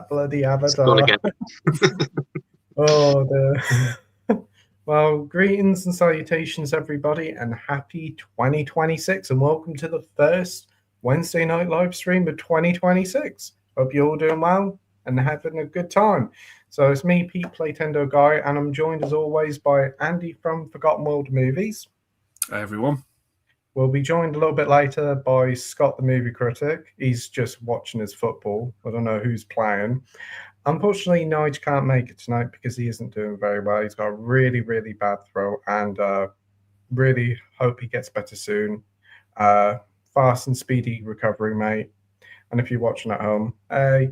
that bloody It's gone avatar. again. Oh, well, greetings and salutations, everybody, and happy 2026, and welcome to the first Wednesday night live stream of 2026. Hope you're all doing well and having a good time. So it's me, Pete Playtendoguy, and I'm joined as always by Andy from Forgotten World Movies. Hi, everyone. We'll be joined a little bit later by Scott, the movie critic. He's just watching his football. I don't know who's playing. Unfortunately, Nige can't make it tonight because he isn't doing very well. He's got a really, really bad throat, and really hope he gets better soon. Fast and speedy recovery, mate. And if you're watching at home, hey.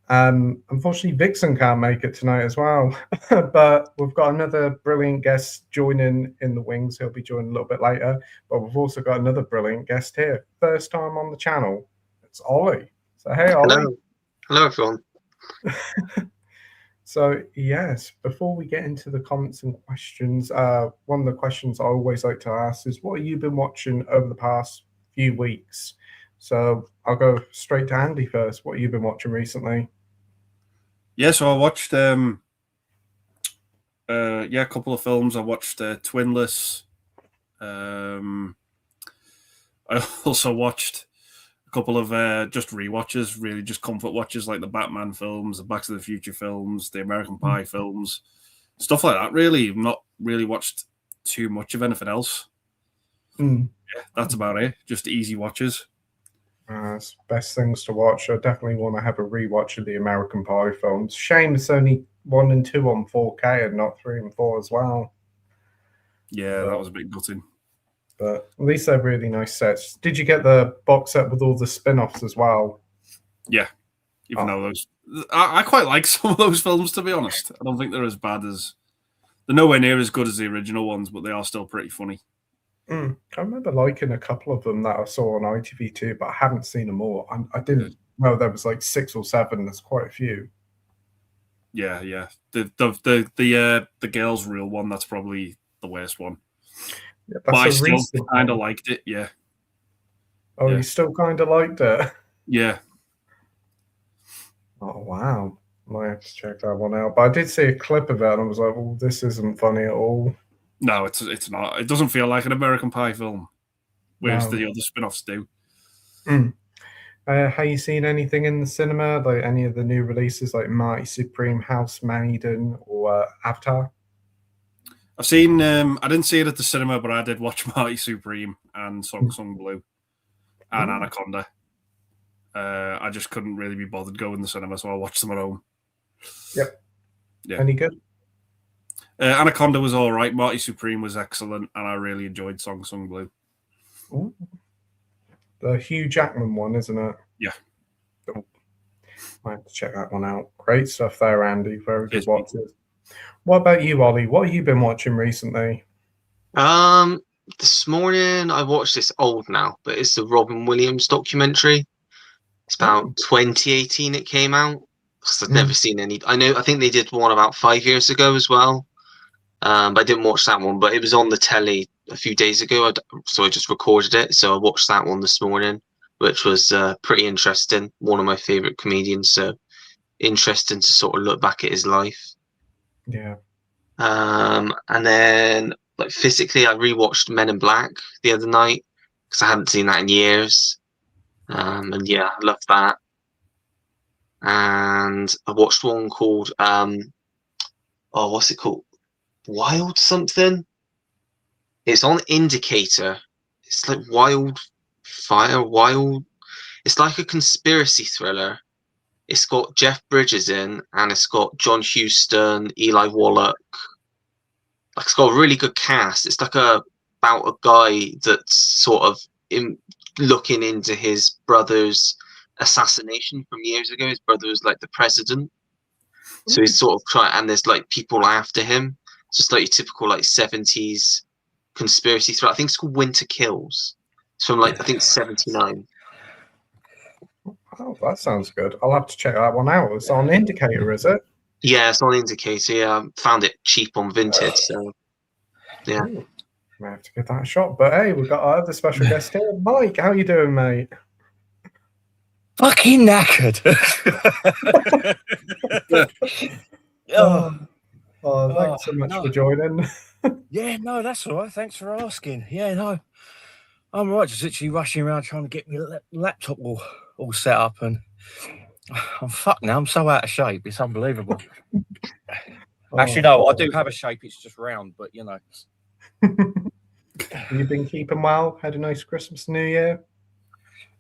Unfortunately, Vixen can't make it tonight as well, but we've got another brilliant guest joining in the wings. He'll be joining a little bit later, but we've also got another brilliant guest here. First time on the channel, it's Ollie. So, hey, Ollie. Hello, everyone. So, yes, before we get into the comments and questions, one of the questions I always like to ask is, what have you been watching over the past few weeks? So I'll go straight to Andy first. What have you been watching recently? Yeah, so I watched a couple of films. I watched Twinless. I also watched a couple of just rewatches, really just comfort watches, like the Batman films, the Back to the Future films, the American Pie films, stuff like that. Really, I've not really watched too much of anything else. Yeah, that's about it. Just easy watches. It's best things to watch. I definitely want to have a rewatch of the American Pie films. Shame it's only 1 and 2 on 4K and not 3 and 4 as well. Yeah, that was a bit gutting. But at least they're really nice sets. Did you get the box set with all the spin-offs as well? Yeah, even though those... I quite like some of those films, to be honest. I don't think they're as bad as... They're nowhere near as good as the original ones, but they are still pretty funny. I remember liking a couple of them that I saw on ITV2, but I haven't seen them all. I didn't know there was like 6 or 7. There's quite a few. Yeah. The girls' real one, that's probably the worst one. Yeah, but I still kind of liked it, yeah. Oh, yeah. You still kind of liked it? Yeah. Oh, wow. Might have to check that one out. But I did see a clip of it, and I was like, well, this isn't funny at all. No, it's not. It doesn't feel like an American Pie film, whereas the other spin-offs do. Have you seen anything in the cinema, like any of the new releases, like Mighty Supreme, Housemaiden, or Avatar? I've seen. I didn't see it at the cinema, but I did watch Mighty Supreme and Song Sung Blue and Anaconda. I just couldn't really be bothered going to the cinema, so I watched them at home. Yep. Yeah. Any good? Anaconda was all right. Mighty Supreme was excellent, and I really enjoyed Song Sung Blue. Ooh. The Hugh Jackman one, isn't it? Yeah. Oh. I have to check that one out. Great stuff there, Andy. Very good watches. What about you, Ollie? What have you been watching recently? This morning I watched this old now, but it's the Robin Williams documentary. It's about 2018 it came out. I've never seen any. I think they did one about 5 years ago as well. But I didn't watch that one, but it was on the telly a few days ago, so I just recorded it. So I watched that one this morning, which was pretty interesting. One of my favorite comedians, so interesting to sort of look back at his life. Yeah. And then, like, physically, I rewatched Men in Black the other night because I hadn't seen that in years. And yeah, I love that. And I watched one called what's it called? Wild something. It's on Indicator. It's like Wild. It's like a conspiracy thriller. It's got Jeff Bridges in, and it's got John Huston, Eli Wallach. Like, it's got a really good cast. It's like about a guy that's sort of looking into his brother's assassination from years ago. His brother was like the president. So he's sort of trying, and there's like people after him. It's just like your typical like 70s conspiracy thriller. I think it's called Winter Kills. It's from like, I think 79. Oh, that sounds good. I'll have to check that one out. It's on Indicator, is it? Yeah, it's on Indicator. Yeah, I found it cheap on Vinted. So, yeah. Ooh, I have to give that a shot. But hey, we've got our other special guest here. Mike, how you doing, mate? Fucking knackered. Thanks so much for joining. Yeah, no, that's all right. Thanks for asking. Yeah, no, I'm all right. Just literally rushing around trying to get my laptop all set up, and I'm fucked now. I'm so out of shape. It's unbelievable. Actually, no, I do have a shape. It's just round, but you know. You've been keeping well? Had a nice Christmas, New Year?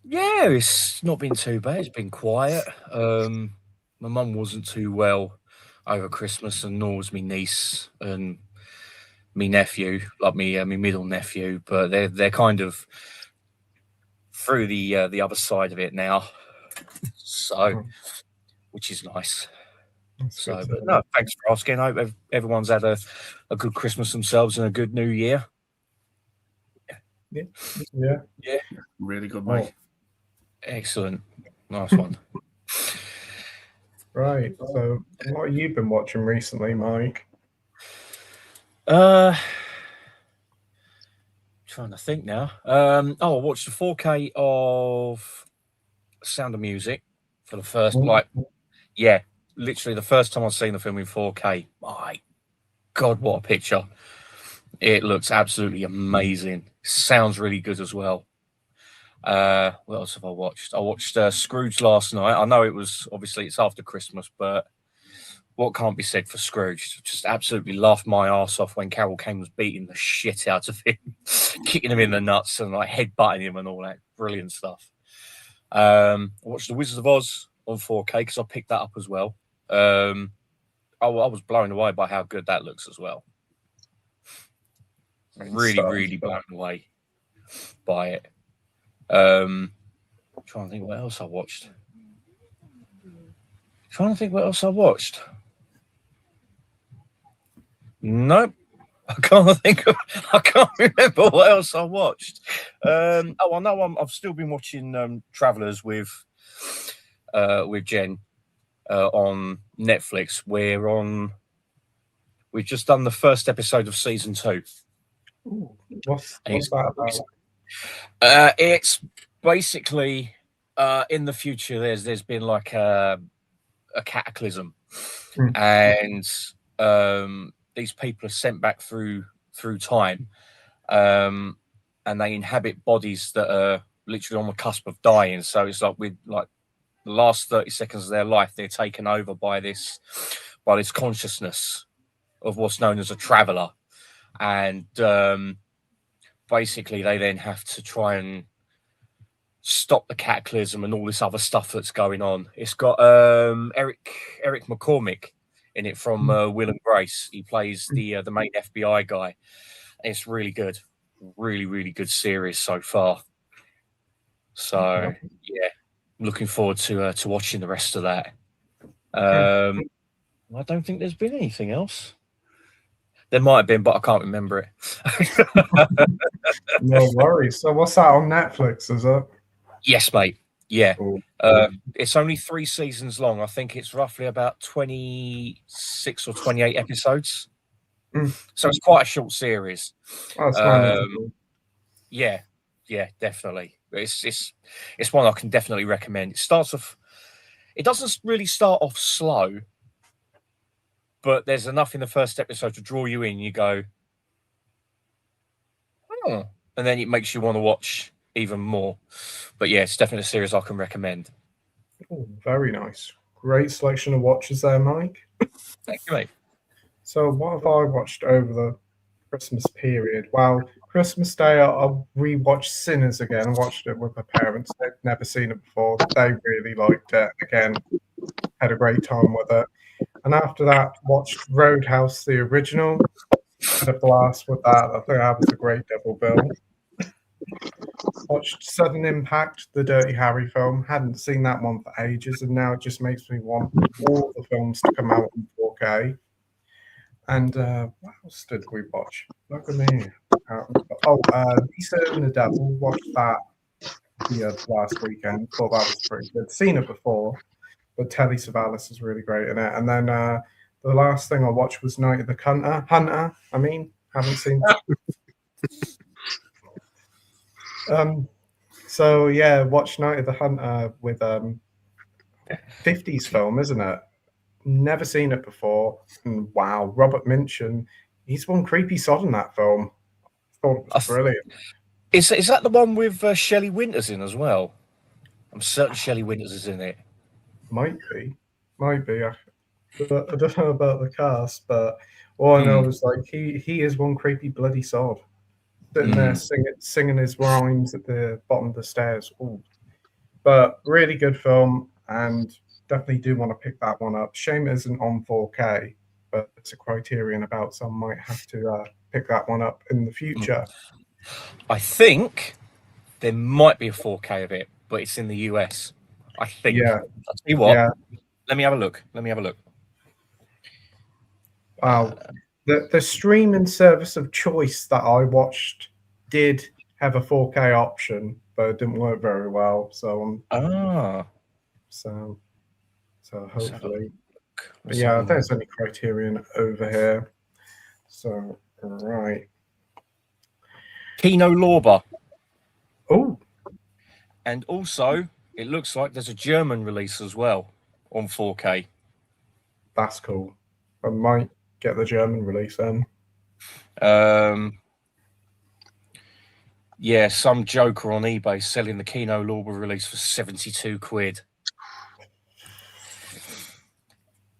Yeah, it's not been too bad. It's been quiet. My mum wasn't too well over Christmas, and nor was my niece and me nephew, like me middle nephew. But they're kind of through the other side of it now, so which is nice. So, but no, thanks for asking. I hope everyone's had a good Christmas themselves and a good New Year. Yeah. Really good, mate. Excellent. Nice one. Right. So, what have you been watching recently, Mike? Trying to think now. I watched the 4K of Sound of Music for the first, literally the first time I've seen the film in 4K. My God, what a picture! It looks absolutely amazing. Sounds really good as well. What else have I watched? I watched Scrooge last night. I know it's after Christmas, but what can't be said for Scrooge? Just absolutely laughed my ass off when Carol Kane was beating the shit out of him, kicking him in the nuts and like headbutting him and all that brilliant stuff. I watched The Wizard of Oz on 4K because I picked that up as well. I was blown away by how good that looks as well. Really blown away by it. Trying to think what else I watched. Nope. I can't remember what else I watched. I know I've still been watching Travelers with Jen on Netflix. We've just done the first episode of season 2. Ooh, what's that about? It's basically in the future. There's been like a cataclysm, and these people are sent back through time, and they inhabit bodies that are literally on the cusp of dying. So it's like with like the last 30 seconds of their life, they're taken over by this consciousness of what's known as a traveler, and basically they then have to try and stop the cataclysm and all this other stuff that's going on. It's got Eric McCormick in it from Will and Grace. He plays the main FBI guy. It's really good, really good series so far. So yeah, looking forward to watching the rest of that. I don't think there's been anything else. There might have been, but I can't remember it. No worries. So what's that on Netflix, is it? Yes, mate. Yeah. It's only 3 seasons long. I think it's roughly about 26 or 28 episodes. So it's quite a short series. Yeah, definitely. It's one I can definitely recommend. It doesn't really start off slow, but there's enough in the first episode to draw you in. You go, oh, and then it makes you want to watch even more. But yeah, it's definitely a series I can recommend. Oh, very nice. Great selection of watches there, Mike. Thank you, mate. So what have I watched over the Christmas period? Well, Christmas Day, I rewatched Sinners again. I watched it with my parents. They'd never seen it before. They really liked it. Again, had a great time with it. And after that, watched Roadhouse, the original. Had a blast with that. I think that was a great double bill. Watched Sudden Impact, the Dirty Harry film. Hadn't seen that one for ages, and now it just makes me want all the films to come out in 4K. And what else did we watch? Look at me. Lisa and the Devil. Watched that last weekend. Thought that was pretty good. Seen it before, but Telly Savalas is really great in it. And then the last thing I watched was Night of the Hunter. Haven't seen. So yeah, watch Night of the Hunter with 50s film, isn't it? Never seen it before. And wow, Robert Minchin, he's one creepy sod in that film. Thought it was brilliant. Is that the one with Shelley Winters in as well? I'm certain Shelley Winters is in it. Might be. I don't know about the cast, but all I know is like he is one creepy bloody sod. Sitting there singing his rhymes at the bottom of the stairs. Ooh. But really good film, and definitely do want to pick that one up. Shame it isn't on 4K, but it's a Criterion about, so I might have to pick that one up in the future. I think there might be a 4K of it, but it's in the US. I think. Yeah. I'll tell you what. Yeah. Let me have a look. Wow. The streaming service of choice that I watched did have a 4K option, but it didn't work very well. So so hopefully, yeah, I think it's only Criterion over here. So right, Kino Lorber. Oh, and also it looks like there's a German release as well on 4K. That's cool. I might get the German release then. Yeah, some joker on eBay selling the Kino Lorber release for 72 quid.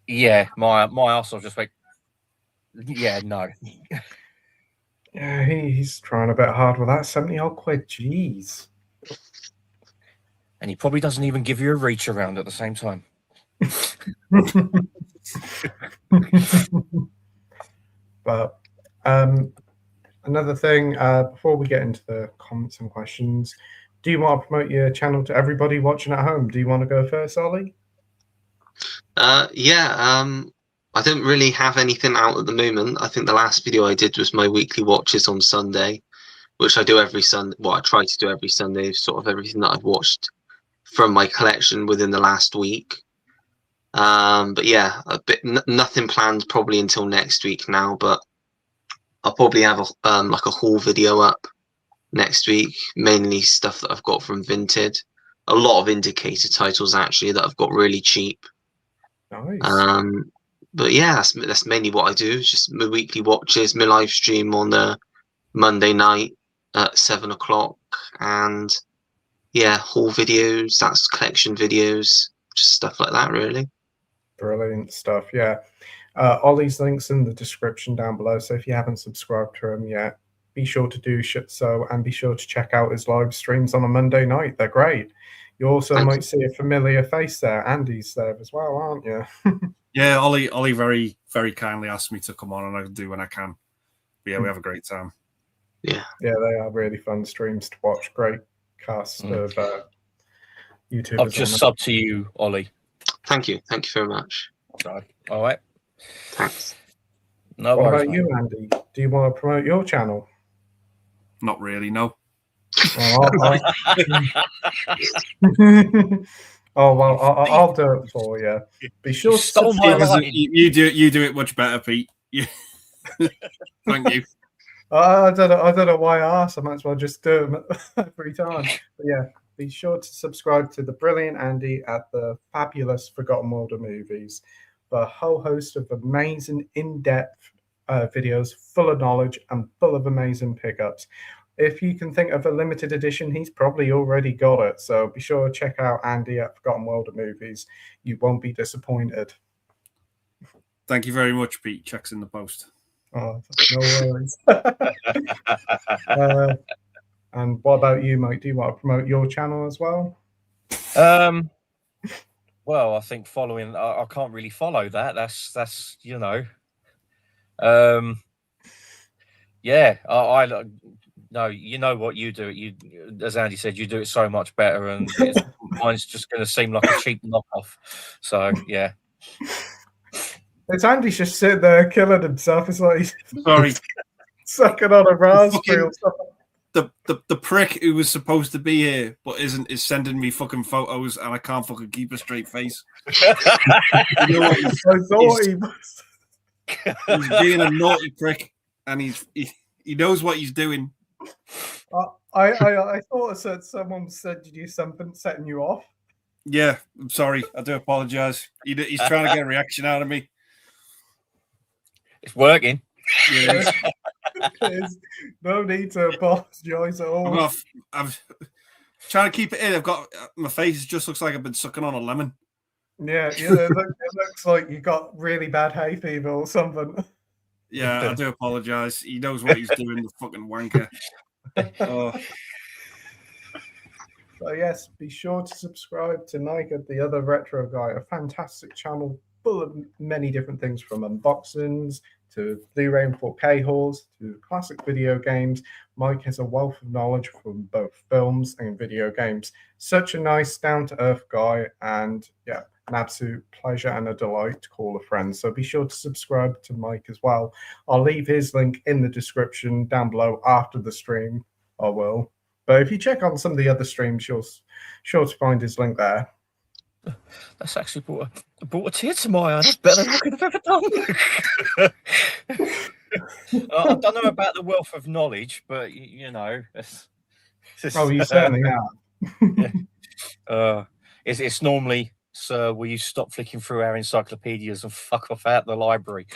Yeah, my arsehole just went, yeah, no. Yeah, he's trying a bit hard with that. 70 odd quid, jeez. And he probably doesn't even give you a reach around at the same time. But another thing, before we get into the comments and questions, do you want to promote your channel to everybody watching at home? Do you want to go first, Ollie? I don't really have anything out at the moment. I think the last video I did was my weekly watches on Sunday, which I do every Sunday. Well, I try to do every Sunday, sort of everything that I've watched from my collection within the last week. But yeah, nothing planned probably until next week now, but I'll probably have like a haul video up next week, mainly stuff that I've got from Vinted. A lot of indicator titles actually that I've got really cheap. Nice. But yeah, that's mainly what I do. Just my weekly watches, my live stream on the Monday night at 7 o'clock, and yeah, haul videos. That's collection videos, just stuff like that, really. Brilliant stuff. Yeah. Ollie's links in the description down below. So if you haven't subscribed to him yet, be sure to do so, and be sure to check out his live streams on a Monday night. They're great. You also might see a familiar face there. Andy's there as well, aren't you? Yeah, Ollie very, very kindly asked me to come on, and I do when I can. But yeah, we have a great time. Yeah, they are really fun streams to watch. Great cast of YouTubers. I've just subbed to you, Ollie. Thank you very much. All right. Thanks. No what worries, about you, Andy? Do you want to promote your channel? Not really, no. I'll do it for you. Be sure to you do it much better, Pete. Yeah. Thank you. I don't know why I asked. I might as well just do them every time. But yeah, be sure to subscribe to the brilliant Andy at the fabulous Forgotten World of Movies for a whole host of amazing in-depth videos full of knowledge and full of amazing pickups. If you can think of a limited edition, he's probably already got it. So be sure to check out Andy at Forgotten World of Movies. You won't be disappointed. Thank you very much, Pete. Checks in the post. Oh, no worries. And what about you, Mike? Do you want to promote your channel as well? Well, I think following, I can't really follow that. That's you know. Yeah, I no, you know what you do. You, as Andy said, you do it so much better, and mine's just going to seem like a cheap knockoff. So yeah. It's Andy's just sitting there killing himself. It's like he's sucking on a raspberry or something. The prick who was supposed to be here but isn't is sending me fucking photos, and I can't fucking keep a straight face. You know what? He's being a naughty prick, and he knows what he's doing. I thought I said someone said to you something setting you off. Yeah, I'm sorry. I do apologise. He's trying to get a reaction out of me. It's working. Yeah, There's no need to apologise at all. I'm trying to keep it in. I've got my face just looks like I've been sucking on a lemon. Yeah, it looks like you got really bad hay fever or something. Yeah, I do apologise. He knows what he's doing, the fucking wanker. Oh. So yes, be sure to subscribe to Micah, the other retro guy, a fantastic channel full of many different things, from unboxings to Blu-ray and 4K hauls to classic video games. Mike has a wealth of knowledge from both films and video games. Such a nice, down-to-earth guy, and yeah, an absolute pleasure and a delight to call a friend. So be sure to subscribe to Mike as well. I'll leave his link in the description down below after the stream. I will. But if you check on some of the other streams, you'll sure to find his link there. That's actually brought a tear to my eye. That's better than I could have ever done. I don't know about the wealth of knowledge, but you know. Oh, you certainly have. It's normally, sir, will you stop flicking through our encyclopedias and fuck off out the library?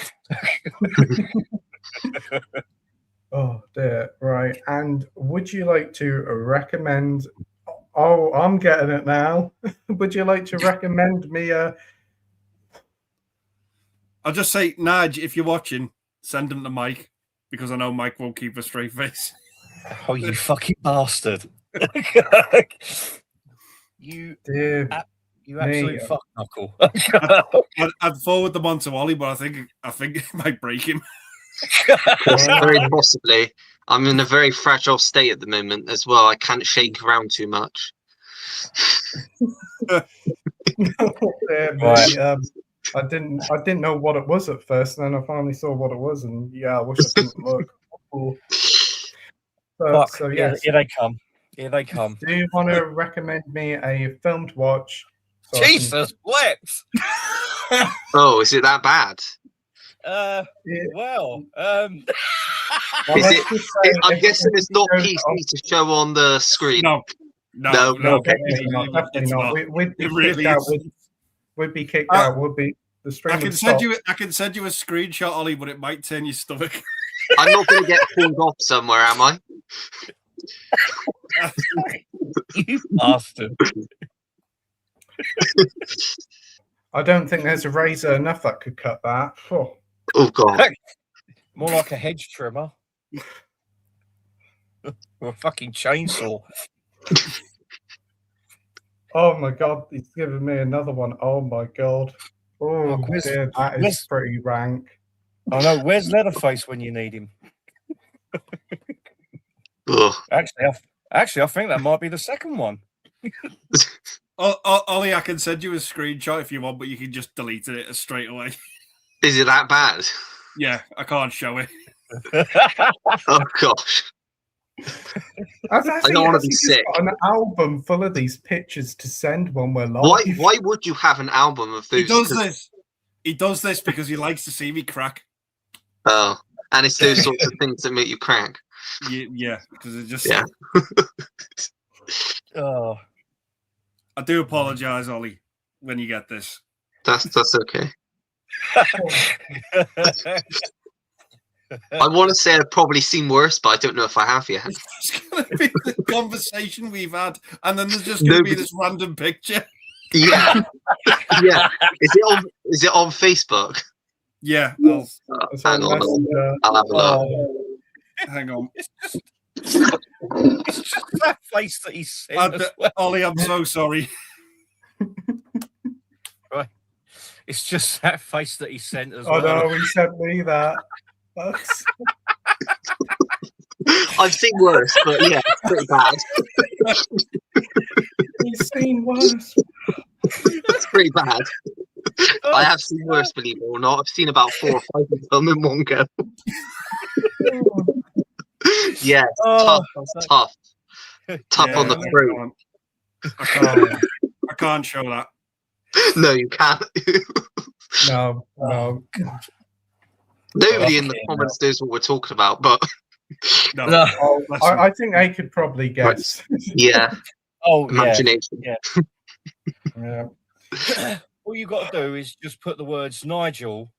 Oh dear, right. And would you like to recommend? Oh, I'm getting it now. Would you like to recommend me a? I'll just say, Nige, if you're watching, send him to Mike, because I know Mike won't keep a straight face. Oh, you fucking bastard! You absolute fuck knuckle. I'd forward them on to Ollie, but I think it might break him. Very possibly. I'm in a very fragile state at the moment as well. I can't shake around too much. Right. I didn't know what it was at first, and then I finally saw what it was, and yeah, I wish I didn't look. So yes, here they come. Here they come. Do you want to recommend me a film to watch? So Jesus, what? Oh, is it that bad? Well, I'm guessing it's not PC to show on the screen. No, definitely not. We'd be kicked out. Would be the stream. I can send you a screenshot, Ollie, but it might turn your stomach. I'm not going to get pulled off somewhere, am I? You bastard. I don't think there's a razor enough that could cut that. Oh God. More like a hedge trimmer. Or a fucking chainsaw. Oh my God, he's giving me another one. Oh my God. Oh, dear, that is pretty rank. I know. Where's Leatherface when you need him? Actually, I think that might be the second one. Ollie, I can send you a screenshot if you want, but you can just delete it straight away. Is it that bad? Yeah, I can't show it. Oh gosh. I don't want to be sick. Got an album full of these pictures to send when we're live. Why would you have an album of those? He does this because he likes to see me crack. Oh, and it's those sorts of things that make you crack. Yeah, because it just. Yeah. Oh. I do apologise, Ollie, when you get this. That's okay. I want to say I've probably seen worse, but I don't know if I have yet. It's going to be the conversation we've had, and then there's just going to be this random picture. Yeah, yeah. Is it on Facebook? Yeah. Hang on, I'll have a look. Hang on. It's just that face that he sent as well. Ollie, I'm so sorry. Right. It's just that face that he sent as well. Oh no, he sent me that. I've seen worse, but yeah, it's pretty bad. He's seen worse. That's pretty bad. I have seen worse, believe it or not. I've seen about 4 or 5 of them in one go. Yeah, tough on the throat. I can't show that. No, you can't. No. Nobody in the comments knows what we're talking about, but No. No. Oh, I think they could probably guess. Yeah, Oh, yeah. imagination. Yeah. All you got to do is just put the words Nigel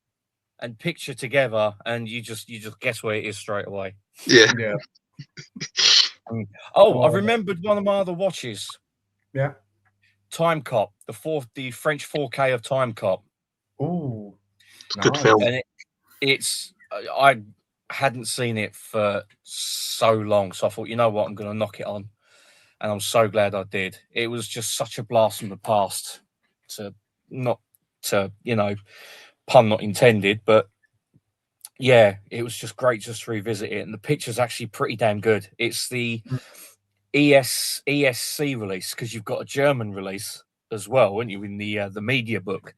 and picture together, and you just guess where it is straight away. Yeah. Yeah. Oh, I remembered one of my other watches. Yeah. Time Cop, the French 4K of Time Cop. Ooh. Good nice. film. And it's I hadn't seen it for so long, so I thought, you know what, I'm going to knock it on, and I'm so glad I did. It was just such a blast from the past, pun not intended, but yeah, it was just great just to revisit it, and the picture's actually pretty damn good. It's the ESC release, because you've got a German release as well, haven't you, in the media book?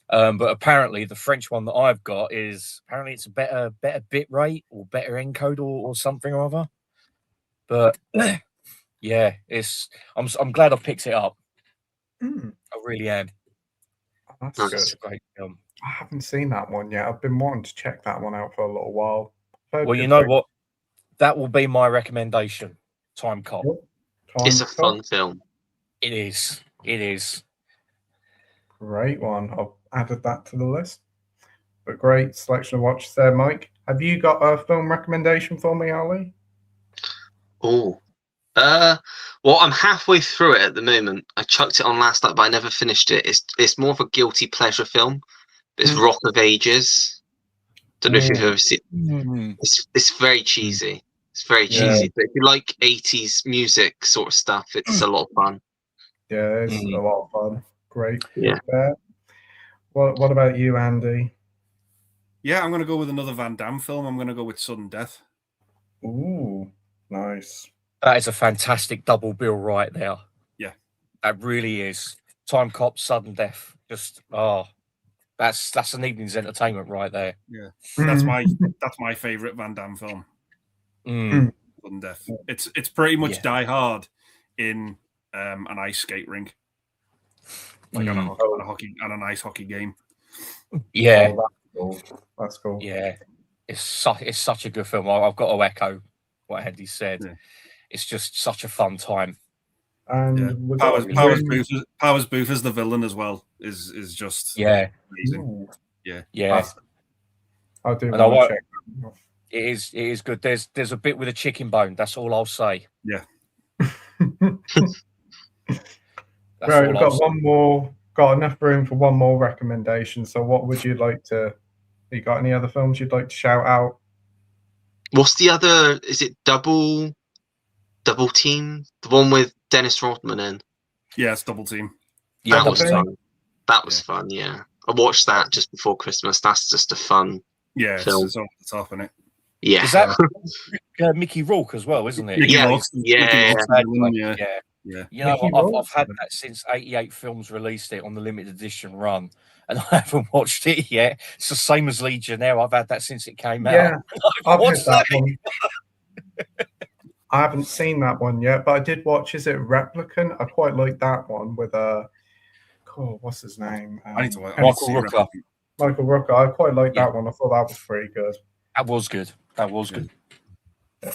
But apparently the French one that I've got is apparently it's a better bit rate or better encode or something or other. But yeah, I'm glad I picked it up. Mm. I really am. That's Nice. good. It's a great film. I haven't seen that one yet. I've been wanting to check that one out for a little while. Well, you know what? That will be my recommendation. Time Cop. It's a fun film. It is. It is. Great one. I've added that to the list. But great selection of watches there, Mike. Have you got a film recommendation for me, Ollie? Oh. Well, I'm halfway through it at the moment. I chucked it on last night, but I never finished it. It's more of a guilty pleasure film. It's Rock of Ages. Don't know if you've ever seen it. It's very cheesy. It's very cheesy. But if you like 80s music sort of stuff, it's a lot of fun. Yeah, it's a lot of fun. Great. Yeah. What about you, Andy? Yeah, I'm going to go with another Van Damme film. I'm going to go with Sudden Death. Ooh, nice. That is a fantastic double bill right there. Yeah. That really is. Time Cop, Sudden Death. Just that's an evening's entertainment right there. Yeah. That's my favourite Van Damme film. Sudden Death. It's pretty much Die Hard in an ice skate rink. Like on an ice hockey game. Yeah. Oh, that's cool. Yeah. It's such a good film. I've got to echo what Andy said. Yeah. It's just such a fun time. And Powers Booth as the villain as well is just amazing. Yeah. I do want to check that. It is good. There's a bit with a chicken bone. That's all I'll say. Yeah. Right, we've got one more. Got enough room for one more recommendation. So, what would you like to? You got any other films you'd like to shout out? What's the other? Is it Double Team? The one with Dennis Rodman in? Yeah, it's Double Team. Yeah, that was fun. That was fun. Yeah, I watched that just before Christmas. That's just a fun film. It's over the top, isn't it? Yeah. Is that Mickey Rourke as well, isn't it? Yeah. You know, I've had that since 88 Films released it on the limited edition run, and I haven't watched it yet. It's the same as Legionnaire. I've had that since it came out. Yeah, I've watched that one. I haven't seen that one yet, but I did watch. Is it Replicant? I quite like that one with what's his name? I need to watch Michael Rooker. Michael Rooker. I quite like that one. I thought that was pretty good. That was good. Yeah.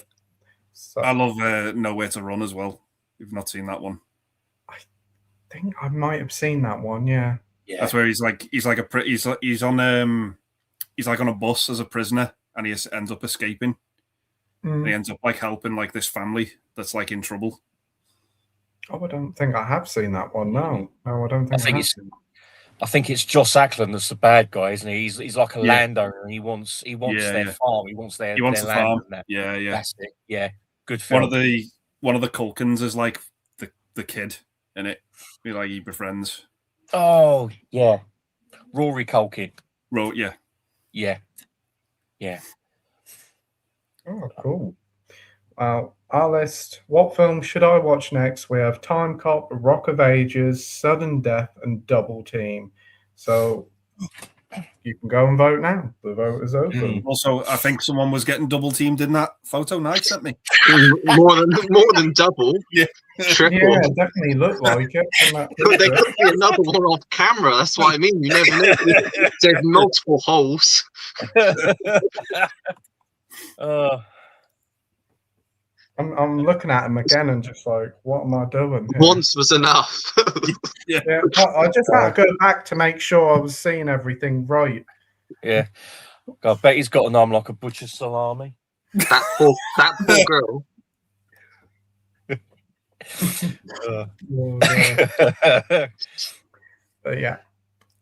So, I love Nowhere to Run as well. You've not seen that one? I think I might have seen that one. Yeah. That's where he's on a bus as a prisoner, and he ends up escaping. And he ends up helping this family that's in trouble. Oh, I don't think I have seen that one. No, I don't think. I think it's Joss Ackland that's the bad guy, isn't he? He's like a landowner, and he wants their farm. He wants their the farm. That. Yeah. That's it. Yeah, good film. One of the Culkins is the kid in it. He befriends. Oh yeah, Rory Culkin. Yeah. Oh, cool. Our list. What film should I watch next? We have Time Cop, Rock of Ages, Sudden Death, and Double Team. So you can go and vote now. The vote is open. Also, I think someone was getting double teamed in that photo Nike sent me. more than double. Yeah. Triple. Yeah, it definitely looked like it. There could be another one off camera. That's what I mean. You never know. There's multiple holes. I'm looking at him again and just like, what am I doing here? Once was enough. Yeah, I just had to go back to make sure I was seeing everything right. Yeah. God, I bet he's got an arm like a butcher's salami. that poor girl. Oh, God. But yeah,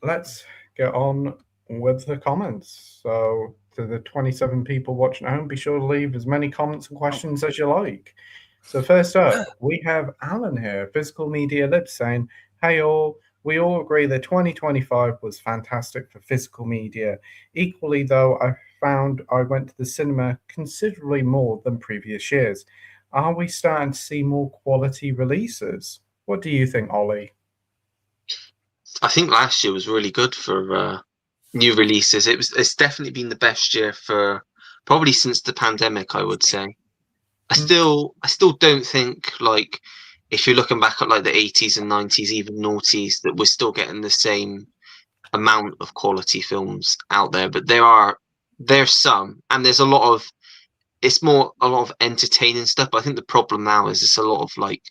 let's get on with the comments. So, to the 27 people watching at home, be sure to leave as many comments and questions as you like. So, first up, we have Alan here, Physical Media Lib, saying, "Hey all, we all agree that 2025 was fantastic for physical media. Equally, though, I found I went to the cinema considerably more than previous years. Are we starting to see more quality releases? What do you think, Ollie?" I think last year was really good for new releases. It's definitely been the best year for probably since the pandemic, I would say. I still don't think, like, if you're looking back at like the 80s and 90s, even noughties, that we're still getting the same amount of quality films out there. But there's some, and there's a lot of entertaining stuff. But I think the problem now is it's a lot of like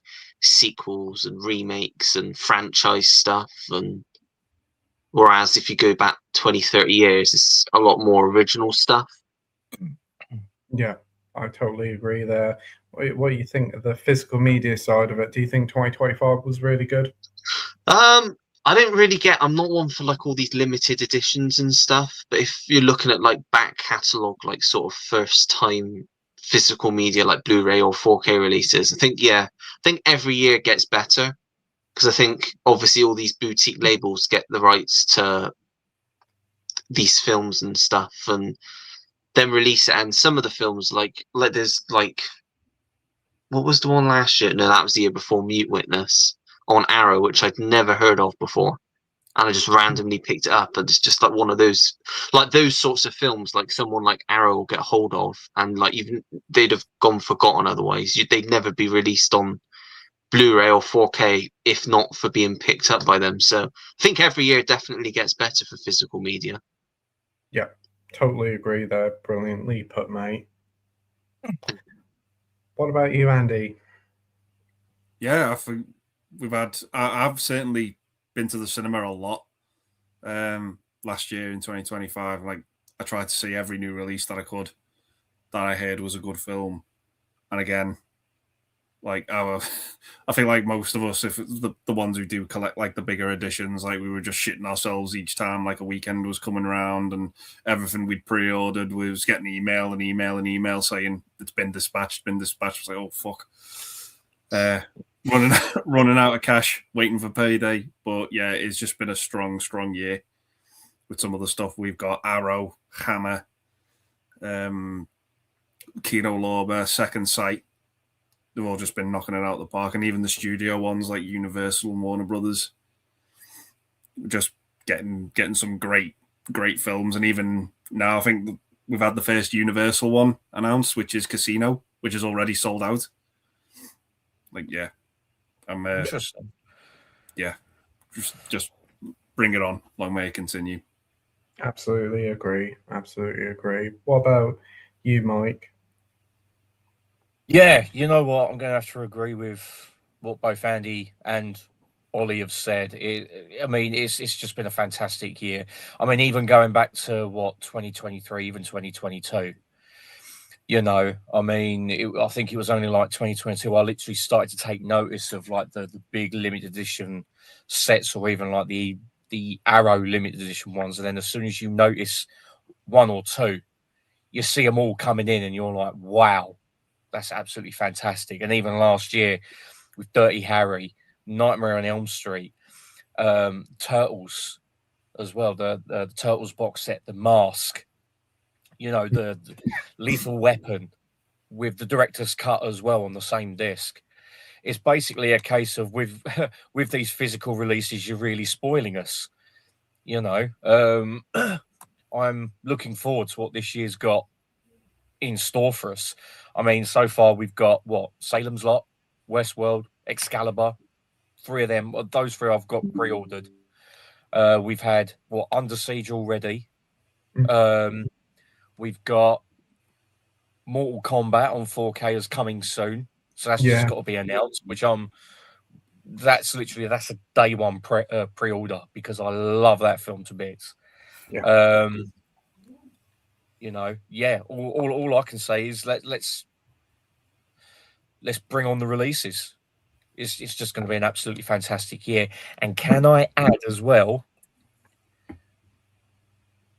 sequels and remakes and franchise stuff, and whereas if you go back 20, 30 years, it's a lot more original stuff. Yeah, I totally agree there. What do you think of the physical media side of it? Do you think 2025 was really good? I don't really I'm not one for like all these limited editions and stuff, but if you're looking at like back catalogue, like sort of first time physical media like Blu-ray or 4K releases, I think every year gets better, because I think obviously all these boutique labels get the rights to these films and stuff and then release it. And some of the films like there's like, what was the one last year? No, that was the year before, Mute Witness on Arrow, which I'd never heard of before. And I just randomly picked it up, and it's just like one of those, like those sorts of films, like someone like Arrow will get hold of, and like even they'd have gone forgotten otherwise. They'd never be released on Blu-ray or 4K if not for being picked up by them. So I think every year definitely gets better for physical media. Yeah, totally agree there. Brilliantly put, mate. What about you, Andy? Yeah, I think I've certainly been to the cinema a lot last year in 2025. Like, I tried to see every new release that I could that I heard was a good film. And again, like I think like most of us, if the ones who do collect like the bigger editions, like we were just shitting ourselves each time like a weekend was coming around and everything we'd pre-ordered was getting email saying it's been dispatched. It's like, oh fuck. Running out of cash, waiting for payday. But yeah, it's just been a strong year with some of the stuff we've got. Arrow, Hammer, Kino Lorber, Second Sight. They've all just been knocking it out of the park, and even the studio ones like Universal and Warner Brothers, just getting some great films. And even now, I think we've had the first Universal one announced, which is Casino, which is already sold out. Like, yeah, I'm Interesting. Yeah, just bring it on. Long may it continue. Absolutely agree. What about you, Mike? Yeah, you know what? I'm going to have to agree with what both Andy and Ollie have said. I mean, it's just been a fantastic year. I mean, even going back to 2023, even 2022. You know, I mean, I think it was only like 2022 I literally started to take notice of like the big limited edition sets, or even like the Arrow limited edition ones. And then as soon as you notice one or two, you see them all coming in and you're like, wow, that's absolutely fantastic. And even last year with Dirty Harry, Nightmare on Elm Street, Turtles as well, the Turtles box set, The Mask, you know, the Lethal Weapon with the director's cut as well on the same disc. It's basically a case of with these physical releases, you're really spoiling us. You know, I'm looking forward to what this year's got in store for us. I mean, so far we've got Salem's Lot, Westworld, Excalibur, three of them. Those three I've got pre-ordered. We've had Under Siege already. We've got Mortal Kombat on 4K is coming soon, so that's just got to be announced. Which that's a day one pre-order because I love that film to bits. Yeah. You know, yeah. All I can say is let's bring on the releases. It's just going to be an absolutely fantastic year. And can I add as well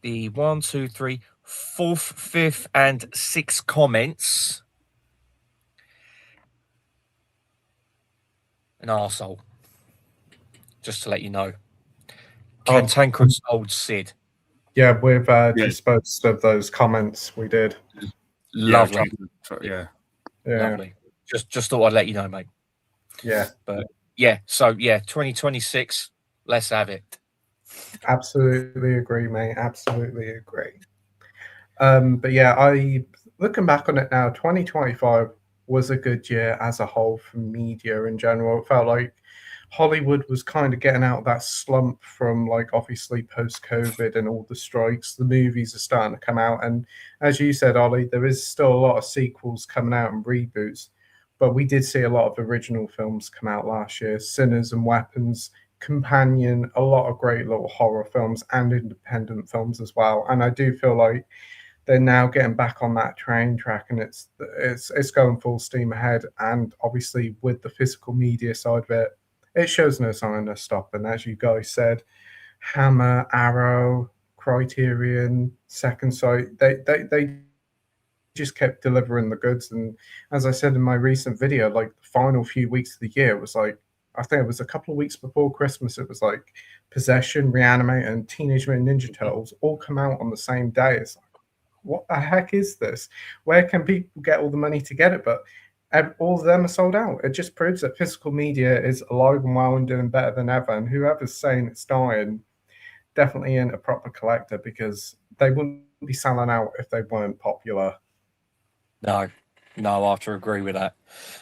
the 1, 2, 3, 4th, 5th, and 6th comments? An arsehole. Just to let you know. Cantankerous old Sid. Yeah, we've disposed of those comments. We did. Lovely. Yeah. Lovely. Just thought I'd let you know, mate. Yeah. But yeah, so yeah, 2026, let's have it. Absolutely agree, mate. Absolutely agree. But yeah, looking back on it now, 2025 was a good year as a whole for media in general. It felt like Hollywood was kind of getting out of that slump from, like, obviously post-COVID and all the strikes. The movies are starting to come out, and as you said, Ollie, there is still a lot of sequels coming out and reboots, but we did see a lot of original films come out last year. Sinners and Weapons, Companion, a lot of great little horror films and independent films as well. And I do feel like they're now getting back on that train track, and it's going full steam ahead. And obviously, with the physical media side of it, it shows no sign of stopping. As you guys said, Hammer, Arrow, Criterion, Second Sight, they just kept delivering the goods. And as I said in my recent video, like the final few weeks of the year was like, I think it was a couple of weeks before Christmas, it was like Possession, Reanimate, and Teenage Mutant Ninja Turtles all come out on the same day. It's like, what the heck is this? Where can people get all the money to get it? But all of them are sold out. It just proves that physical media is alive and well and doing better than ever. And whoever's saying it's dying definitely ain't a proper collector, because they wouldn't be selling out if they weren't popular. No, I have to agree with that.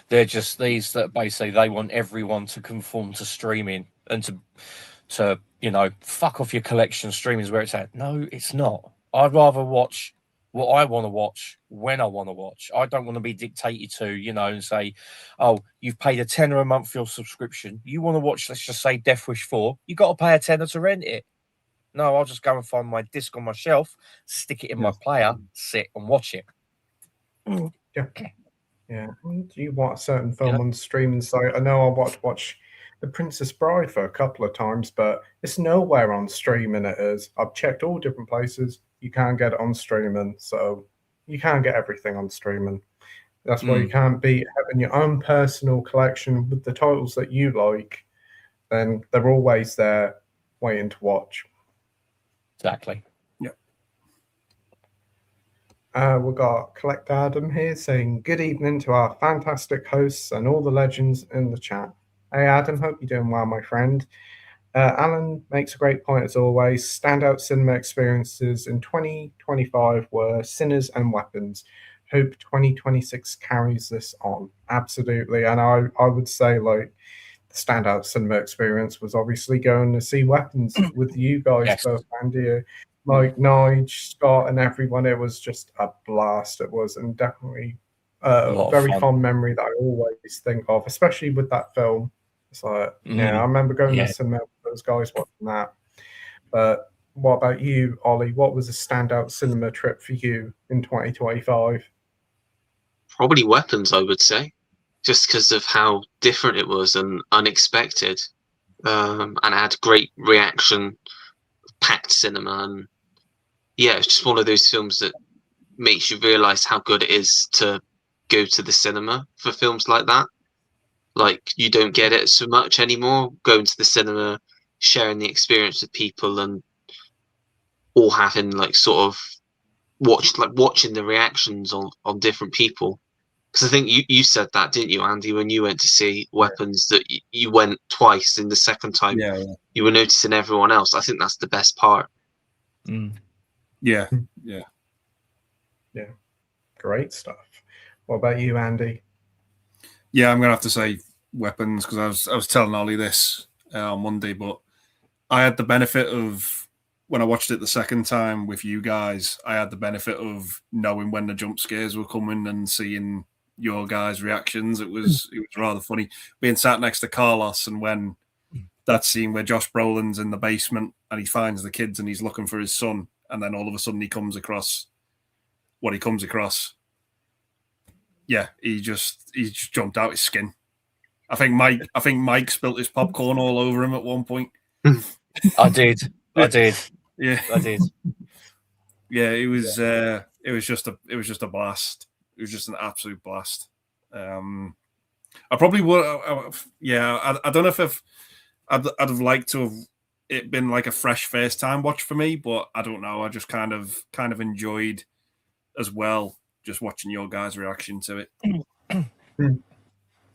They're just these that basically they want everyone to conform to streaming and to fuck off your collection. Streaming is where it's at. No, it's not. I'd rather watch what I want to watch when I want to watch. I don't want to be dictated to, and say, oh, you've paid a tenner a month for your subscription. You want to watch, let's just say, Death Wish 4. You got to pay a tenner to rent it. No, I'll just go and find my disc on my shelf, stick it in my player, sit and watch it. Yeah. Do you want a certain film on the streaming site? I know I watch The Princess Bride for a couple of times, but it's nowhere on streaming. It is. I've checked all different places. You can't get it on streaming, so you can't get everything on streaming. That's why you can't be having your own personal collection with the titles that you like. Then they're always there, waiting to watch. Exactly. We've got Collect Adam here saying, good evening to our fantastic hosts and all the legends in the chat. Hey Adam, hope you're doing well, my friend. Alan makes a great point as always. Standout cinema experiences in 2025 were Sinners and Weapons. Hope 2026 carries this on. Absolutely. And I would say, like, the standout cinema experience was obviously going to see Weapons with you guys, both, Andy, like Nige, Scott, and everyone. It was just a blast. It was, and definitely a very fond memory that I always think of, especially with that film. It's like, I remember going to the cinema with those guys watching that. But what about you, Ollie? What was a standout cinema trip for you in 2025? Probably Weapons, I would say, just because of how different it was and unexpected, and had great reaction, packed cinema, and it's just one of those films that makes you realize how good it is to go to the cinema for films like that. Like, you don't get it so much anymore, going to the cinema, sharing the experience with people, and all having like sort of watching the reactions on different people. Because I think you said that, didn't you, Andy, when you went to see Weapons, that you went twice. In the second time, you were noticing everyone else. I think that's the best part. Yeah. Great stuff. What about you, Andy? Yeah, I'm gonna have to say Weapons, because I was telling Ollie this on Monday, but I had the benefit of when I watched it the second time with you guys, I had the benefit of knowing when the jump scares were coming and seeing your guys' reactions. It was rather funny being sat next to Carlos, and when that scene where Josh Brolin's in the basement and he finds the kids and he's looking for his son, and then all of a sudden he comes across what he comes across. Yeah, he just jumped out his skin. I think Mike spilt his popcorn all over him at one point. I did. Yeah, I did. Yeah, it was just a blast. It was just an absolute blast. I probably would. I don't know if I'd have liked to have it been like a fresh first time watch for me, but I don't know. I just kind of enjoyed as well just watching your guys' reaction to it.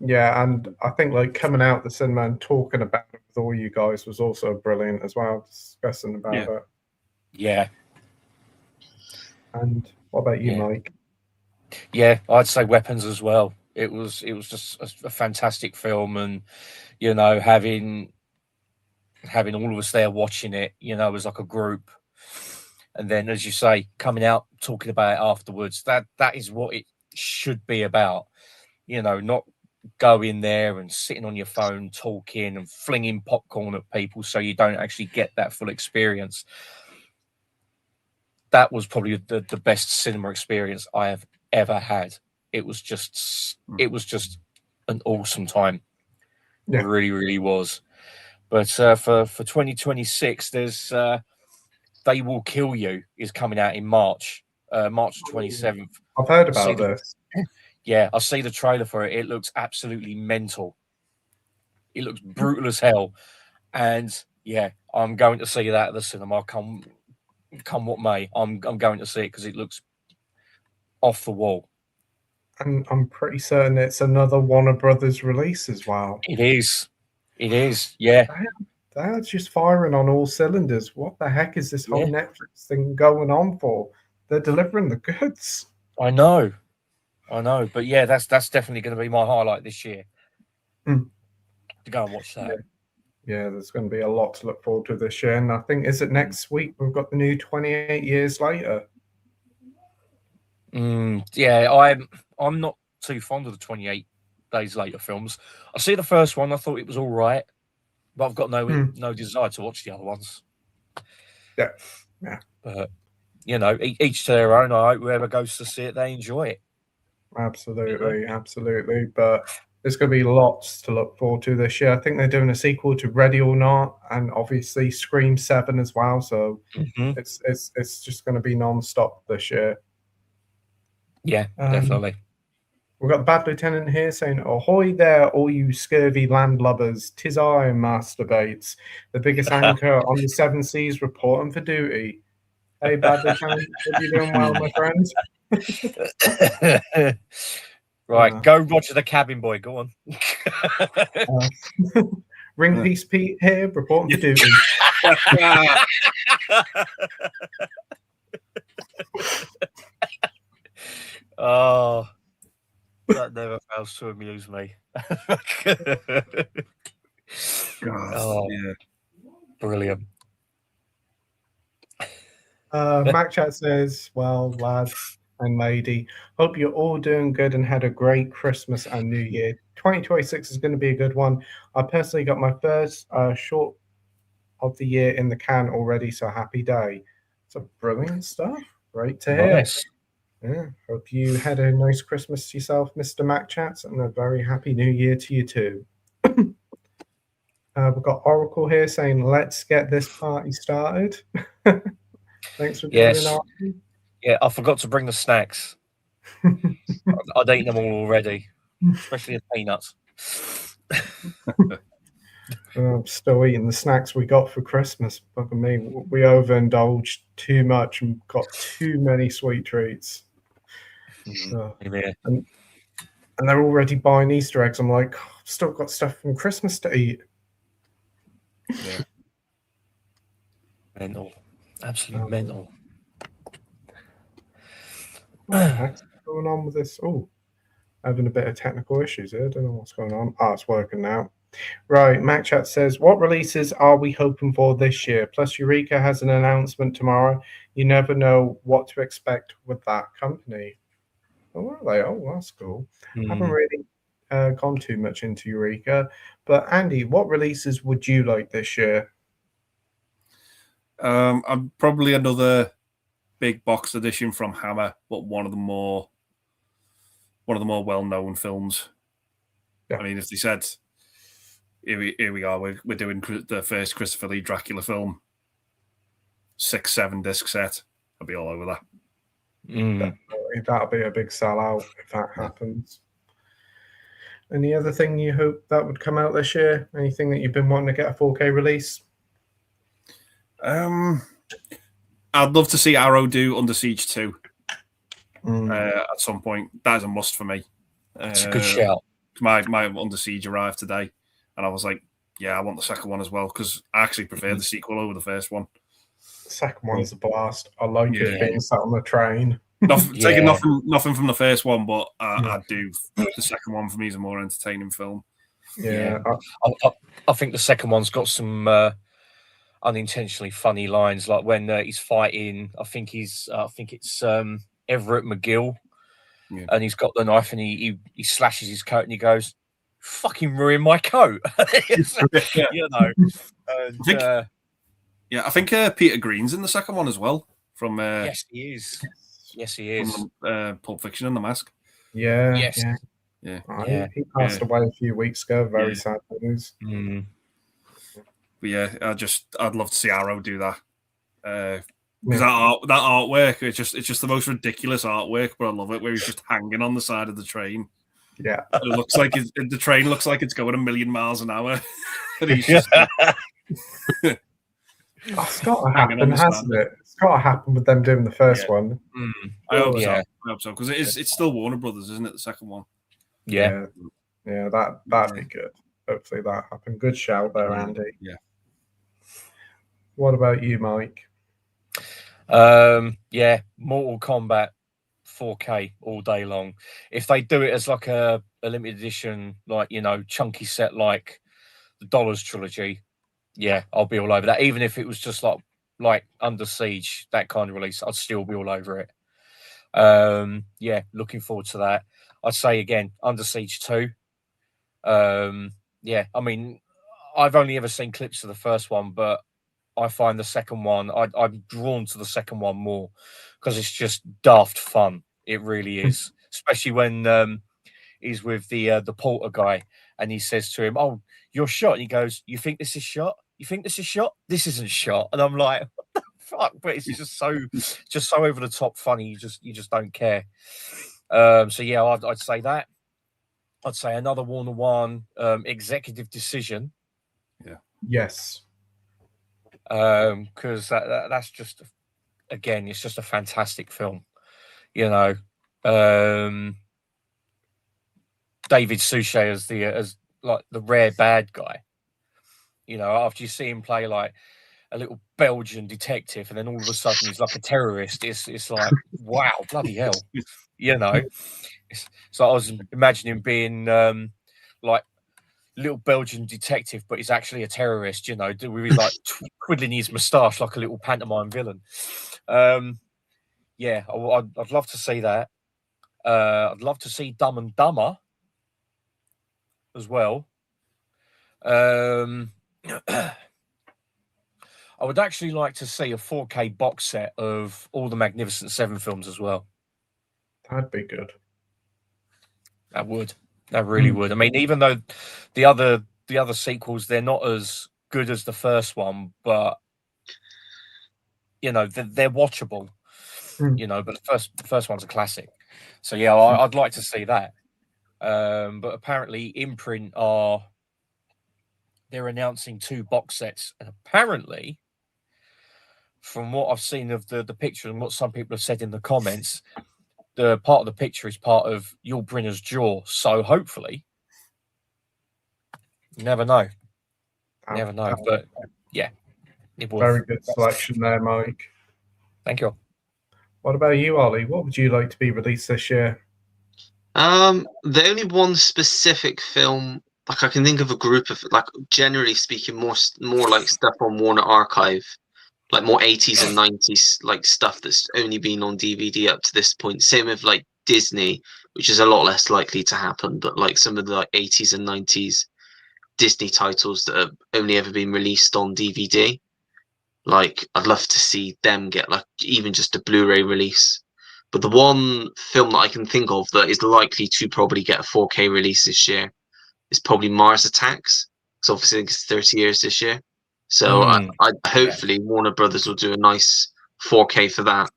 Yeah, and I think like coming out the cinema and talking about it with all you guys was also brilliant as well, discussing about it. Yeah. And what about you, Mike? Yeah, I'd say Weapons as well. It was just a fantastic film, and you know, having all of us there watching it, you know, as like a group, and then as you say, coming out talking about it afterwards. That is what it should be about. You know, not going there and sitting on your phone talking and flinging popcorn at people so you don't actually get that full experience. That was probably the best cinema experience I have ever had. It was just an awesome time. Yeah. It really, really was. But for 2026, there's They Will Kill You is coming out in March 27th. I've heard about this. Yeah, I see the trailer for it. It looks absolutely mental. It looks brutal as hell. And yeah, I'm going to see that at the cinema. Come what may. I'm going to see it because it looks off the wall. And I'm pretty certain it's another Warner Brothers release as well. It is. Yeah. They're just firing on all cylinders. What the heck is this whole Netflix thing going on for? They're delivering the goods. I know. But yeah, that's definitely going to be my highlight this year. To go and watch that. Yeah, there's going to be a lot to look forward to this year. And I think, is it next week we've got the new 28 Years Later? Yeah, I'm not too fond of the 28 Days Later films. I see the first one, I thought it was all right, but I've got no desire to watch the other ones. Yeah. But you know, each to their own. I hope whoever goes to see it, they enjoy it. Absolutely. But there's going to be lots to look forward to this year. I think they're doing a sequel to Ready or Not, and obviously Scream 7 as well. So it's just going to be non-stop this year. Yeah, definitely. We've got the Bad Lieutenant here saying, "Ahoy there, all you scurvy landlubbers. 'Tis I, Master Bates, the biggest anchor on the seven seas, reporting for duty." Hey, Bad Lieutenant, hope you're doing well, my friend. Right, go Roger the Cabin Boy. Go on. Ringpiece Pete here, reporting for duty. Oh, that never fails to amuse me. Brilliant. Mac Chat says, "Well, lads and lady, hope you're all doing good and had a great Christmas and New Year. 2026 is going to be a good one. I personally got my first short of the year in the can already, so happy day." So brilliant stuff. Great to hear. Nice. Yeah, hope you had a nice Christmas to yourself, Mr. Mac Chats, and a very happy New Year to you too. We've got Oracle here saying, "Let's get this party started." Thanks for joining us. Yeah, I forgot to bring the snacks. I'd eaten them all already, especially the peanuts. I'm still eating the snacks we got for Christmas. Fucking me, we overindulged too much and got too many sweet treats. And they're already buying Easter eggs. I'm like, I've still got stuff from Christmas to eat. Yeah. Mental. Absolute mental. What the heck's going on with this? Oh, having a bit of technical issues here. I don't know what's going on. Oh, it's working now. Right, MacChat says, what releases are we hoping for this year? Plus, Eureka has an announcement tomorrow. You never know what to expect with that company. Oh, are they? Oh, that's cool. Haven't really gone too much into Eureka. But Andy, what releases would you like this year? I'm probably another big box edition from Hammer, but one of the more well-known films. Yeah. I mean, if they said, here we are, we're doing the first Christopher Lee Dracula film, 6-7 disc set, I'll be all over that. That'll be a big sellout if that happens. Any other thing you hope that would come out this year? Anything that you've been wanting to get a 4K release? I'd love to see Arrow do Under Siege 2 at some point. That is a must for me. It's a good shout. My Under Siege arrived today, and I was like, yeah, I want the second one as well, because I actually prefer the sequel over the first one. The second one's a blast. I like it being sat on the train. Taking nothing from the first one, but I do. The second one for me is a more entertaining film. Yeah. I think the second one's got some unintentionally funny lines, like when he's fighting. I think it's Everett McGill, and he's got the knife and he slashes his coat and he goes, "Fucking ruin my coat," you know. And, I think Peter Green's in the second one as well. From yes, he is. Yes, he is. From, Pulp Fiction and The Mask. Yeah. Yes. Yeah. He passed away a few weeks ago. Very sad news. But yeah, I'd love to see Arrow do that. Because that artwork, it's just the most ridiculous artwork, but I love it, where he's just hanging on the side of the train. Yeah. It looks like the train looks like it's going 1,000,000 miles an hour. And he's just it's got to happen, hasn't it? It's got to happen with them doing the first one. I hope so. I hope so, because it's still Warner Brothers, isn't it? The second one. Yeah, that'd be good. Hopefully that happened. Good shout there, Andy. Yeah. What about you, Mike? Mortal Kombat 4K all day long. If they do it as like a limited edition, like, you know, chunky set like the Dollars trilogy, I'll be all over that. Even if it was just like Under Siege, that kind of release, I'd still be all over it. Looking forward to that. I'd say again, Under Siege 2. I mean, I've only ever seen clips of the first one, but I find the second one, I'm drawn to the second one more because it's just daft fun. It really is, especially when he's with the porter guy and he says to him, "Oh, you're shot." And he goes, "You think this is shot? You think this is shot? This isn't shot." And I'm like, "What the fuck?" But it's just so over the top funny. You just don't care. I'd say that. I'd say another Warner One executive decision. Yeah. Yes. Because that's just, again, it's just a fantastic film. You know, David Suchet as like the rare bad guy. You know, after you see him play like a little Belgian detective, and then all of a sudden he's like a terrorist. It's like, wow, bloody hell. You know, so I was imagining being like little Belgian detective, but he's actually a terrorist. You know, with his like twiddling his moustache like a little pantomime villain. I'd love to see that. I'd love to see Dumb and Dumber as well. I would actually like to see a 4K box set of all the Magnificent Seven films as well. That'd be good. That would. That really would. I mean, even though the other sequels, they're not as good as the first one, but you know, they're watchable. You know, but the first one's a classic. So yeah, I'd like to see that. But apparently, Imprint they're announcing 2 box sets, and apparently, from what I've seen of the picture and what some people have said in the comments, the part of the picture is part of Yul Brynner's jaw. So hopefully, you never know. Never know. But yeah, it was very good selection there, Mike. Thank you. What about you, Ollie? What would you like to be released this year? The only one specific film like I can think of a group of, like, generally speaking, more like stuff on Warner Archive, like more 80s and 90s like stuff that's only been on DVD up to this point. Same with like Disney, which is a lot less likely to happen, but like some of the like 80s and 90s Disney titles that have only ever been released on DVD. Like, I'd love to see them get like even just a Blu-ray release. But the one film that I can think of that is likely to probably get a 4K release this year is probably Mars Attacks, because obviously it's 30 years this year. So I hopefully Warner Brothers will do a nice 4K for that.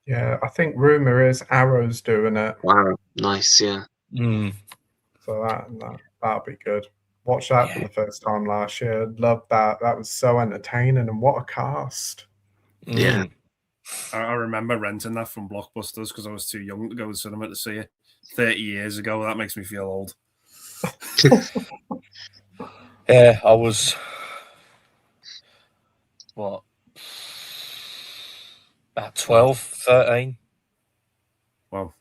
Yeah, I think rumor is Arrow's doing it. Wow, nice, yeah. So that'll be good. Watched that for the first time last year. Loved that. That was so entertaining, and what a cast. Yeah. I remember renting that from Blockbusters because I was too young to go to the cinema to see it 30 years ago. That makes me feel old. Yeah, I was what, about 12, 13. Wow.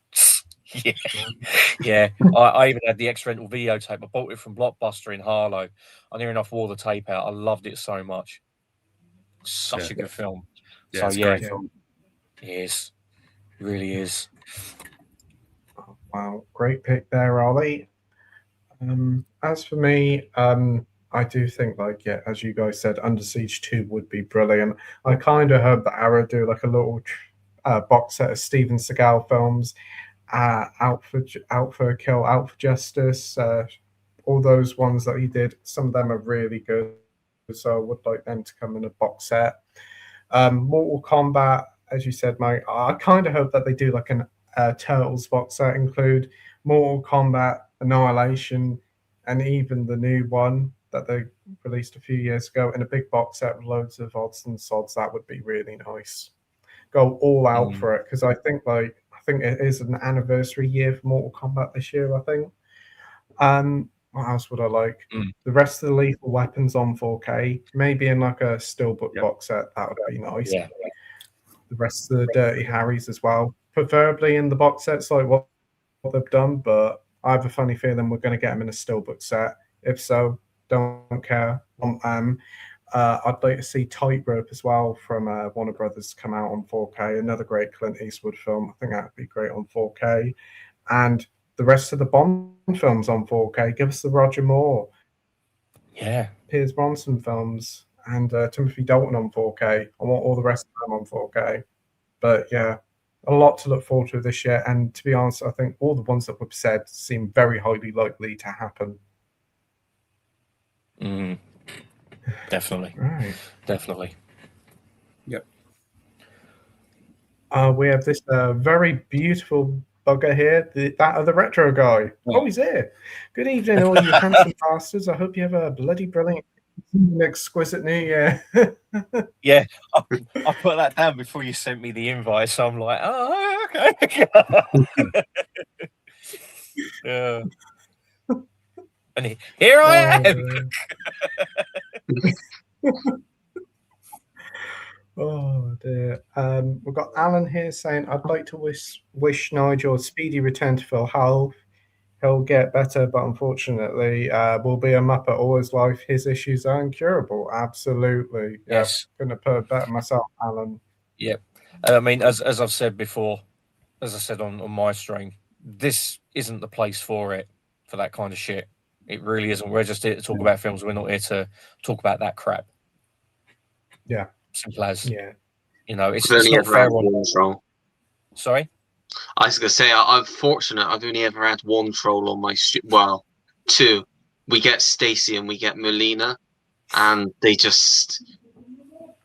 Yeah. I even had the X-Rental videotape. I bought it from Blockbuster in Harlow. I near enough wore the tape out. I loved it so much. Such a good film. Yeah, so it's yeah, great film. it is. It really is. Wow, great pick there, Ollie. As for me, I do think, like, yeah, as you guys said, Under Siege 2 would be brilliant. I kind of hope that Arrow do like a little box set of Steven Seagal films, Out for Kill, Out for Justice, all those ones that he did. Some of them are really good, so I would like them to come in a box set. Mortal Kombat, as you said, Mike, I kind of hope that they do like an Turtles box set, include Mortal Kombat, Annihilation, and even the new one that they released a few years ago in a big box set with loads of odds and sods. That would be really nice. Go all out for it, because I think it is an anniversary year for Mortal Kombat this year, I think. What else would I like? The rest of the Lethal Weapons on 4K, maybe in like a steelbook box set. That would be nice. Yeah. The rest of the Dirty Harrys as well, preferably in the box sets like what they've done, but I have a funny feeling we're going to get them in a steelbook set. If so, don't care. I'd like to see Tightrope as well from Warner Brothers come out on 4K. Another great Clint Eastwood film. I think that would be great on 4K. And the rest of the Bond films on 4K. Give us the Roger Moore, Piers Bronson films, and Timothy Dalton on 4K. I want all the rest of them on 4K. But yeah, a lot to look forward to this year. And to be honest, I think all the ones that we've said seem very highly likely to happen. Definitely. Right. Definitely. Yep. We have this very beautiful bugger here, that other retro guy. Oh, he's here. Good evening, all you handsome bastards. I hope you have a bloody brilliant, exquisite new year. Yeah, I put that down before you sent me the invite, so I'm like, oh, okay. Yeah. And here I am. Oh dear. We've got Alan here saying, I'd like to wish Nigel a speedy return to full health. He'll get better, but unfortunately, will be a Muppet all his life. His issues are incurable. Absolutely. Yes. Couldn't have put it better myself, Alan. Yep. I mean, as I've said before, as I said on my stream, this isn't the place for that kind of shit. It really isn't. We're just here to talk about films. We're not here to talk about that crap. Yeah. Simple as. Yeah. You know, it's not fair on. Sorry? I was going to say, I'm fortunate. I've only ever had one troll on my well, two. We get Stacy and we get Melina, and they just,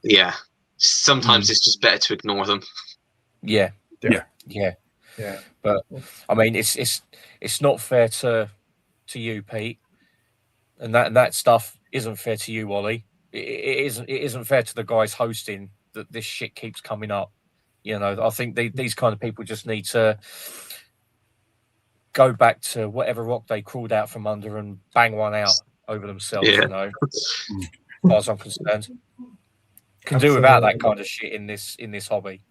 yeah. Sometimes it's just better to ignore them. Yeah. But I mean, it's not fair to you, Pete, and that stuff isn't fair to you, Ollie. It isn't fair to the guys hosting that this shit keeps coming up. You know, I think these kind of people just need to go back to whatever rock they crawled out from under and bang one out over themselves. You know, as far as I'm concerned, can do without that kind of shit in this hobby.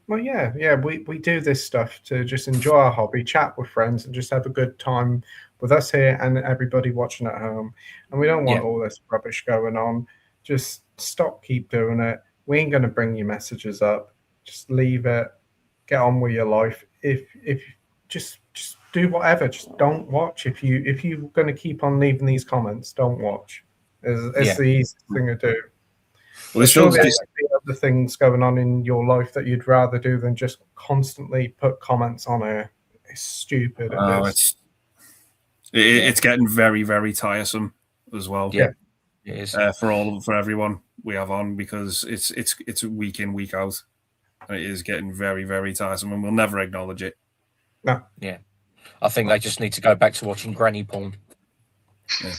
Well, yeah, we do this stuff to just enjoy our hobby, chat with friends, and just have a good time with us here and everybody watching at home. And we don't want all this rubbish going on. Just keep doing it. We ain't gonna bring your messages up. Just leave it. Get on with your life. If just do whatever. Just don't watch. If you're gonna keep on leaving these comments, don't watch. It's the easiest thing to do. Well, this Surely film's there's other things going on in your life that you'd rather do than just constantly put comments on here. It's stupid. It's getting very, very tiresome as well. Yeah, it is for everyone we have on, because it's week in, week out, and it is getting very, very tiresome, and we'll never acknowledge it. No. Yeah, I think they just need to go back to watching granny porn. Yeah.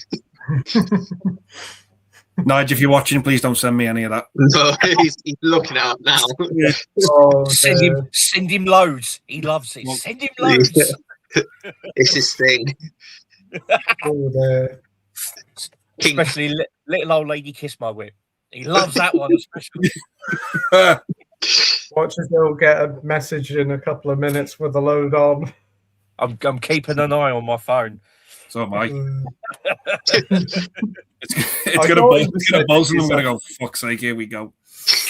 Nigel, if you're watching, please don't send me any of that. No, he's looking it up now. Send him loads. He loves it. Send him loads. It's his thing. Especially little old lady kiss my whip. He loves that one especially. Watch us all get a message in a couple of minutes with the load on. I'm keeping an eye on my phone. So am I. It's gonna buzz, and I'm gonna go, fuck's sake, here we go.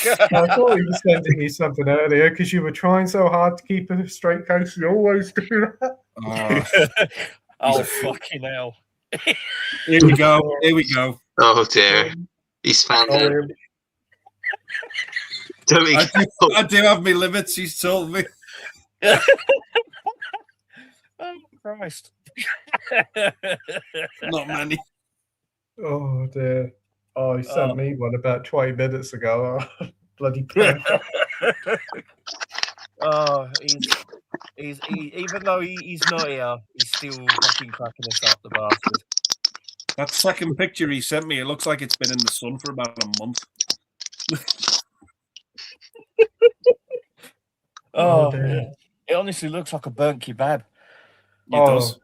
I thought he was sending me something earlier because you were trying so hard to keep a straight face. You always do that. Oh fucking hell. Here we go. Oh dear. He's found it. I do have my limits, he's told me. Oh Christ. Not many. Oh dear. Oh, he sent me one about 20 minutes ago. Oh, bloody perfect. He's even though he's not here, he's still fucking cracking us up, the bastard. That second picture he sent me, it looks like it's been in the sun for about a month. Oh, it honestly looks like a burnt kebab. It does.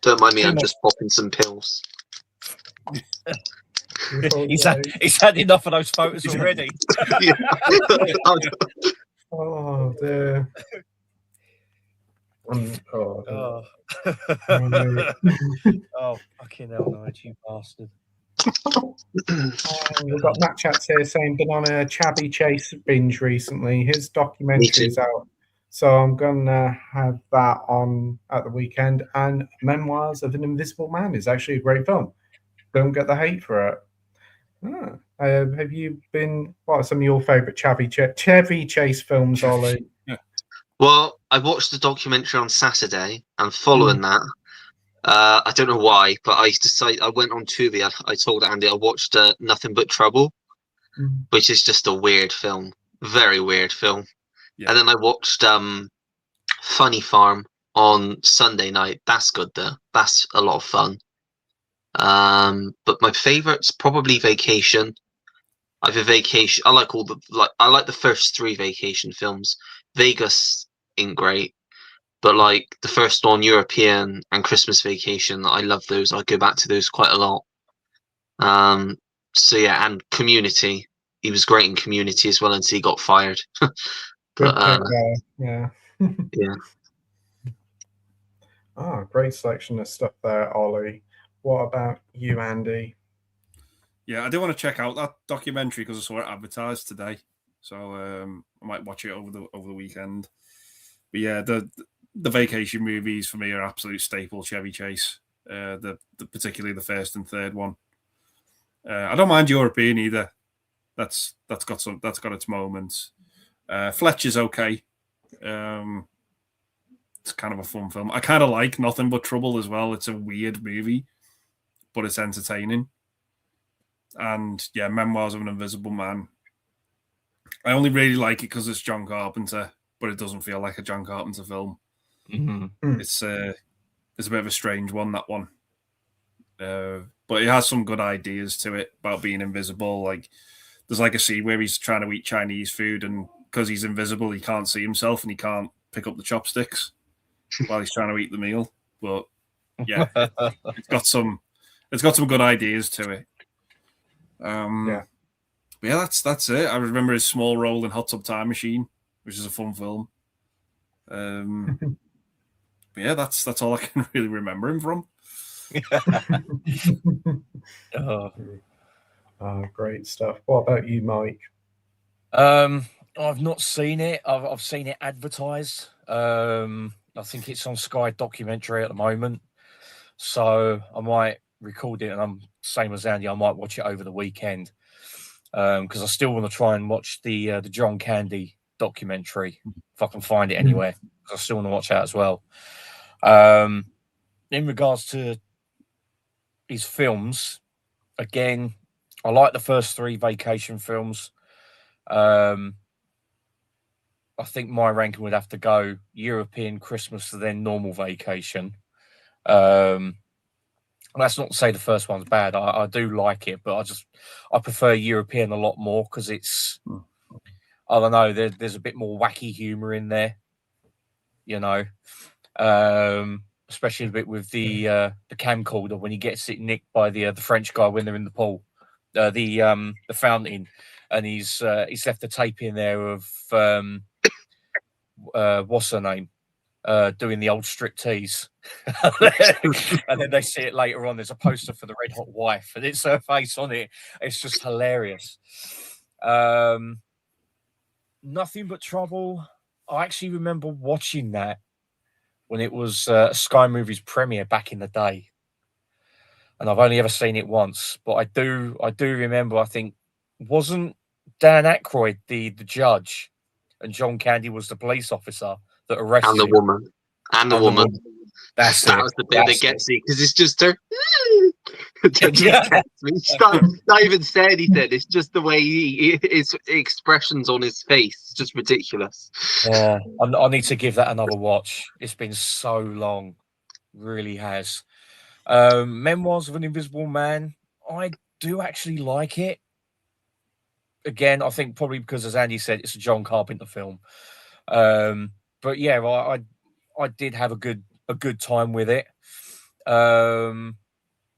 Don't mind me, I'm just popping some pills. He's had enough of those photos already. Oh dear. Oh, fucking hell, Nigel, you bastard. We've got Matt Chats here saying been on a Chabby Chase binge recently. His documentary is out, so I'm gonna have that on at the weekend. And Memoirs of an Invisible Man is actually a great film. Don't get the hate for it. Have you been? What are some of your favourite Chevy Chase films, Ollie? Well, I watched the documentary on Saturday, and following that, I don't know why, but I decided I went on Tubi. I told Andy I watched Nothing But Trouble, which is just a weird film, very weird film. Yeah. And then I watched Funny Farm on Sunday night. That's good though. That's a lot of fun. But my favourite's probably Vacation. I like the first 3 Vacation films. Vegas ain't great, but like the first one, European and Christmas Vacation, I love those. I go back to those quite a lot. So yeah, and Community. He was great in Community as well until he got fired. But yeah. Yeah. Oh, great selection of stuff there, Ollie. What about you, Andy? Yeah, I do want to check out that documentary because I saw it advertised today, so I might watch it over the weekend. But yeah, the Vacation movies for me are absolute staple Chevy Chase. Particularly the first and third one. I don't mind European either. That's got its moments. Fletcher's okay. It's kind of a fun film. I kind of like Nothing But Trouble as well. It's a weird movie, but it's entertaining. And yeah, Memoirs of an Invisible Man. I only really like it because it's John Carpenter, but it doesn't feel like a John Carpenter film. Mm-hmm. It's a bit of a strange one, that one. But it has some good ideas to it about being invisible. Like there's like a scene where he's trying to eat Chinese food, and because he's invisible, he can't see himself and he can't pick up the chopsticks while he's trying to eat the meal. But yeah, it's got some good ideas to it. But yeah, that's it. I remember his small role in Hot Tub Time Machine, which is a fun film. But yeah, that's all I can really remember him from. Great stuff. What about you, Mike? I've not seen it. I've seen it advertised. I think it's on Sky Documentary at the moment, so I might record it. And I'm same as Andy. I might watch it over the weekend because I still want to try and watch the John Candy documentary if I can find it anywhere. I still want to watch that as well. In regards to his films, again, I like the first 3 vacation films. I think my ranking would have to go European Christmas, then normal vacation. That's not to say the first one's bad. I do like it, but I prefer European a lot more because it's, I don't know, there's a bit more wacky humor in there, you know, especially a bit with the camcorder when he gets it nicked by the French guy when they're in the pool, the fountain, and he's left the tape in there of what's her name, doing the old striptease. And then they see it later on. There's a poster for the Red Hot Wife, and it's her face on it. It's just hilarious. Nothing But Trouble. I actually remember watching that when it was Sky Movies premiere back in the day, and I've only ever seen it once. But I do remember. I think wasn't Dan Aykroyd the judge, and John Candy was the police officer that arrested And the him. woman. And the woman. That's that it. was the bit that gets me because it's just her. She's not even say anything. It's just the way his expressions on his face. It's just ridiculous. Yeah, I need to give that another watch. It's been so long, really has. Memoirs of an Invisible Man. I do actually like it. Again, I think probably because, as Andy said, it's a John Carpenter film. But yeah, I did have a good time with it.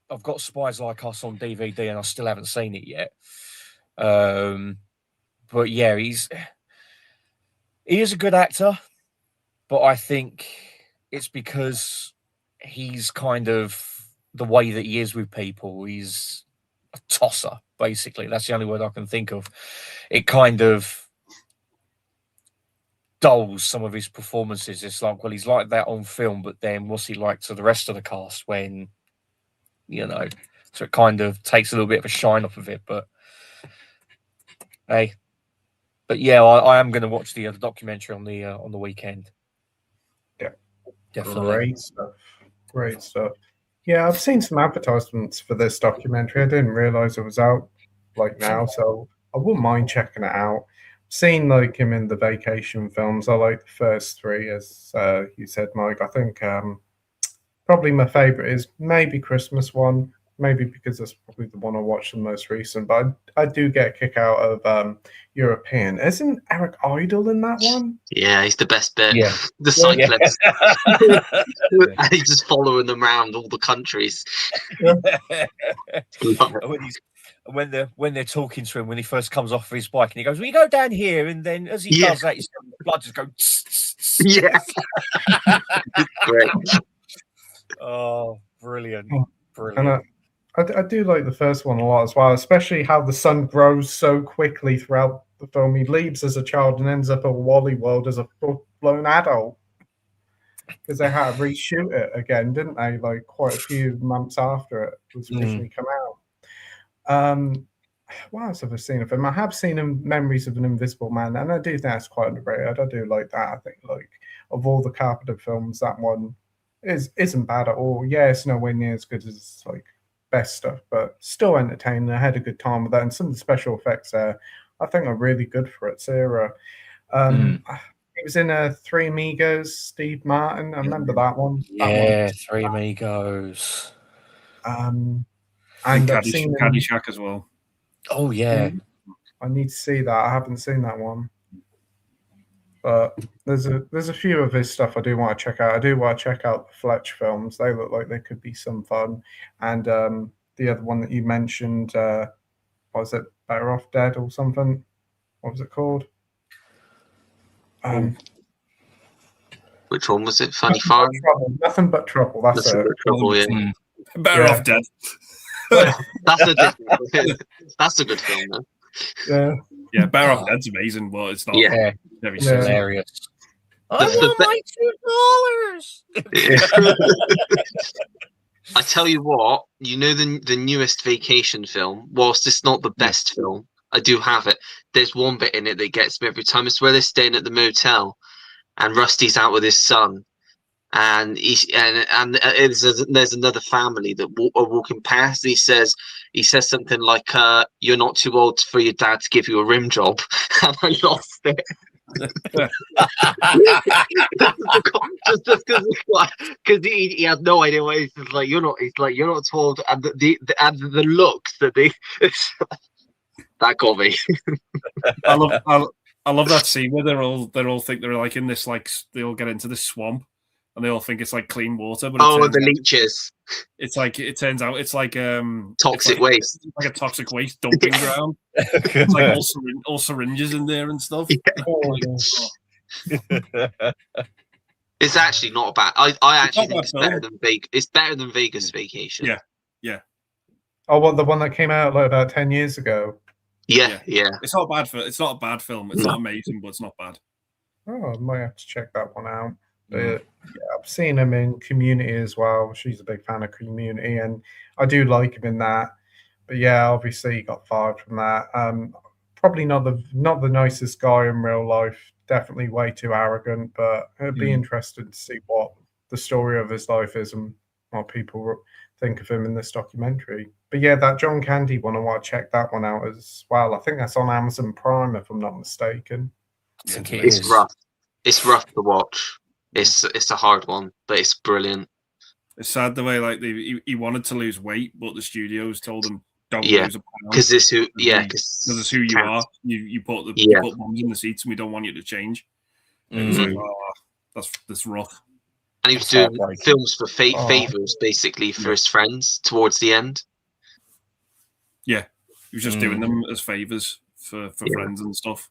I've got Spies Like Us on DVD, and I still haven't seen it yet. But yeah, he is a good actor, but I think it's because he's kind of the way that he is with people. He's a tosser, basically. That's the only word I can think of. It kind of dulls some of his performances. It's like, well, he's like that on film, but then what's he like to the rest of the cast when, you know? So it kind of takes a little bit of a shine off of it. But hey, but yeah, I am going to watch the documentary on the weekend. Yeah, definitely. Great stuff. Yeah, I've seen some advertisements for this documentary. I didn't realize it was out like now, so I wouldn't mind checking it out. Seen like him in the vacation films. I like the first 3, as you said, Mike. I think probably my favorite is maybe Christmas one, maybe because that's probably the one I watched the most recent. But I do get a kick out of European. Isn't Eric Idle in that one? Yeah, he's the best bit. Yeah. The cyclist. Yeah. And he's just following them around all the countries. when they're talking to him when he first comes off his bike and he goes, "We go down here," and then as he does that, his blood just goes. Yeah, great. Oh, brilliant! And I do like the first one a lot as well, especially how the son grows so quickly throughout the film. He leaves as a child and ends up at Wally World as a full-blown adult because they had to reshoot it again, didn't they? Like quite a few months after it was originally come out. What else have I seen of him? I have seen him Memories of an Invisible Man, and I do think that's quite underrated. I do like that. I think like of all the Carpenter films, that one isn't bad at all. Yeah, it's nowhere near as good as like best stuff, but still entertaining. I had a good time with that, and some of the special effects there, I think, are really good for its era. He was in Three Amigos, Steve Martin. I remember that one. Yeah, Three Amigos. And I've seen Caddyshack as well. Oh yeah, I need to see that. I haven't seen that one. But there's a few of his stuff I do want to check out. I do want to check out the Fletch films. They look like they could be some fun. And the other one that you mentioned, what was it? Better Off Dead or something. What was it called? Which one was it? Funny Farm? Nothing But Trouble. That's Nothing it. But Trouble, yeah. Better Off Dead. That's a different. That's a good film, though. Yeah. Yeah, Better Off Dead's amazing, but it's not very Yeah. Hilarious. I want my $2. I tell you what, you know the newest vacation film, whilst it's not the best film, I do have it. There's one bit in it that gets me every time. It's where they're staying at the motel and Rusty's out with his son. And there's another family that are walking past. And he says something like, "You're not too old for your dad to give you a rim job," and I lost it. Just because he had no idea what he's like. You're not. He's like, you're not too old, and the looks that they that got me. I love that scene where they all think they're like in this, like they all get into this swamp. And they all think it's like clean water, but the leeches. It turns out it's like toxic waste, like a toxic waste dumping ground. It's like all syringes in there and stuff. It's actually not bad. I actually think it's better than Vegas. It's better than Vegas Vacation. Yeah. Oh, well, the one that came out like about 10 years ago. Yeah. It's not bad it's not a bad film. It's not amazing, but it's not bad. Oh, I might have to check that one out. But I've seen him in Community as well. She's a big fan of Community, and I do like him in that. But yeah, obviously he got fired from that. Probably not the nicest guy in real life. Definitely way too arrogant. But it'd be interesting to see what the story of his life is and what people think of him in this documentary. But yeah, that John Candy one, I want to check that one out as well. I think that's on Amazon Prime, if I'm not mistaken. It's rough. It's rough to watch. It's a hard one, but it's brilliant. It's sad the way like he wanted to lose weight, but the studios told him don't lose a pound. Because it's who you are. You put bombs in the seats, and we don't want you to change. It was like, that's rough. And he was doing films for favors, basically, for his friends towards the end. Yeah, he was just doing them as favors for friends and stuff.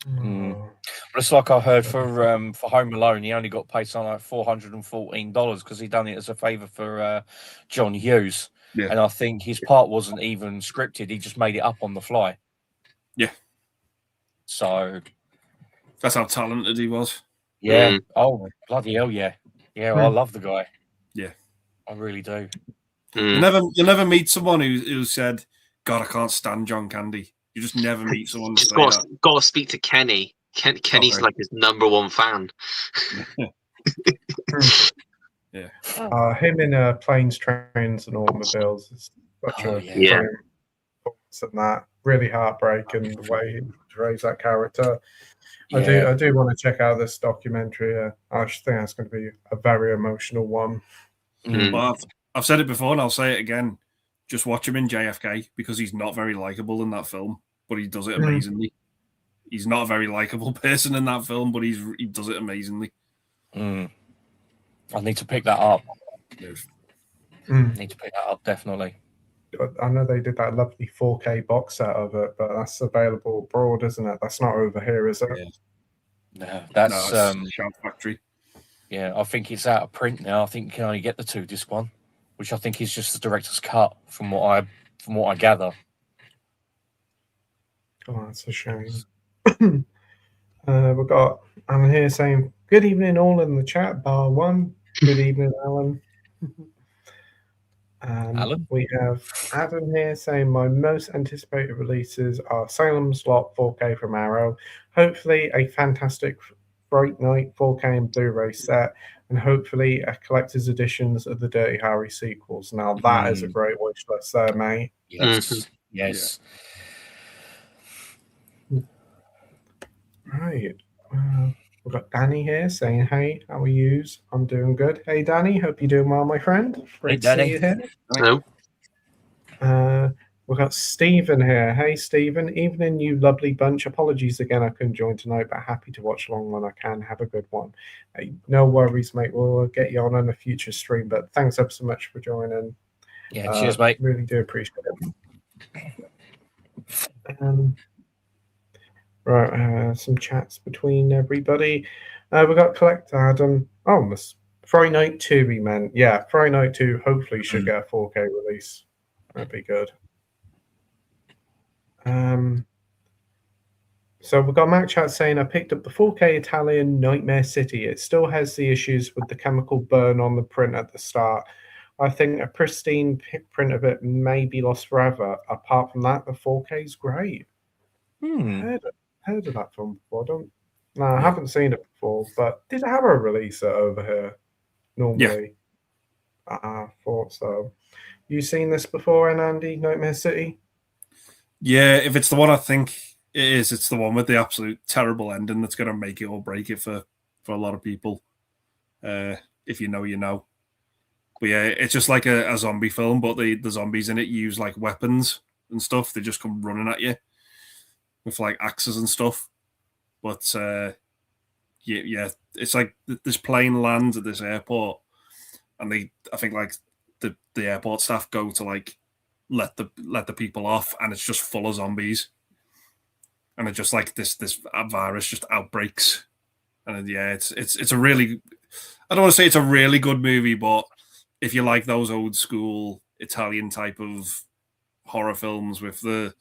But it's like I heard for Home Alone, he only got paid something like $414 because he done it as a favour for John Hughes. Yeah. And I think his part wasn't even scripted; he just made it up on the fly. Yeah. So that's how talented he was. Yeah. Oh bloody hell! Yeah. Yeah. I love the guy. Yeah. I really do. You'll never meet someone who said, "God, I can't stand John Candy." You just never meet someone. Just got to speak to Kenny. Kenny's like his #1 fan. Yeah. Him in Planes, Trains, and Automobiles is such a performance in that. Really heartbreaking the way he portrays that character. Yeah. I do want to check out this documentary. I just think that's going to be a very emotional one. Well, I've said it before and I'll say it again. Just watch him in JFK because he's not very likable in that film, but he does it amazingly. He's not a very likable person in that film, but he does it amazingly. I need to pick that up. Need to pick that up, definitely. I know they did that lovely 4K box set of it, but that's available abroad, isn't it? That's not over here, is it? Yeah. No, that's Shout Factory. Yeah, I think it's out of print now. I think you can only get the 2-disc one, which I think is just the director's cut, from what I gather. Oh, that's a shame. We've got Alan here saying, "Good evening, all in the chat, bar one." Good evening, Alan. Alan? We have Adam here saying, "My most anticipated releases are Salem's Lot 4K from Arrow, hopefully a fantastic Fright Night 4K and Blu-ray set, and hopefully a collector's editions of the Dirty Harry sequels." Now that is a great wish list there, mate. Yes. Yes. Right. We've got Danny here saying, "Hey, how are yous? I'm doing good. Hey, Danny, hope you're doing well, my friend. Great to see you here." Hello. We've got Stephen here. Hey, Stephen. Evening, you lovely bunch. Apologies again, I couldn't join tonight, but happy to watch along when I can. Have a good one. Hey, no worries, mate. We'll get you on a future stream, but thanks ever so much for joining. Yeah, cheers, mate. Really do appreciate it. Right, some chats between everybody. We got Collector Adam. Oh, Friday Night 2 we meant. Yeah, Friday Night 2 hopefully should get a 4K release. That'd be good. So we've got Mac Chat saying, I picked up the 4K Italian Nightmare City. It still has the issues with the chemical burn on the print at the start. I think a pristine print of it may be lost forever. Apart from that, the 4K is great. Heard of that film before. I haven't seen it before, but did Arrow release it over here normally? Yeah. I thought so. You seen this before, Andy, Nightmare City? Yeah, if it's the one I think it is, it's the one with the absolute terrible ending that's going to make it or break it for a lot of people. If you know, you know. But yeah, it's just like a zombie film, but the zombies in it use like weapons and stuff. They just come running at you with like axes and stuff. But yeah, it's like this plane lands at this airport, and I think like the airport staff go to like let the people off, and it's just full of zombies, and it's just like this virus just outbreaks, and yeah, it's a really, I don't want to say it's a really good movie, but if you like those old school Italian type of horror films with the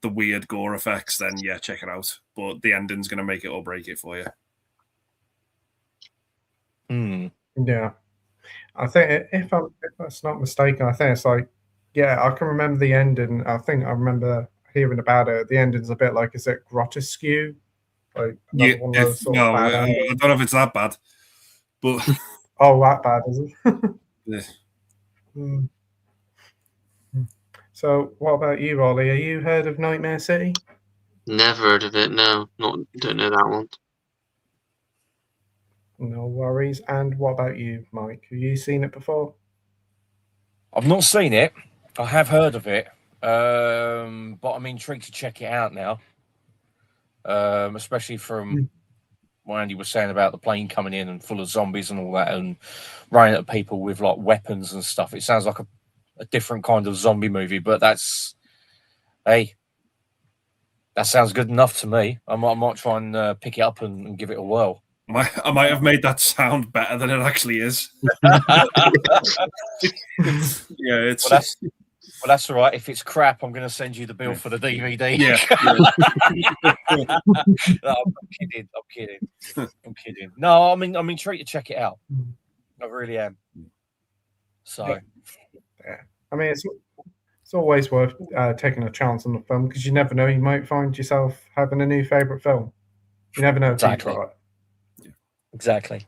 weird gore effects, then yeah, check it out. But the ending's going to make it or break it for you. Yeah, I think if that's not mistaken, I think it's like, yeah, I can remember the ending. I think I remember hearing about it. The ending's a bit like, is it grotesque? Like Yeah, one of those sort of bad I don't know if it's that bad, but oh, that bad is it? Yeah. So, what about you, Ollie? Are you heard of Nightmare City? Never heard of it. No, don't know that one. No worries. And what about you, Mike? Have you seen it before? I've not seen it. I have heard of it, but I'm intrigued to check it out now. Especially from what Andy was saying about the plane coming in and full of zombies and all that, and running at people with like weapons and stuff. It sounds like a different kind of zombie movie, but that sounds good enough to me. I might try and pick it up and give it a whirl. I might have made that sound better than it actually is. Yeah, it's. Well, that's all right. If it's crap, I'm going to send you the bill for the DVD. Yeah. No, I'm kidding. No, I'm intrigued to check it out. I really am. So, yeah. I mean, it's always worth taking a chance on the film, because you never know, you might find yourself having a new favorite film. You never know until you try it. Exactly.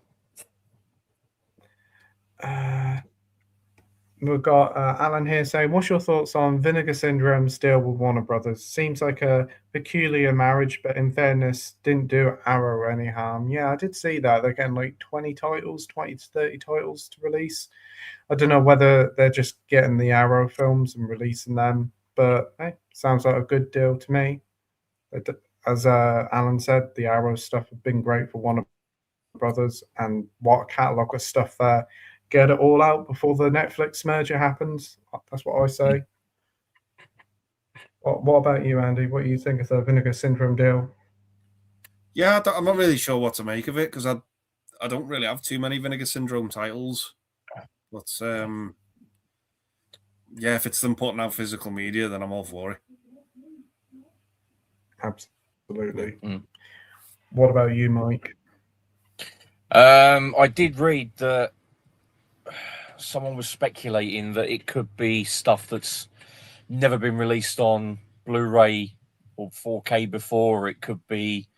We've got Alan here saying, what's your thoughts on Vinegar Syndrome's deal with Warner Brothers? Seems like a peculiar marriage, but in fairness, didn't do Arrow any harm. Yeah, I did see that. They're getting like 20 to 30 titles to release. I don't know whether they're just getting the Arrow films and releasing them, but hey, sounds like a good deal to me. As Alan said, the Arrow stuff have been great for Warner Brothers, and what a catalogue of stuff there. Get it all out before the Netflix merger happens. That's what I say. What about you, Andy? What do you think of the Vinegar Syndrome deal? Yeah, I'm not really sure what to make of it, because I don't really have too many Vinegar Syndrome titles. But yeah, if it's them putting out physical media, then I'm all for it. Absolutely. What about you, Mike? I did read that someone was speculating that it could be stuff that's never been released on Blu-ray or 4K before. It could be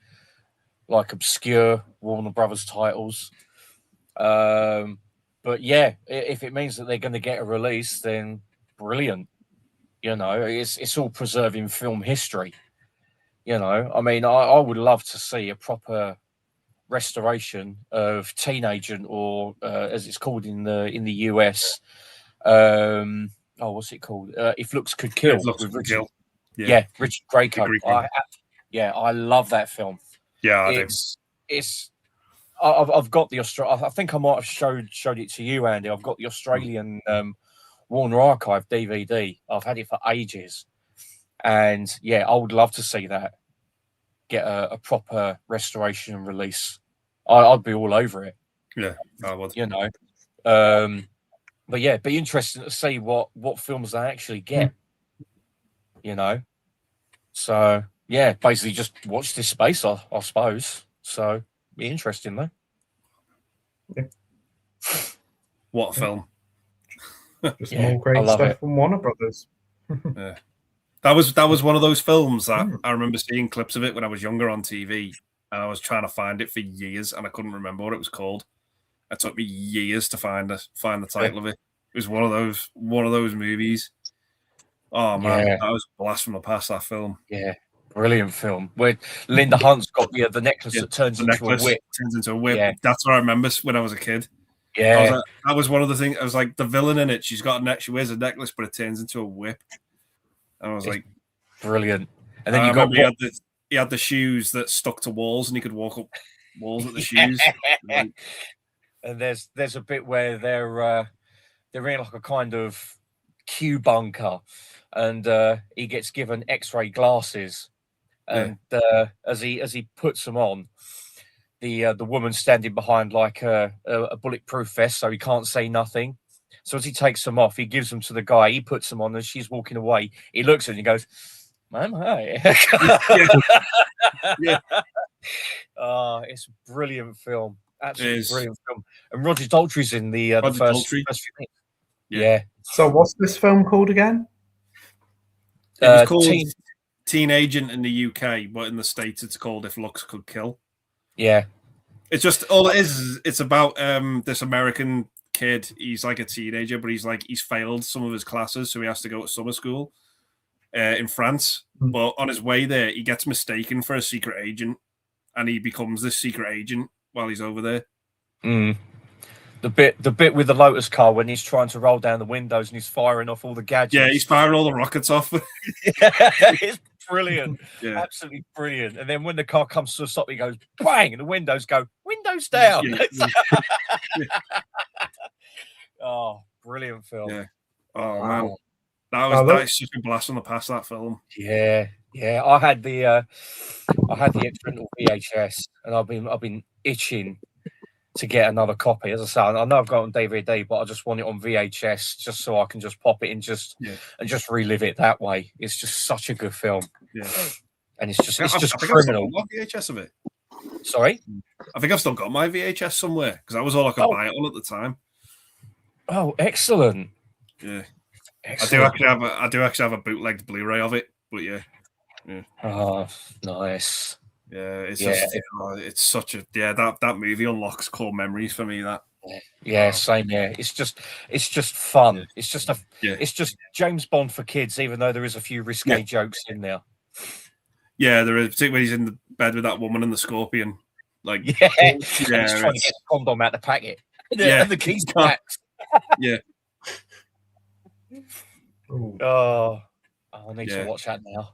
like obscure Warner Brothers titles. But yeah, if it means that they're going to get a release, then brilliant. You know, it's all preserving film history. You know, I mean, I would love to see a proper restoration of Teen Agent, or as it's called in the US, what's it called? If Looks Could Kill. With Richard. Yeah, Richard Grieco. I love that film. Yeah, I've got the I think I might have showed it to you, Andy. I've got the Australian Warner Archive DVD. I've had it for ages, And yeah, I would love to see that get a proper restoration and release. I'd be all over it. Yeah, I would. You know, but yeah, it'd be interesting to see what films they actually get. You know, so yeah, basically just watch this space, I suppose. So be interesting though. Yeah. What a film! Just more great stuff from Warner Brothers. Yeah. That was one of those films that I remember seeing clips of it when I was younger on TV, and I was trying to find it for years, and I couldn't remember what it was called. It took me years to find the title of it. It was one of those movies. Oh man, that was a blast from the past. That film. Yeah, brilliant film. Where Linda Hunt's got the necklace that turns into a whip. Turns into a whip. Yeah. That's what I remember when I was a kid. Yeah, that was one of the things. I was like, the villain in it. She wears a necklace, but it turns into a whip. And I was like, brilliant. And then he had the shoes that stuck to walls, and he could walk up walls with the shoes. And there's a bit where they're in like a kind of Q bunker, and he gets given X-ray glasses, and as he puts them on, the woman standing behind like a bulletproof vest, so he can't say nothing. So as he takes them off, he gives them to the guy. He puts them on, and she's walking away. He looks at her and he goes, "Man, hi." Yeah. It's a brilliant film. Absolutely brilliant film. And Roger Daltrey's in the first few minutes. Yeah. So what's this film called again? It was called Teen Agent in the UK, but in the States it's called If Looks Could Kill. Yeah. It's just all it is. It's about this American kid. He's like a teenager, but he's failed some of his classes, so he has to go to summer school in France. But on his way there, he gets mistaken for a secret agent, and he becomes this secret agent while he's over there. The bit with the Lotus car when he's trying to roll down the windows and he's firing off all the gadgets. Yeah, he's firing all the rockets off. It's brilliant. Yeah. Absolutely brilliant. And then when the car comes to a stop, he goes bang, and the windows go, windows down. Oh, brilliant film. Yeah. Oh man. That is such a blast from the past, that film. Yeah. I had the experimental VHS, and I've been itching to get another copy. As I say, I know I've got it on DVD, but I just want it on VHS just so I can just pop it in and just relive it that way. It's just such a good film. Yeah. And it's just criminal. I've got VHS of it. Sorry? I think I've still got my VHS somewhere because that was all I could buy it on at the time. Oh, excellent. Yeah. Excellent. I do actually have a bootlegged Blu-ray of it, but yeah. Oh, nice. Yeah, it's such a that movie unlocks core memories for me. Same here. It's just fun. It's just James Bond for kids, even though there is a few risque jokes in there. Yeah, there is, particularly when he's in the bed with that woman and the scorpion. Like he's trying to get the condom out the packet. And the keys back. Yeah. I need to watch that now.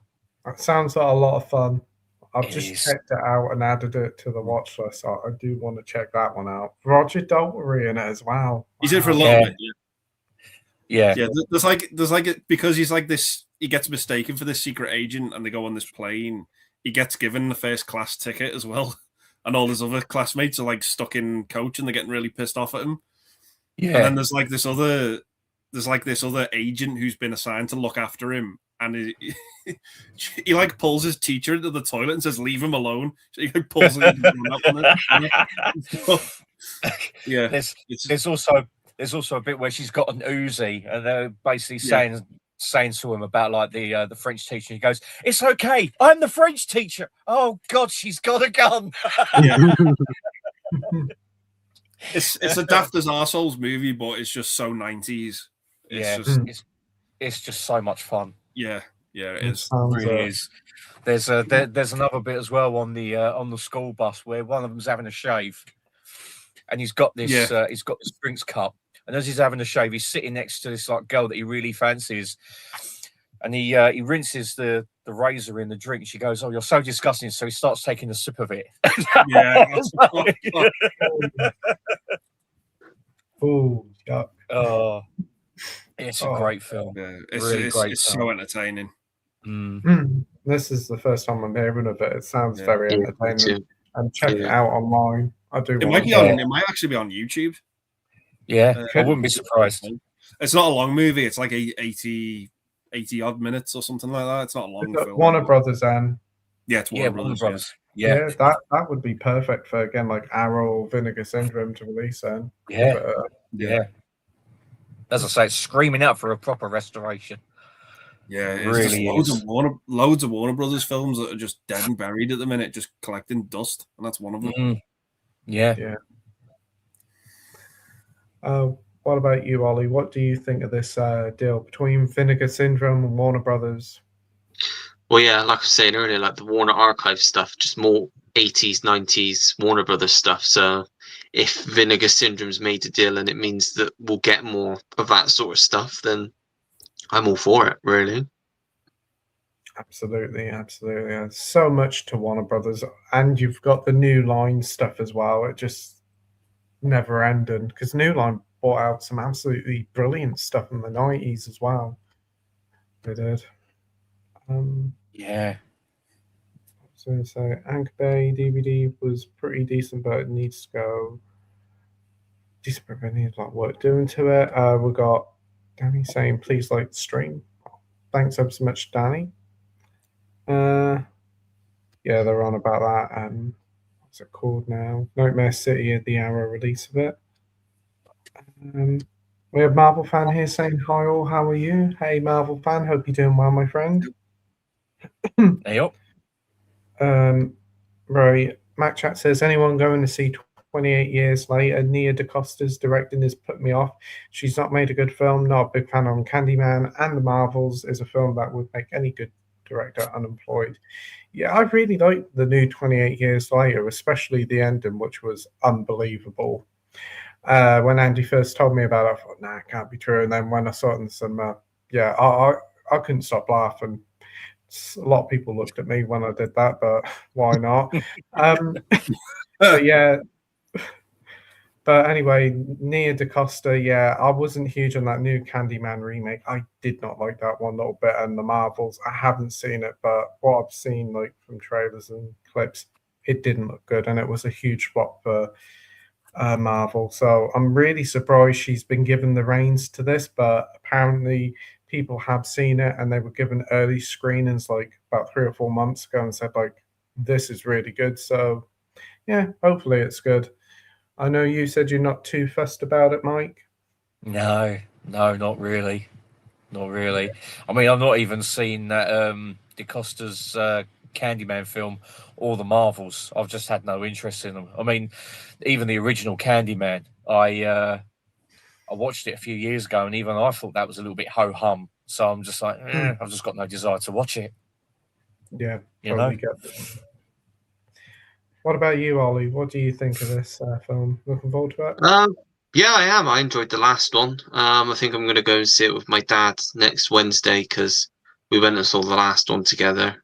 That sounds like a lot of fun. I've just checked it out and added it to the watch list. So I do want to check that one out. Roger Daltrey in it as well. He's in for a little bit. Yeah. There's like because he's like this. He gets mistaken for this secret agent, and they go on this plane. He gets given the first class ticket as well, and all his other classmates are like stuck in coach, and they're getting really pissed off at him. Yeah. And then there's this other agent who's been assigned to look after him. And he like pulls his teacher into the toilet and says, "Leave him alone." So he like pulls him. Yeah. There's also a bit where she's got an Uzi, and they're basically saying to him about like the French teacher. He goes, "It's okay, I'm the French teacher." Oh God, she's got a gun. It's a daft as arseholes movie, but it's just so 90s. It's just so much fun. Yeah, it is. It really is. There's another bit as well on the school bus where one of them's having a shave, and he's got this drinks cup, and as he's having a shave, he's sitting next to this like girl that he really fancies, and he rinses the razor in the drink. She goes, "Oh, you're so disgusting!" So he starts taking a sip of it. Oh, yuck. It's a great film. Yeah, it's so entertaining. This is the first time I'm hearing of it. It sounds Yeah. very Yeah, me entertaining. too. And check it Yeah. out online. I do It want might to be on. It might actually be on YouTube. Yeah, I wouldn't be surprised. It's not a long movie. It's like 80 odd minutes or something like that. It's not a long film. Warner Brothers, and Yeah, it's Warner Brothers. Brothers. Yeah, that would be perfect for, again, like Arrow or Vinegar Syndrome to release then. Yeah. As I say, it's screaming out for a proper restoration. Yeah, It it's just really loads is. of Warner Brothers films that are just dead and buried at the minute, just collecting dust, and that's one of them. Yeah. What about you, Ollie? What do you think of this deal between Vinegar Syndrome and Warner Brothers? Well, yeah, like I was saying earlier, like the Warner Archive stuff, just more 80s, 90s Warner Brothers stuff. So if Vinegar Syndrome's made a deal and it means that we'll get more of that sort of stuff, then I'm all for it, really. Absolutely. There's so much to Warner Brothers, and you've got the New Line stuff as well. It just never ended, because New Line brought out some absolutely brilliant stuff in the 90s as well. They did. Yeah. So Anchor Bay DVD was pretty decent, but it needs to go decent, but it needs a lot of work doing to it. We got Danny saying, please like the stream. Thanks ever so much, Danny. Yeah, they're on about that. What's it called now? Nightmare City at the Arrow release of it. We have Marvel fan here saying, hi all, how are you? Hey Marvel fan, hope you're doing well, my friend. Hey up. Right, Mac Chat says, anyone going to see 28 Years Later? Nia DaCosta's directing has put me off. She's not made a good film, not a big fan on Candyman, and The Marvels is a film that would make any good director unemployed. Yeah, I really liked the new 28 Years Later, especially the ending, which was unbelievable. When Andy first told me about it, I thought, nah, it can't be true. And then when I saw it in the cinema, yeah, I couldn't stop laughing. A lot of people looked at me when I did that, but why not? But yeah. But anyway, Nia DaCosta, yeah, I wasn't huge on that new Candyman remake. I did not like that one little bit. And The Marvels, I haven't seen it, but what I've seen, like from trailers and clips, it didn't look good, and it was a huge flop for Marvel. So I'm really surprised she's been given the reins to this, but apparently people have seen it, and they were given early screenings like about 3 or 4 months ago and said, like, this is really good. So yeah, hopefully it's good. I know you said you're not too fussed about it, Mike. No, not really. Not really. I mean, I've not even seen that DaCosta's Candyman film or the Marvels. I've just had no interest in them. I mean, even the original Candyman, I watched it a few years ago, and even I thought that was a little bit ho-hum. So I'm just like, I've just got no desire to watch it. Yeah, totally get it. What about you, Ollie? What do you think of this film? Looking forward to it? Yeah, I am. I enjoyed the last one. I think I'm going to go and see it with my dad next Wednesday, because we went and saw the last one together.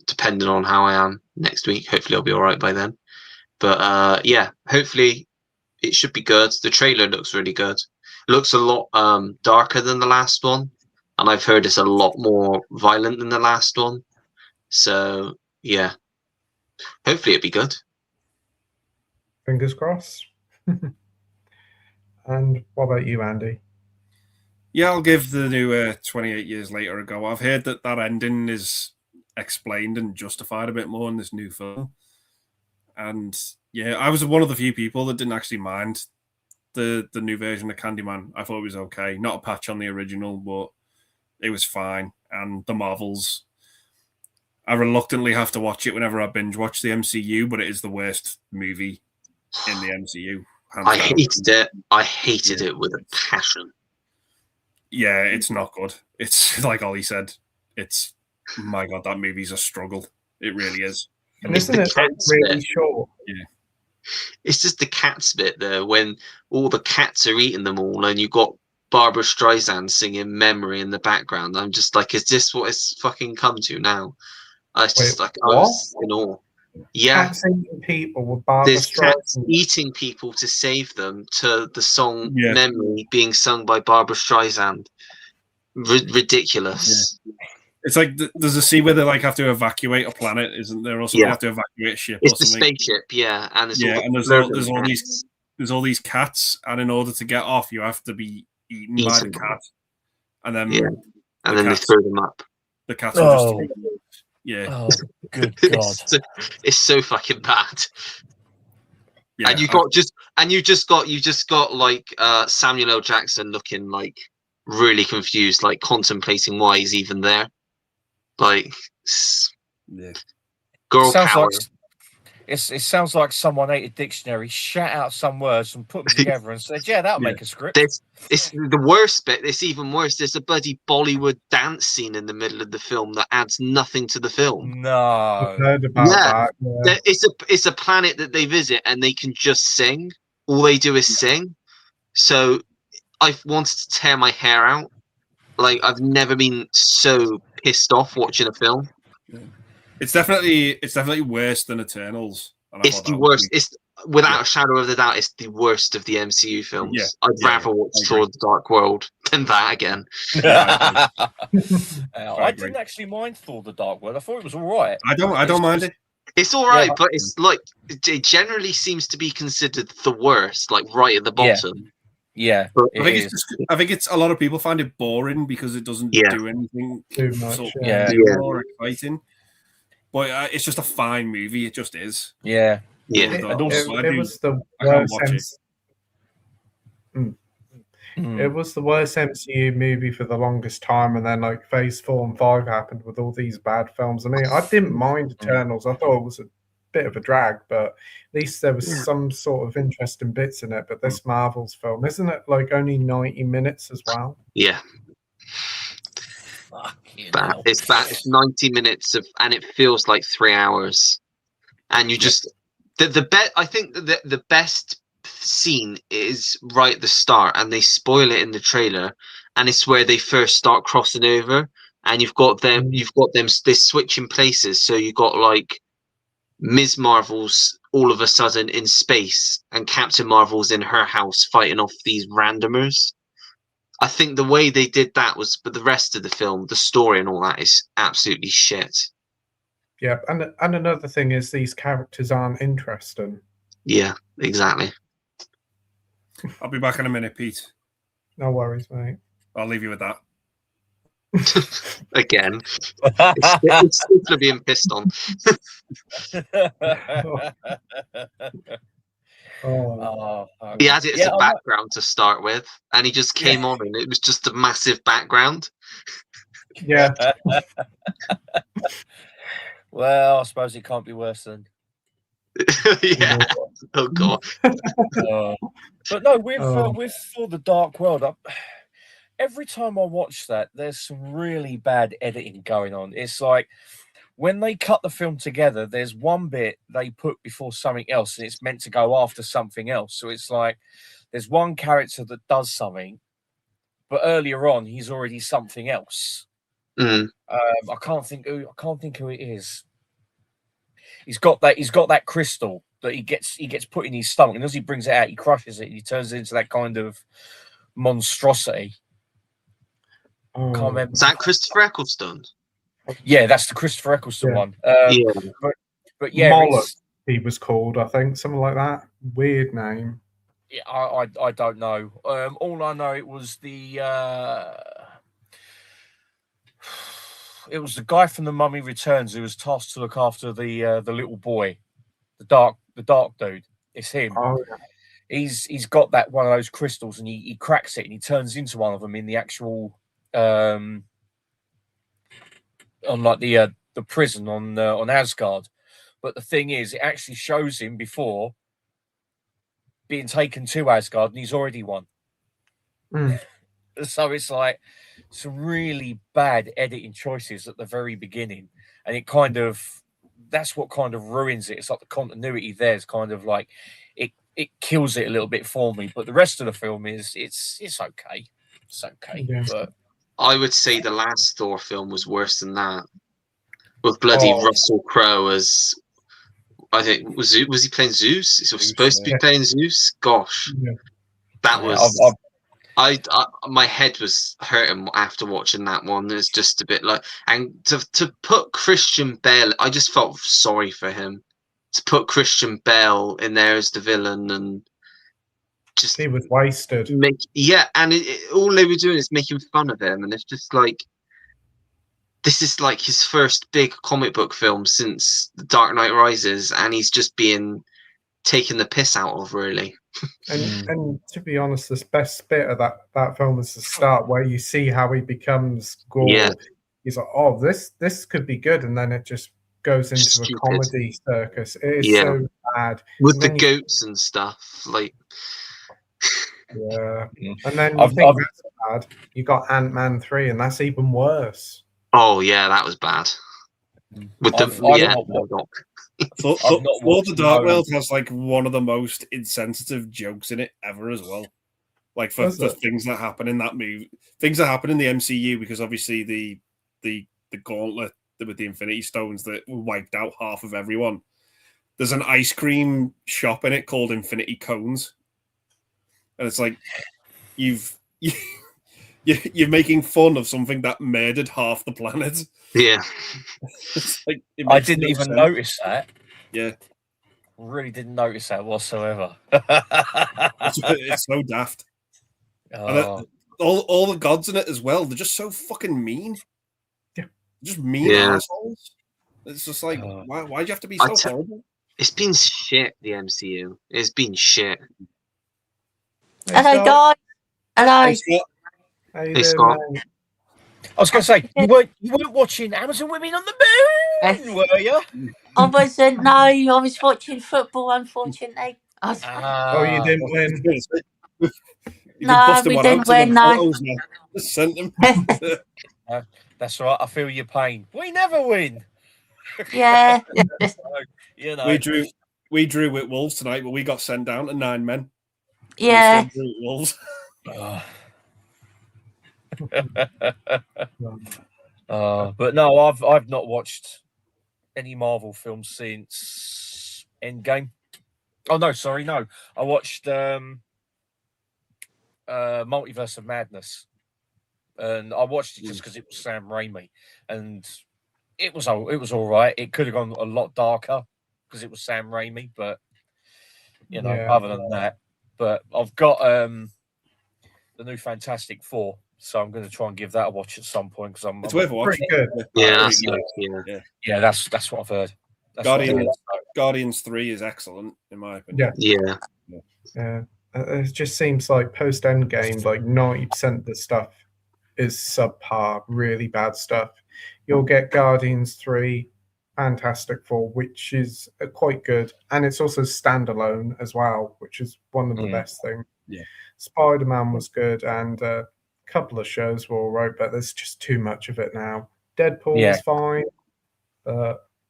Depending on how I am next week, hopefully I'll be all right by then. But yeah, hopefully it should be good. The trailer looks really good. It looks a lot darker than the last one, and I've heard it's a lot more violent than the last one. So yeah, hopefully it'll be good. Fingers crossed. And what about you, Andy? Yeah, I'll give the new 28 Years Later a go. I've heard that ending is explained and justified a bit more in this new film. And yeah, I was one of the few people that didn't actually mind the new version of Candyman. I thought it was okay. Not a patch on the original, but it was fine. And The Marvels, I reluctantly have to watch it whenever I binge watch the MCU, but it is the worst movie in the MCU. I hated it. I hated it with a passion. Yeah, it's not good. It's like Ollie said. It's, my God, that movie's a struggle. It really is. And isn't it really short? Yeah. It's just the cats bit there, when all the cats are eating them all, and you got Barbara Streisand singing "Memory" in the background. I'm just like, is this what it's fucking come to now? I was just like, I was in awe. Yeah, cats eating people with Barbara there's cats Streisand. eating people to save them, to the song Yeah. "Memory" being sung by Barbara Streisand. Ridiculous. It's like there's a scene where they like have to evacuate a planet, isn't there? Or something, they have to evacuate a ship. It's or the something. spaceship, yeah, and it's and there's all these cats, and in order to get off, you have to be eaten by the cat, and then they throw them up. The cats will just Oh, good God! It's so fucking bad. Yeah, and you just got like Samuel L. Jackson looking like really confused, like contemplating why he's even there. Like, girl power. It sounds like someone ate a dictionary, shat out some words, and put them together, and said, "Yeah, that'll make a script." It's the worst bit. It's even worse. There's a bloody Bollywood dance scene in the middle of the film that adds nothing to the film. No, I've heard about that. It's a planet that they visit, and they can just sing. All they do is sing. So I've wanted to tear my hair out. Like, I've never been so pissed off watching a film. It's definitely worse than Eternals. It's the worst. It's without a shadow of a doubt. It's the worst of the MCU films. Yeah. I'd rather watch Thor: The Dark World than that again. I didn't actually mind Thor: The Dark World. I thought it was all right. I don't mind it. It's all right, but it's like it generally seems to be considered the worst, like right at the bottom. Yeah, I think it's a lot of people find it boring because it doesn't do anything too much. More exciting. But it's just a fine movie. It just is. Yeah. It was the worst. It was the worst MCU movie for the longest time, and then like Phase 4 and 5 happened with all these bad films. I mean, I didn't mind Eternals. I thought it was a bit of a drag, but at least there was some sort of interesting bits in it. But this Marvel's film, isn't it like only 90 minutes as well? Yeah. It's 90 minutes and it feels like 3 hours. And you just I think the best scene is right at the start, and they spoil it in the trailer, and it's where they first start crossing over, and you've got them they switch in places, so you got like Ms. Marvel's all of a sudden in space and Captain Marvel's in her house fighting off these randomers. I think the way they did that was, but the rest of the film, the story and all that is absolutely shit. Yeah, and another thing is these characters aren't interesting. Yeah, exactly. I'll be back in a minute, Pete. No worries, mate. I'll leave you with that. Again. It's still being pissed on. He had it as a background to start with, and he just came on, and it was just a massive background. Yeah. Well, I suppose it can't be worse than. Yeah. Oh God. But no, with For the Dark World, every time I watch that, there's some really bad editing going on. It's like when they cut the film together, there's one bit they put before something else, and it's meant to go after something else. So it's like there's one character that does something, but earlier on he's already something else. I can't think who it is. He's got that crystal that he gets put in his stomach, and as he brings it out, he crushes it, and he turns it into that kind of monstrosity. Can't remember. Is that Christopher Eccleston? Yeah, that's the Christopher Eccleston one. But yeah, Moloch, he was called, I think, something like that. Weird name. Yeah, I don't know. All I know, it was the guy from The Mummy Returns who was tasked to look after the little boy, the dark dude. It's him. Oh, yeah. He's got that one of those crystals, and he cracks it, and he turns into one of them in the actual on like the prison on Asgard. But the thing is, it actually shows him before being taken to Asgard, and he's already won. So it's like some really bad editing choices at the very beginning, and that's what kind of ruins it. It's like the continuity there is kind of like it kills it a little bit for me. But the rest of the film it's okay. It's okay. Yeah. But I would say the last Thor film was worse than that. With bloody Russell Crowe as, I think, was he playing Zeus? He was supposed to be playing Zeus. Gosh, that was. My head was hurting after watching that one. It's just a bit like, and to put Christian Bale, I just felt sorry for him. To put Christian Bale in there as the villain and just He was wasted. and all they were doing is making fun of him, and it's just like, this is like his first big comic book film since The Dark Knight Rises, and he's just being taken the piss out of, really. And to be honest, the best bit of that film is the start, where you see how he becomes Gore. Yeah. He's like, oh, this could be good, and then it just goes into Stupid. a comedy circus. It is Yeah. so bad. With And the then goats and stuff, like. Yeah. And then you think that's bad. You got Ant-Man 3, and that's even worse. Oh yeah, that was bad. With the Thor the Dark World has like one of the most insensitive jokes in it ever as well. Like for things that happen in that movie, things that happen in the MCU, because obviously the gauntlet with the Infinity Stones that wiped out half of everyone. There's an ice cream shop in it called Infinity Cones, and it's like you're making fun of something that murdered half the planet. Yeah. Like, I didn't even notice that. Yeah. Really didn't notice that whatsoever. It's so daft. And all the gods in it as well, they're just so fucking mean. Yeah. Just mean assholes. It's just like, why'd you have to be so horrible? It's been shit, the MCU. It's been shit. Hello, guys. Hello. Hey, Scott. I was going to say, you weren't watching Amazon Women on the Moon, were you? I wasn't. No, I was watching football, unfortunately. You didn't win. No, we didn't win. No. Just sent them. That's right. I feel your pain. We never win. Yeah. You know. We drew with Wolves tonight, but we got sent down to 9 men. Yeah. Wolves. But no, I've not watched any Marvel films since Endgame. Oh no, sorry, no. I watched Multiverse of Madness, and I watched it just because it was Sam Raimi, and it was all right. It could have gone a lot darker because it was Sam Raimi, but other than that, but I've got the new Fantastic Four. So I'm going to try and give that a watch at some point because it's worth watching. Good. Yeah, that's what I've heard. Guardians 3 is excellent in my opinion. Yeah. It just seems like post Endgame, like 90% of the stuff is subpar, really bad stuff. You'll get Guardians 3, Fantastic Four, which is quite good, and it's also standalone as well, which is one of the best things. Yeah, Spider-Man was good, and couple of shows were all right, but there's just too much of it now. Deadpool is fine.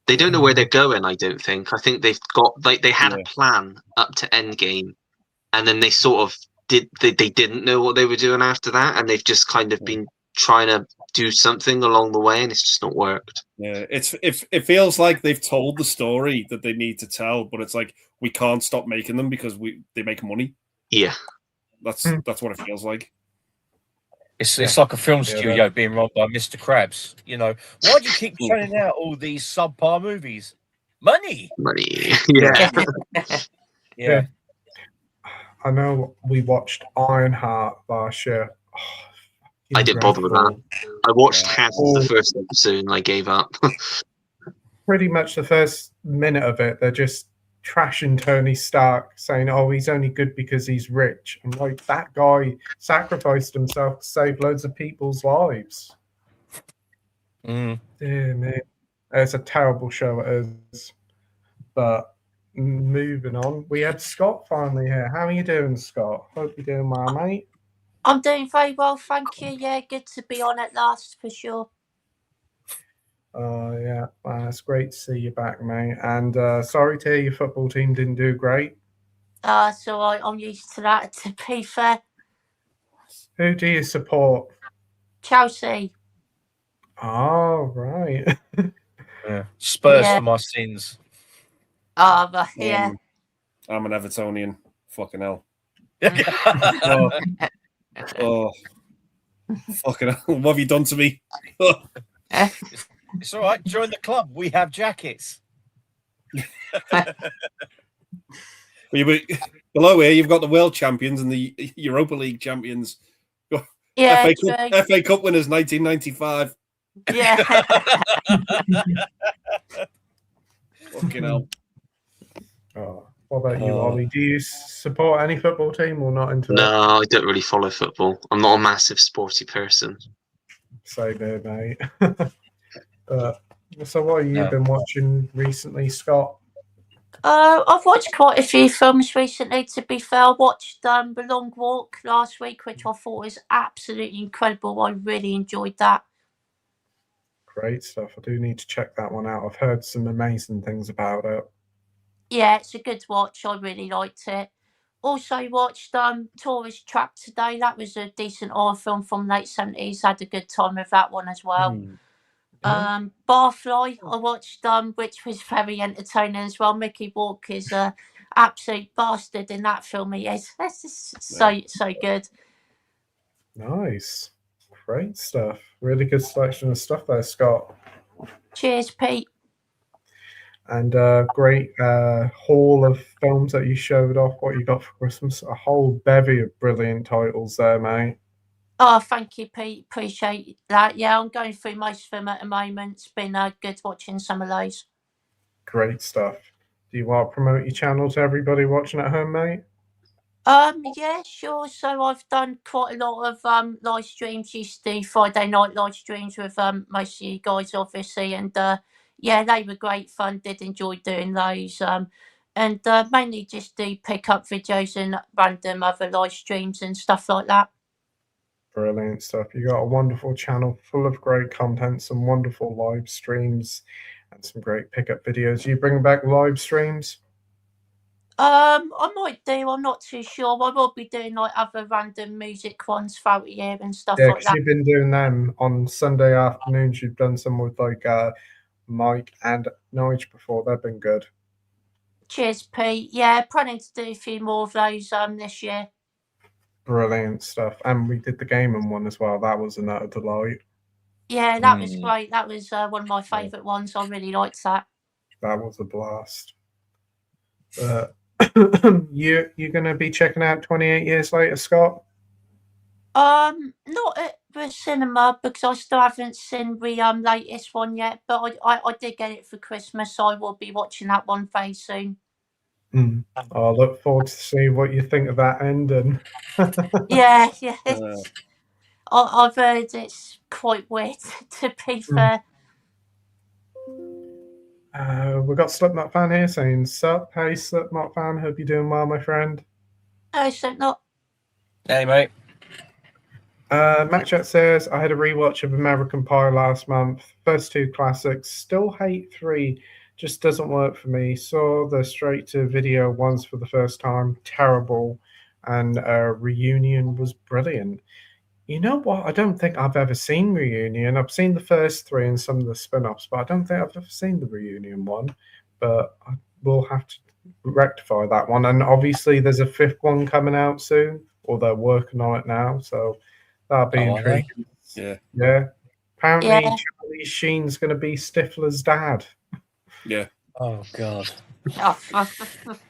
They don't know where they're going, I don't think. I think they've got they had a plan up to Endgame, and then they sort of they didn't know what they were doing after that, and they've just kind of been trying to do something along the way, and it's just not worked. Yeah, it feels like they've told the story that they need to tell, but it's like we can't stop making them because they make money. Yeah. That's what it feels like. It's like a film studio being run by Mr. Krabs. Why do you keep churning out all these subpar movies? Money. Yeah. I know we watched Ironheart last year. I didn't bother with that. I watched half of the first episode and I gave up. Pretty much the first minute of it, they're just trashing Tony Stark, saying, "Oh, he's only good because he's rich." I'm like, that guy sacrificed himself to save loads of people's lives. Dear me. It's a terrible show, it is. But moving on, we had Scott finally here. How are you doing, Scott? Hope you're doing well, mate. I'm doing very well, thank you. Yeah, good to be on at last, for sure. Yeah, well, it's great to see you back, mate. And sorry to hear your football team didn't do great. So I'm used to that, to be fair. Who do you support? Chelsea. Oh, right. Spurs for my sins. Oh, but yeah. I'm an Evertonian. Fucking hell. Oh, fucking hell. What have you done to me? It's all right. Join the club. We have jackets. Below here, you've got the world champions and the Europa League champions. Yeah, FA Cup winners 1995. yeah. Fucking hell. Oh, what about you, Ollie? Do you support any football team or not into it? No, I don't really follow football. I'm not a massive sporty person. Same here, mate. So what have you been watching recently, Scott? I've watched quite a few films recently, to be fair. I watched The Long Walk last week, which I thought was absolutely incredible. I really enjoyed that. Great stuff. I do need to check that one out. I've heard some amazing things about it. Yeah, it's a good watch. I really liked it. Also watched Tourist Trap today. That was a decent horror film from late 70s. Had a good time with that one as well. Barfly I watched, which was very entertaining as well. Mickey Rourke is a absolute bastard in that film. He is. That's just so good. Nice. Great stuff. Really good selection of stuff there, Scott. Cheers, Pete. And great haul of films that you showed off. What you got for Christmas? A whole bevy of brilliant titles there, mate. Oh, thank you, Pete. Appreciate that. Yeah, I'm going through most of them at the moment. It's been good watching some of those. Great stuff. Do you want to promote your channel to everybody watching at home, mate? Yeah, sure. So I've done quite a lot of live streams. Used to do Friday night live streams with most of you guys, obviously, and yeah, they were great fun. Did enjoy doing those. And mainly just do pick up videos and random other live streams and stuff like that. Brilliant stuff. You got a wonderful channel full of great content, some wonderful live streams, and some great pickup videos. You bring back live streams? I might do. I'm not too sure. I will be doing like other random music ones throughout the year and stuff like that. You've been doing them on Sunday afternoons. You've done some with like Mike and Nige before. They've been good. Cheers, Pete. Yeah, planning to do a few more of those this year. Brilliant stuff. And we did the gaming one as well. That was an utter delight. Yeah, that was great. That was one of my favourite ones. I really liked that. That was a blast. You're going to be checking out 28 Years Later, Scott? Not at the cinema because I still haven't seen the latest one yet. But I did get it for Christmas, so I will be watching that one very soon. I look forward to see what you think of that ending. Yeah. I've heard it's quite weird, to be fair. We've got Slipknot fan here saying, "Sup, hey Slipknot fan, hope you're doing well, my friend." Oh, Slipknot. Hey, mate. MacChat says, I had a rewatch of American Pie last month. First two classics. Still hate 3. Just doesn't work for me. Saw the straight-to-video ones for the first time. Terrible. And Reunion was brilliant. You know what? I don't think I've ever seen Reunion. I've seen the first 3 and some of the spin-offs, but I don't think I've ever seen the Reunion one. But I will have to rectify that one. And obviously there's a 5th one coming out soon, or they're working on it now, so that'll be intriguing. Yeah. Apparently Charlie Sheen's going to be Stifler's dad. Yeah. Oh, God.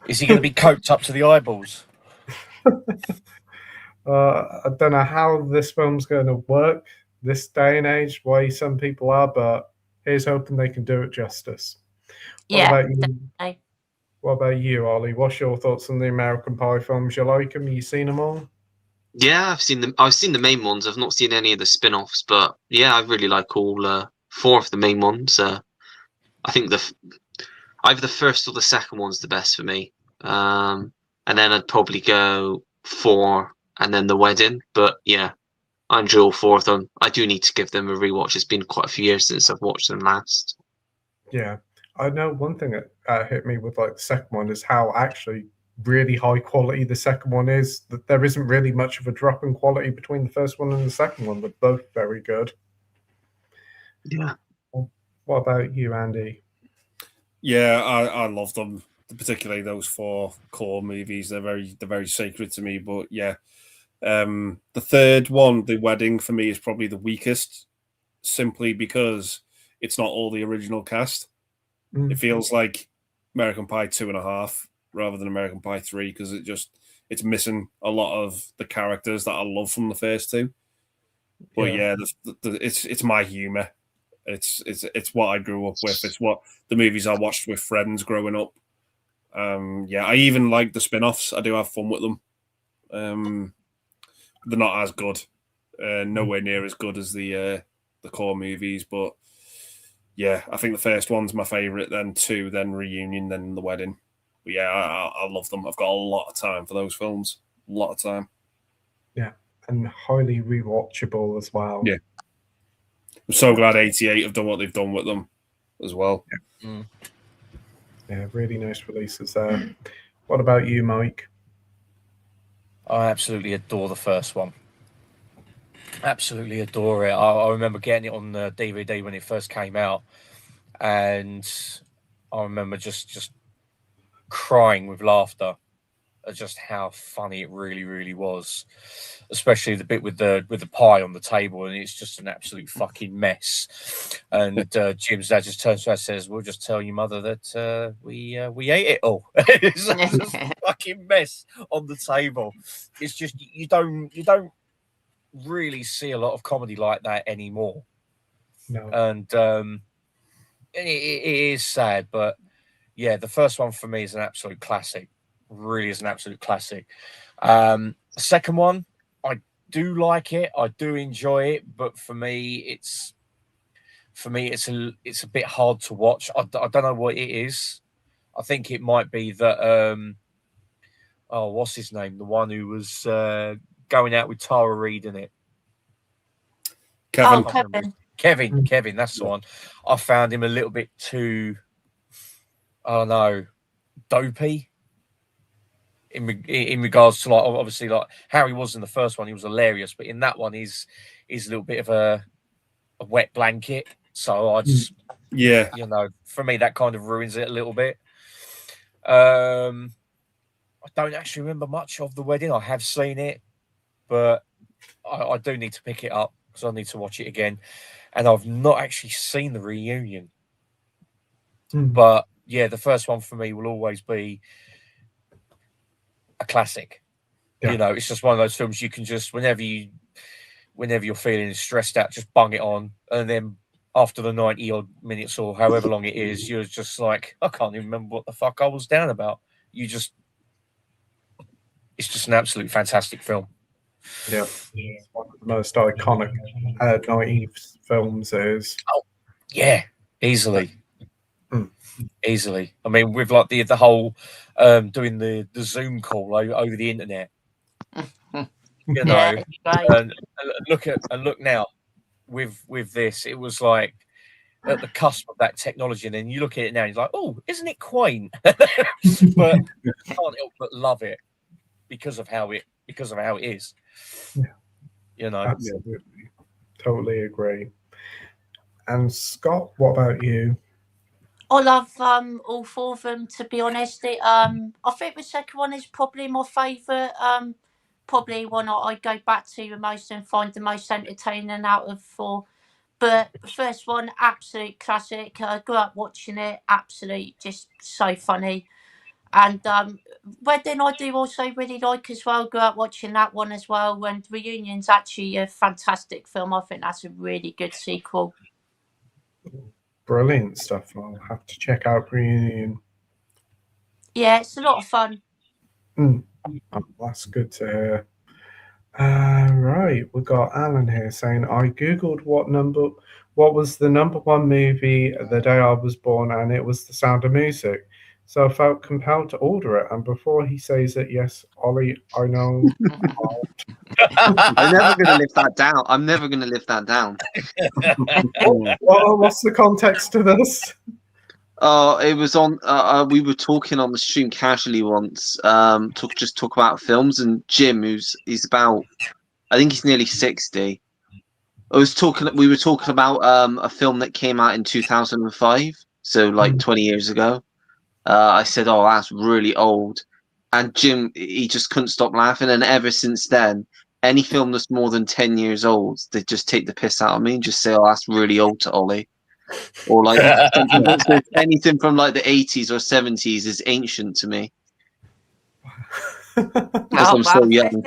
Is he going to be coked up to the eyeballs? I don't know how this film's going to work this day and age, way some people are, but here's hoping they can do it justice. What about you, Ollie? What's your thoughts on the American Pie films? You like them? You seen them all? Yeah, I've seen them. I've seen the main ones. I've not seen any of the spin-offs, but yeah, I really like all 4 of the main ones. I think either the first or the second one's the best for me. And then I'd probably go 4 and then The Wedding. But yeah, I enjoy all 4 of them. I do need to give them a rewatch. It's been quite a few years since I've watched them last. Yeah, I know one thing that hit me with like the second one is how actually really high quality the second one is. That there isn't really much of a drop in quality between the first one and the second one. They're both very good. Yeah. What about you, Andy? Yeah, I love them, particularly those 4 core movies. They're very sacred to me. But yeah, The third one, The Wedding, for me is probably the weakest, simply because it's not all the original cast. It feels like American Pie 2.5 rather than American Pie 3 because it's missing a lot of the characters that I love from the first two. But yeah, it's my humor. It's what I grew up with. It's what the movies I watched with friends growing up. I even like the spin-offs. I do have fun with them. They're not as good, nowhere near as good as the core movies. But yeah, I think the first one's my favorite. Then 2, then Reunion, then The Wedding. But yeah, I love them. I've got a lot of time for those films. A lot of time. Yeah, and highly rewatchable as well. Yeah. I'm so glad 88 have done what they've done with them as well. Yeah, really nice releases there. What about you, Mike? I absolutely adore the first one. Absolutely adore it. I remember getting it on the DVD when it first came out, and I remember just crying with laughter at just how funny it really, really was. Especially the bit with the pie on the table, and it's just an absolute fucking mess. And Jim's dad just turns to us and says, "We'll just tell your mother that we ate it all." It's just a fucking mess on the table. It's just you don't really see a lot of comedy like that anymore. No. And it is sad, but yeah, the first one for me is an absolute classic. Really is an absolute classic. The second one, I do like it. I do enjoy it, but for me, it's a bit hard to watch. I don't know what it is. I think it might be that what's his name? The one who was going out with Tara Reid in it. Kevin. Kevin, that's the one. I found him a little bit too, I don't know, dopey. In regards to, like, obviously, like how he was in the first one, he was hilarious, but in that one, he's a little bit of a wet blanket. So I just, for me, that kind of ruins it a little bit. I don't actually remember much of The Wedding. I have seen it, but I do need to pick it up because I need to watch it again. And I've not actually seen The Reunion. But yeah, the first one for me will always be a classic. You know, it's just one of those films you can just whenever you're feeling stressed out, just bung it on, and then after the 90 odd minutes or however long it is, you're just like, I can't even remember what the fuck I was down about. It's just an absolute fantastic film. Yeah, it's one of the most iconic 90s films. Yeah, easily. Easily. I mean, with like the whole doing the Zoom call over the internet. You know, and look now with this, it was like at the cusp of that technology, and then you look at it now, and you're like, oh, isn't it quaint? But you can't help but love it because of how it is. Yeah. You know, absolutely, totally agree. And Scott, what about you? I love all 4 of them, to be honest. I think the second one is probably my favourite. Probably one I go back to the most and find the most entertaining out of 4. But the first one, absolute classic. I grew up watching it, absolute, just so funny. And Wedding I do also really like as well. Grew up watching that one as well. And Reunion's actually a fantastic film. I think that's a really good sequel. Brilliant stuff. I'll have to check out Reunion. Yeah, it's a lot of fun. Oh, that's good to hear. Right, we've got Alan here saying, I googled what was the number 1 movie the day I was born, and it was The Sound of Music. So I felt compelled to order it. And before he says it, yes, Ollie, I know. I'm never going to live that down. I'm never going to live that down. What's the context to this? It was on. We were talking on the stream casually once. Talk about films, and Jim, he's about, I think he's nearly 60. We were talking about a film that came out in 2005, so like 20 years ago. I said, "Oh, that's really old," and Jim, he just couldn't stop laughing, and ever since then, any film that's more than 10 years old, they just take the piss out of me and just say, "Oh, that's really old to Ollie." Or like anything from like the 80s or 70s is ancient to me because I'm so young.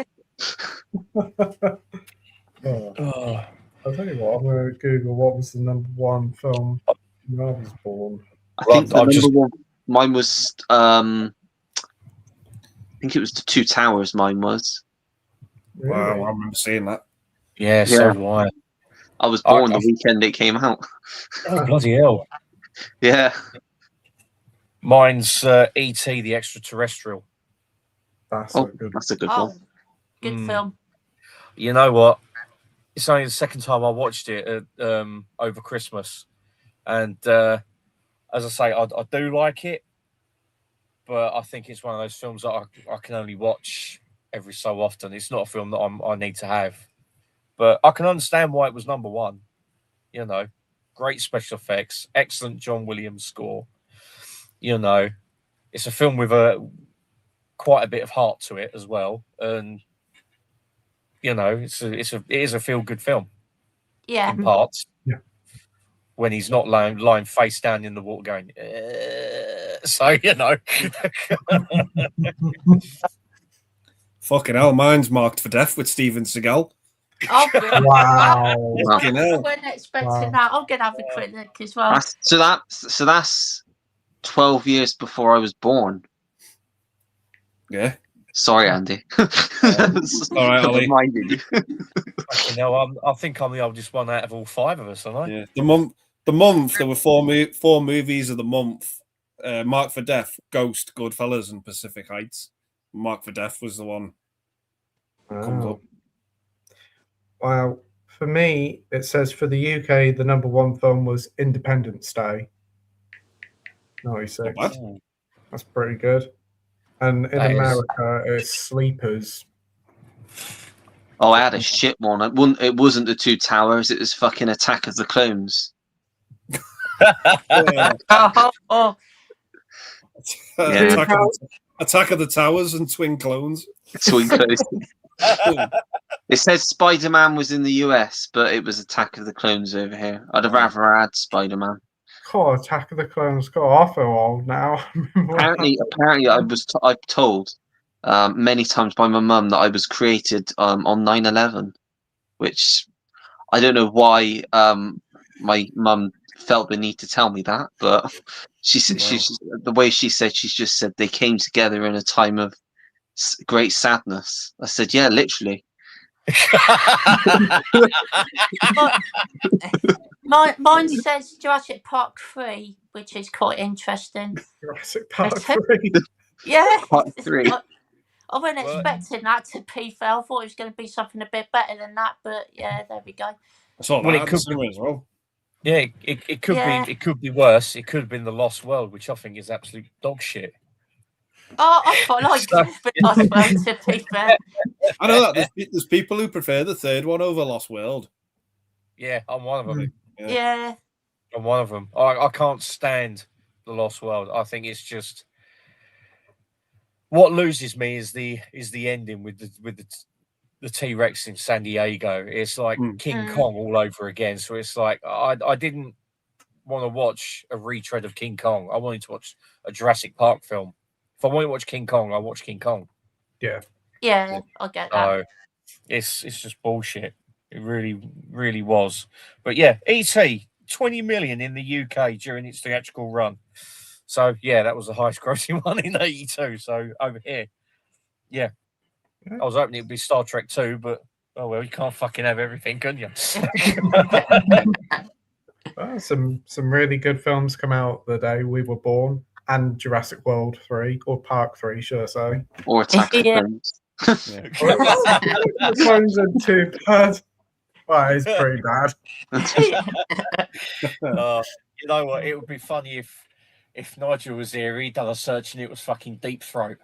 Oh, I'll tell you what, I'm going to Google what was the number one film when I was born. I think the number one, mine was, I think it was The Two Towers. Mine was. Really? Wow, I remember seeing that. Yeah, so do I. I was born the weekend it came out. Oh, bloody hell. Yeah. Mine's E.T. the Extraterrestrial. That's a good one. Good film. You know what? It's only the second time I watched it over Christmas. And as I say, I do like it. But I think it's one of those films that I can only watch every so often. It's not a film that I need to have. But I can understand why it was number one. You know, great special effects, excellent John Williams score. You know, it's a film with quite a bit of heart to it as well. And you know, it is a feel good film. Yeah. In parts. Yeah. When he's not lying face down in the water going, so you know. Fucking hell, mine's Marked for Death with Steven Seagal. Oh, brilliant. Wow. Fucking hell. I wasn't expecting that. I'm gonna have a quick look as well. So that's 12 years before I was born. Yeah. Sorry, Andy. All right, Ollie. Reminded you. You know, I think I'm the oldest one out of all five of us, aren't I? Yeah. The month there were four movies of the month. Marked for Death, Ghost, Goodfellas, and Pacific Heights. Marked for Death was the one that comes up. Well, for me, it says for the UK, the number one film was Independence Day. 96. That's pretty good. And in America, it's Sleepers. Oh, I had a shit one. It wasn't The Two Towers. It was fucking Attack of the Clones. Attack of the Towers and Twin Clones. Twin Clones. It says Spider-Man was in the US, but it was Attack of the Clones over here. I'd have rather had Spider-Man. God, Attack of the Clones. God, I feel old now. Apparently, I've told many times by my mum that I was created on 9/11, which I don't know why my mum felt the need to tell me that, but she's the way she said, she's just said they came together in a time of great sadness. I said, yeah, literally. Mine says Jurassic Park 3, which is quite interesting. Jurassic Park 3? Yeah. Part 3. I wasn't expecting that to be fair. I thought it was going to be something a bit better than that, but yeah, there we go. It could be as well. Yeah, it could be. It could be worse. It could have been The Lost World, which I think is absolute dog shit. Oh, I quite like The Lost World, to be fair. I know that there's people who prefer the third one over Lost World. Yeah, I'm one of them. Yeah. I'm one of them. I can't stand The Lost World. I think it's just what loses me is the ending with the T-Rex in San Diego. It's like King Kong all over again. So it's like I didn't want to watch a retread of King Kong. I wanted to watch a Jurassic Park film. If I want to watch King Kong, I watch King Kong. Yeah. Yeah, I get that. So it's just bullshit. It really, really was. But yeah, E.T. 20 million in the UK during its theatrical run. So yeah, that was the highest grossing one in 82. So over here, yeah. I was hoping it'd be Star Trek 2, but oh well, you can't fucking have everything, can you? Some really good films come out the day we were born, and Jurassic World 3, or Park 3, should I say? Or Attack of the Clones. The Clones are too bad. Well, it's pretty bad. You know what? It would be funny if Nigel was here. He'd done a search and it was fucking Deep Throat.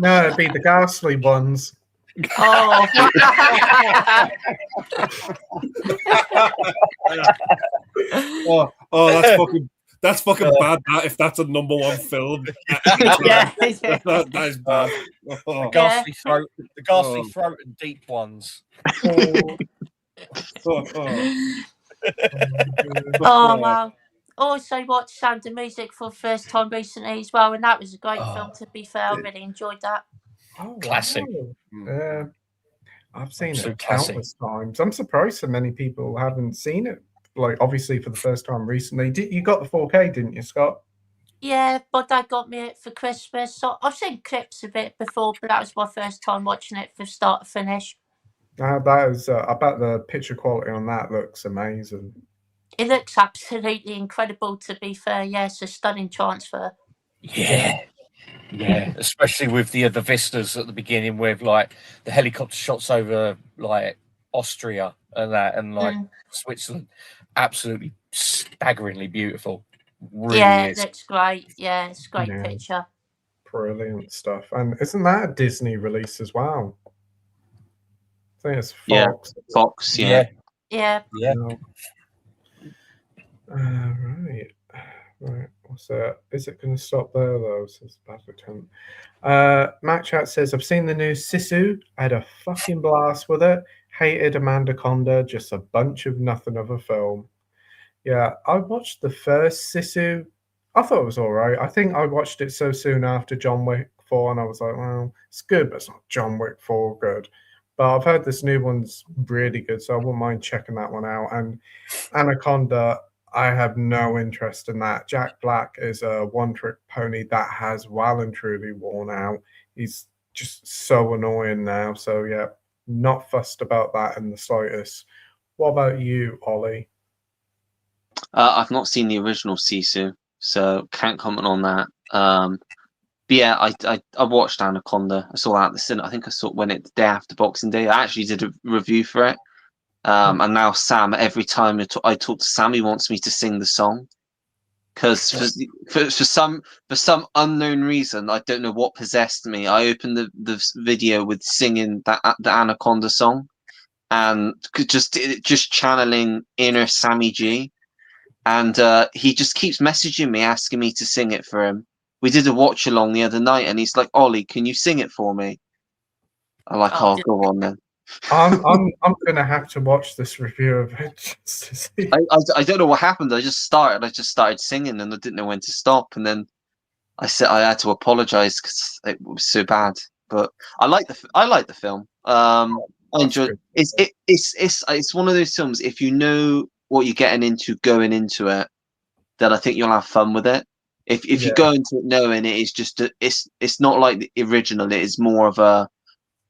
No, it'd be the ghastly ones. Oh, that's fucking. That's fucking bad. That if that's a #1 film, Yeah. that is bad. The ghastly throat, and deep ones. Oh wow. Also watched Sound of Music for the first time recently as well, and that was a great film, to be fair. I really enjoyed that. Oh, Classic. wow. Yeah, I've seen Absolute it classic. countless times. I'm surprised so many people haven't seen it. Like, obviously, for the first time recently. You got the 4K, didn't you, Scott? Yeah, but Dad got me it for Christmas. So I've seen clips of it before, but that was my first time watching it from start to finish. That is, I bet the picture quality on that looks amazing. It looks absolutely incredible, to be fair. Yeah, it's a stunning transfer. Yeah. Especially with the vistas at the beginning, with like the helicopter shots over like Austria and that, and like Switzerland. Absolutely staggeringly beautiful. Really is. It looks great. Yeah, it's a great Yeah. picture. Brilliant stuff. And isn't that a Disney release as well? I think it's Yeah. Fox. Fox, Yeah. No. Right. What's that? Is it going to stop there though? Says bad attempt. Matt Chat says, I've seen the new Sisu. I had a fucking blast with it. Hated Amanda Conda. Just a bunch of nothing of a film. Yeah, I watched the first Sisu. I thought it was all right. I think I watched it so soon after John Wick 4, and I was like, well, it's good, but it's not John Wick 4 good. But I've heard this new one's really good, so I wouldn't mind checking that one out. And Anaconda, I have no interest in that. Jack Black is a one-trick pony that has well and truly worn out. He's just so annoying now. So, yeah, not fussed about that in the slightest. What about you, Ollie? I've not seen the original Sisu, so can't comment on that. But yeah, I watched Anaconda. I saw that at the cinema. I think I saw it when the day after Boxing Day. I actually did a review for it. And now Sam, every time I talk to Sam, he wants me to sing the song. Because for some unknown reason, I don't know what possessed me. I opened the video with singing the Anaconda song, and just channeling inner Sammy G. And he just keeps messaging me, asking me to sing it for him. We did a watch along the other night, and he's like, "Ollie, can you sing it for me?" I'm like, "Oh, go on then." I'm gonna have to watch this review of it just to see. I don't know what happened. I just started singing, and I didn't know when to stop. And then I had to apologize because it was so bad. But I like the film. I enjoyed it. It's one of those films. If you know what you're getting into going into it, then I think you'll have fun with it. If you go into it knowing it is just it's not like the original. It is more of a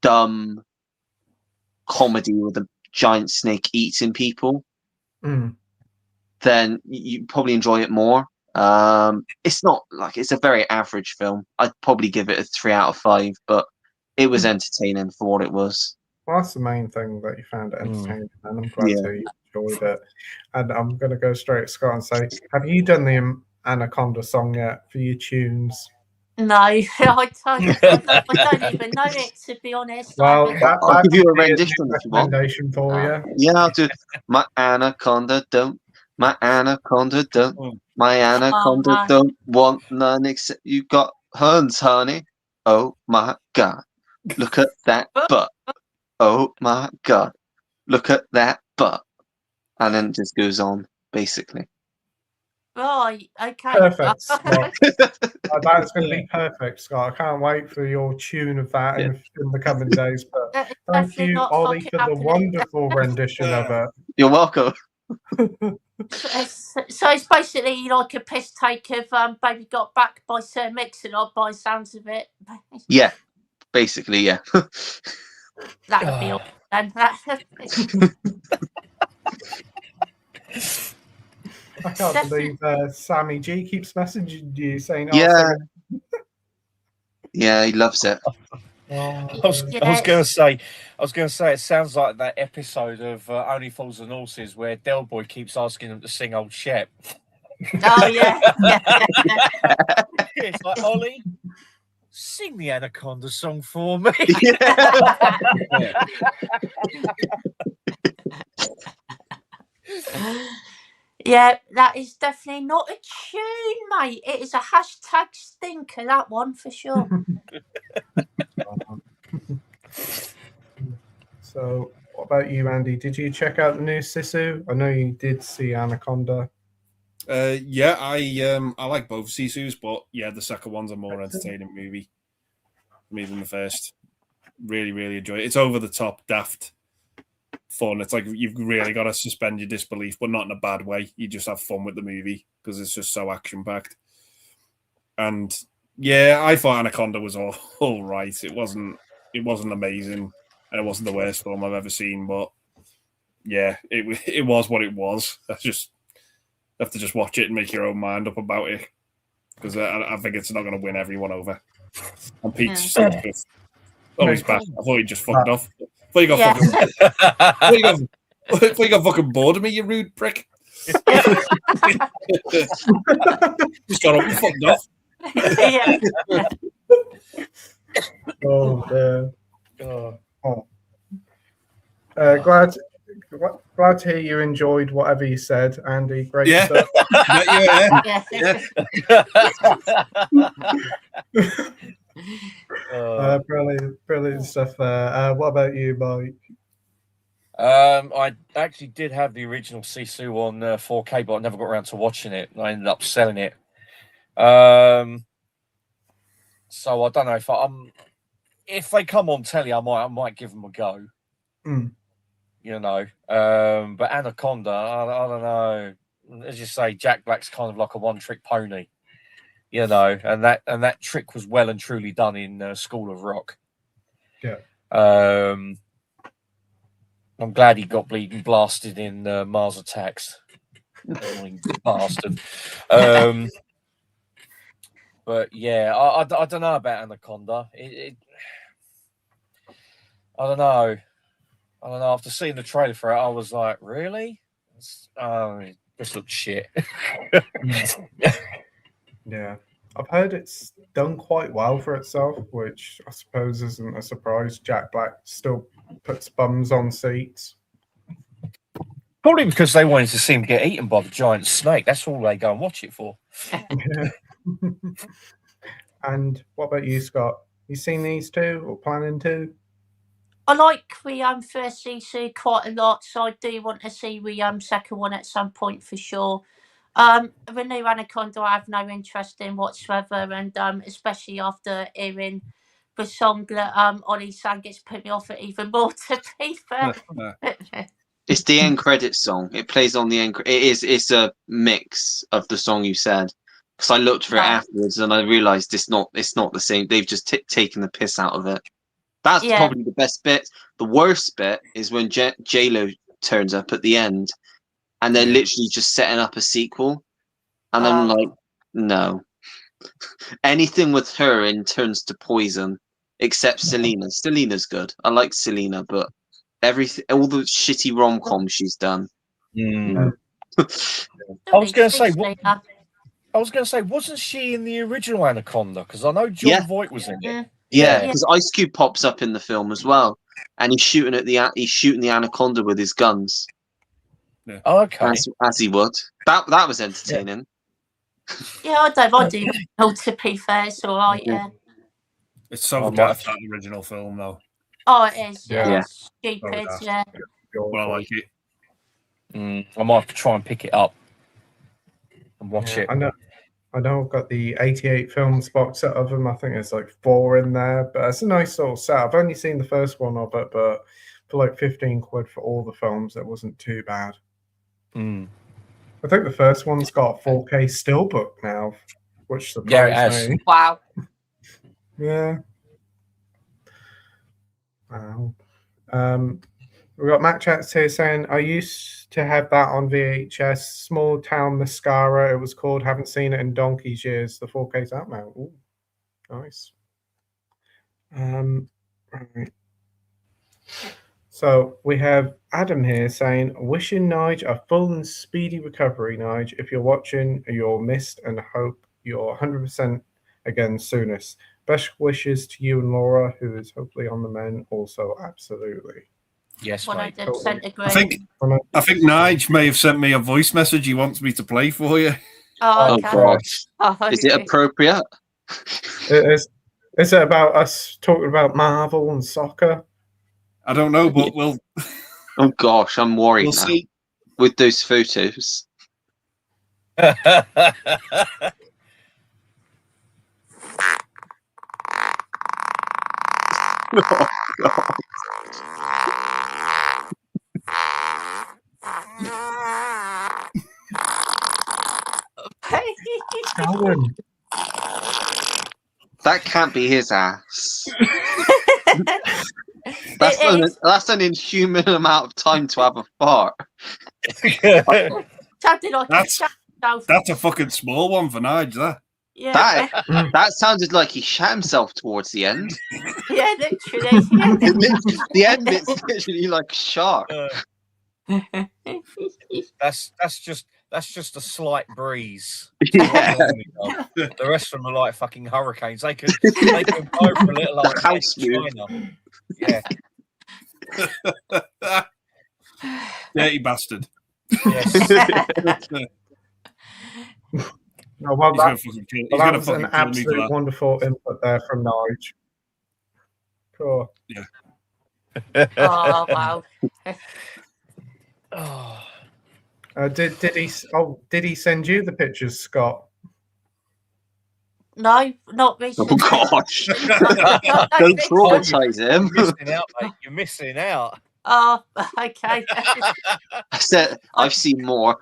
dumb comedy with a giant snake eating people. Then you probably enjoy it more. It's not like it's a very average film. I'd probably give it a 3 out of 5, but it was entertaining for what it was. Well, that's the main thing, that you found it entertaining, and I'm glad to you enjoyed it. And I'm going to go straight to Scott and say, have you done the Anaconda song yet for your tunes? No, I don't even know it, to be honest. Well, I'll give you a rendition if you want. Recommendation for you. Yeah, I'll do. My anaconda don't. My anaconda don't. My anaconda don't want none except you got horns, honey. Oh my god, look at that butt. Oh my god, look at that butt. And then it just goes on, basically. Right, okay. Perfect, Scott. That's going to be perfect, Scott. I can't wait for your tune of that in the coming days. But thank you, Ollie, for the wonderful rendition of it. You're welcome. So it's basically like a piss take of Baby Got Back by Sir Mix-a-Lot by sounds of it. Yeah, basically, yeah. That would be all then. I can't believe Sammy G keeps messaging you saying, yeah, he loves it. I was going to say, it sounds like that episode of Only Fools and Horses where Del Boy keeps asking them to sing Old Shep. Oh yeah. It's like, Ollie, sing the Anaconda song for me. Yeah, that is definitely not a tune, mate. It is a hashtag stinker, that one for sure. So, what about you, Andy? Did you check out the new Sisu? I know you did see Anaconda. Yeah, I like both Sisus, but yeah, the second one's a more entertaining movie for me than the first. Really, really enjoy it. It's over the top, daft, fun. It's like you've really got to suspend your disbelief, but not in a bad way. You just have fun with the movie because it's just so action packed. And yeah, I thought Anaconda was all right. It wasn't amazing, and it wasn't the worst film I've ever seen. But yeah, it was what it was. That's just have to just watch it and make your own mind up about it because I think it's not going to win everyone over. And Pete's just always back. I thought he just fucked off. I thought you got fucking. I thought you got fucking bored of me, you rude prick. Just got up and fucked off. Yeah. Oh, dear. Oh. Glad to hear you enjoyed whatever you said, Andy. Great stuff. Yeah. Brilliant stuff there. What about you, Mike? I actually did have the original Sisu on 4K, but I never got around to watching it. I ended up selling it. So I don't know if they come on telly, I might give them a go. You know, but Anaconda, I don't know. As you say, Jack Black's kind of like a one-trick pony. You know, and that trick was well and truly done in School of Rock. Yeah. I'm glad he got bleeding blasted in Mars Attacks. Bastard. But yeah, I don't know about Anaconda. I don't know. After seeing the trailer for it, I was like, really? This looks shit. Yeah. I've heard it's done quite well for itself, which I suppose isn't a surprise. Jack Black still puts bums on seats. Probably because they wanted to see him get eaten by the giant snake. That's all they go and watch it for. Yeah. And what about you, Scott? You seen these two or planning to? I like the first Sisu quite a lot, so I do want to see the second one at some point for sure. The new Anaconda I have no interest in whatsoever, and especially after hearing the song that Ollie sang, it's put me off it even more, to be fair. It's the end credits song. It plays on the end. It's a mix of the song you said. Because I looked for it afterwards and I realised it's not the same. They've just taken the piss out of it. That's probably the best bit. The worst bit is when J-Lo turns up at the end, and they're literally just setting up a sequel. And I'm like, no. Anything with her in turns to poison, except Selena. Selena's good. I like Selena, but all the shitty rom-coms she's done. I was going to say, wasn't she in the original Anaconda? Because I know John Voight was in it. Yeah, because Ice Cube pops up in the film as well, and he's shooting the anaconda with his guns. Yeah. Oh, okay. As he would. That was entertaining. Yeah, I don't mind doing it, to be fair. It's all right, yeah. It's so daft, that original film, though. Oh, it is, Yeah. It's stupid, yeah. But I like it. I might have to try and pick it up and watch it. I know I've got the 88 films box set of them. I think there's like 4 in there, but it's a nice little set. I've only seen the first one of it, but for like 15 quid for all the films, it wasn't too bad. I think the first one's got 4K steelbook now, which surprised me. Wow. Yeah. Wow. We've got Matt Chats here saying, I used to have that on VHS. Small Town Mascara, it was called. Haven't seen it in donkey's years. The 4K's out now. Ooh, nice. Right. So we have Adam here saying, wishing Nige a full and speedy recovery, Nige. If you're watching, you're missed and hope you're 100% again soonest. Best wishes to you and Laura, who is hopefully on the mend also, absolutely. Yes, mate. 100% agree. I think Nige may have sent me a voice message he wants me to play for you. Oh, Oh okay. God, Oh, is it okay. appropriate? Is it about us talking about Marvel and soccer? I don't know, but we'll Oh gosh, I'm worried now see. with those photos. Oh God. Alan. That can't be his ass. It is. That's an inhuman amount of time to have a fart. Sounded like That's- himself. That's a fucking small one for Nige, that. Yeah, That sounded like he shat himself towards the end. yeah, literally. Yeah. The end bit's literally like a shark. That's just a slight breeze. Yeah. The rest of them are like fucking hurricanes. They can go for a little like House move. China. Yeah. Dirty bastard. Yes. No, well, He's gonna fucking kill, he's that gonna was fucking an kill me for absolute that. wonderful input there from Nige. Cool. Oh wow. Oh. Did he send you the pictures, Scott? No, not Oh recently. gosh. Not Don't recently. traumatize him. You're missing out, mate. You're missing out. Oh, okay. I said I've seen more.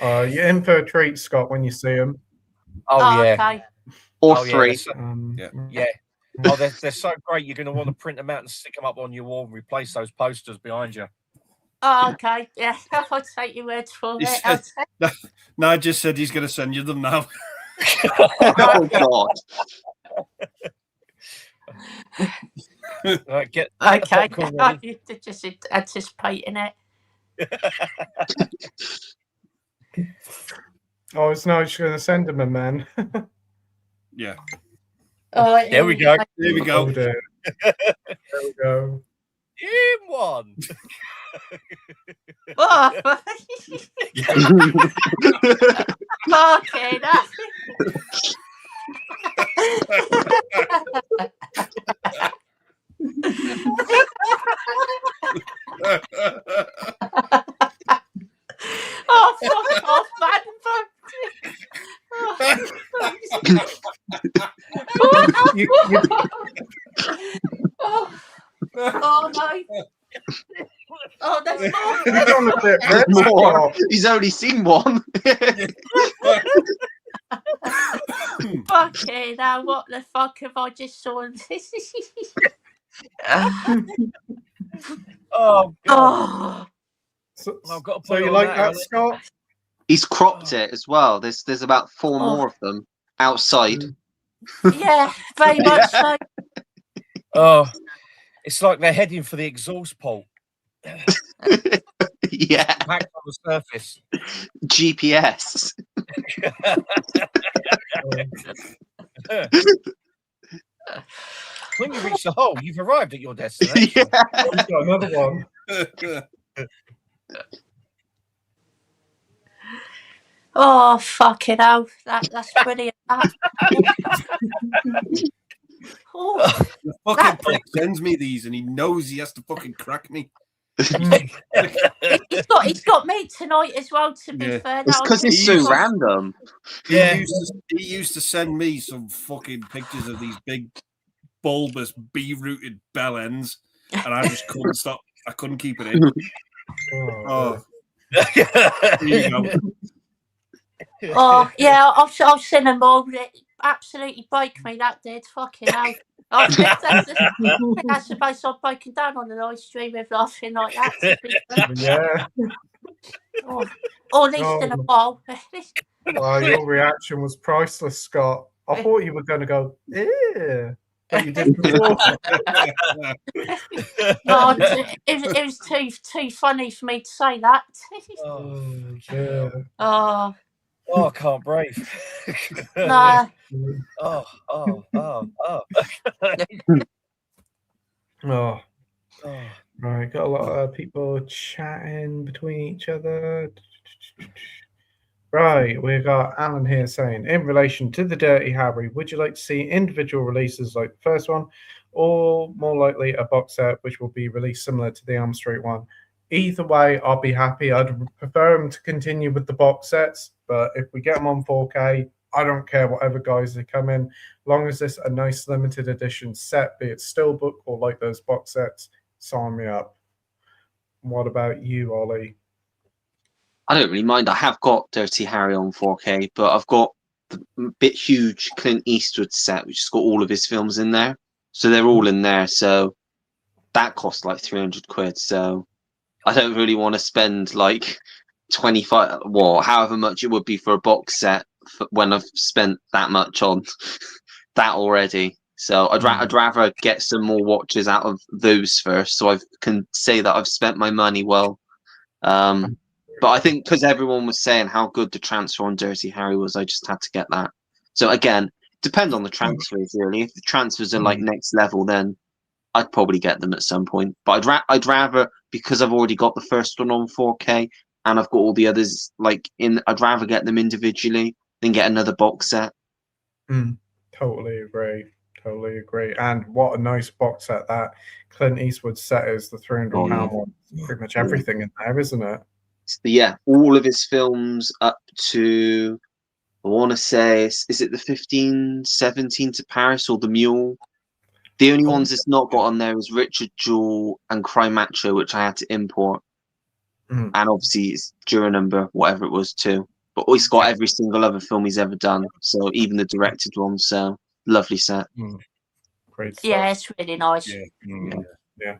You're in for a treat, Scott, when you see him. Oh, yeah. Okay. Or Oh, yeah, three. that's- Yeah. Yeah. Oh, they're so great. You're going to want to print them out and stick them up on your wall and replace those posters behind you. Oh, okay. Yeah, I'll take your word for He it. said- Nige just said he's going to send you them now. Oh God. Right, get Okay. popcorn ready. You're just anticipating it. Oh, it's Nige going to send him a man. Yeah. Oh, There we go. There we go. Oh, dear. There we go. In one. Oh, fucking hell. Oh, fuck off, man. Oh, no. Oh, there's more. He's on a bit red, More. Scott. He's only seen one. Fucking hell, what the fuck have I just saw? Oh, God. Oh, So, I've got to so put it you on like that, that, Alex. Scott? He's cropped it as well. There's about four Oh. more of them outside. yeah, very much so. Oh, it's like they're heading for the exhaust port. Yeah. Packed on the surface. GPS. When you reach the hole, you've arrived at your destination. Yeah. He's got another one. Oh, fucking hell. That's brilliant. Oh, The fucking prick sends me these and he knows he has to fucking crack me. he's got me tonight as well, to be Yeah. fair. It's because it's so random. Yeah. He used to send me some fucking pictures of these big bulbous bee-rooted bell ends, and I just couldn't stop. I couldn't keep it in. Oh, here you go. Oh, yeah, I've seen them all. It absolutely broke me, that did. Fucking hell. That's the place I've broken down on the live stream with laughing like that. To be fair. Yeah. Or at least in a while. Well, your reaction was priceless, Scott. I thought you were going to go, yeah. But you did before. No, it was too funny for me to say that. Oh, yeah. Oh, Oh, I can't breathe. No. Oh. Oh, Oh. right. Got a lot of people chatting between each other. Right, we've got Alan here saying, in relation to the Dirty Harry, would you like to see individual releases like the first one, or more likely a box set which will be released similar to the Elm Street one? Either way, I'll be happy. I'd prefer them to continue with the box sets, but if we get them on 4K, I don't care whatever guys they come in, long as it's a nice limited edition set, be it steelbook or like those box sets, sign me up. What about you, Ollie? I don't really mind. I have got Dirty Harry on 4K, but I've got the bit huge Clint Eastwood set, which has got all of his films in there. So they're all in there. So that costs like 300 quid. So I don't really want to spend like 25, well, however much it would be for a box set when I've spent that much on that already. So I'd rather get some more watches out of those first, so I can say that I've spent my money well. But I think because everyone was saying how good the transfer on Dirty Harry was, I just had to get that. So again, depend on the transfers really. If the transfers are like next level, then I'd probably get them at some point. But I'd rather, because I've already got the first one on 4K and I've got all the others I'd rather get them individually than get another box set. Totally agree. Totally agree. And what a nice box set that Clint Eastwood set is, the £300 one. Pretty much everything in there, isn't it? Yeah, all of his films up to, I want to say, is it the 1517 to Paris or the Mule? The only ones it's not got on there is Richard Jewell and Cry Macho, which I had to import. And obviously it's Juror Number, whatever it was too. But he's got every single other film he's ever done. So even the directed one. So lovely set. Great stuff. Yeah, it's really nice. Yeah.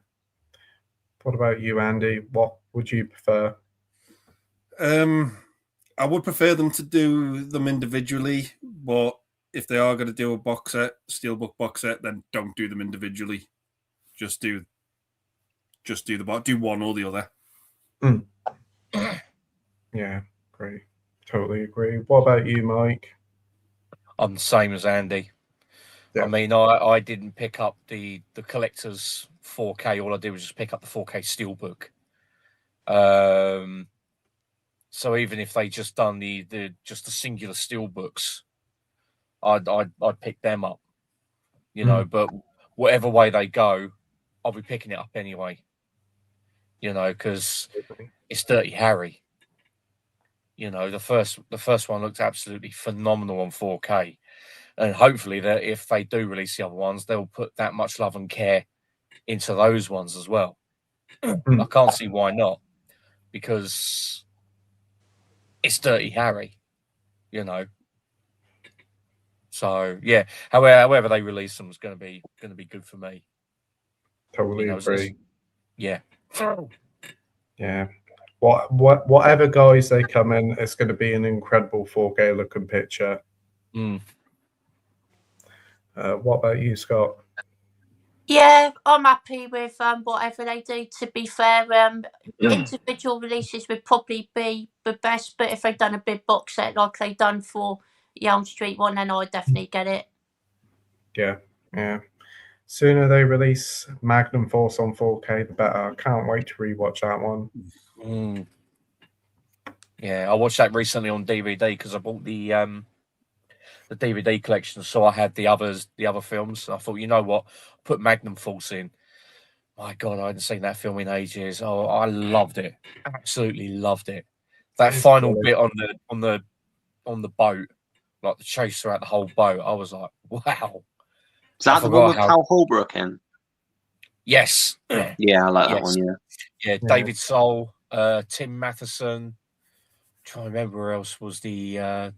What about you, Andy? What would you prefer? I would prefer them to do them individually, but if they are going to do a box set, steelbook box set, then don't do them individually. Just do the box. Do one or the other. Yeah, great. Totally agree. What about you, Mike? I'm the same as Andy. Yeah. I mean, I didn't pick up the collector's 4K. All I did was just pick up the 4K steelbook. So even if they just done just the singular steelbooks, I'd pick them up. You know, but whatever way they go, I'll be picking it up anyway. You know, because it's Dirty Harry. You know, the first one looked absolutely phenomenal on 4K. And hopefully that if they do release the other ones, they'll put that much love and care into those ones as well. I can't see why not, because it's Dirty Harry, you know. So yeah, however they release them is going to be good for me. Totally agree. Yeah. Yeah. Whatever guys they come in, it's going to be an incredible 4K looking picture. What about you, Scott? Yeah, I'm happy with whatever they do. To be fair, individual releases would probably be the best, but if they've done a big box set like they've done for the Elm Street one, then I'd definitely get it. Yeah. Sooner they release Magnum Force on 4K, the better. I can't wait to rewatch that one. Yeah, I watched that recently on DVD because I bought the DVD collection, so I had the other films. I thought, you know what, put Magnum Force in. My God, I hadn't seen that film in ages. Oh, I loved it, absolutely loved it. That final bit on the boat, like the chase throughout the whole boat, I was like, wow. Is that the one with Hal Holbrook in? Yes. Yeah, I like that one. Yeah, David Soul, Tim Matheson. I'm trying to remember where else was the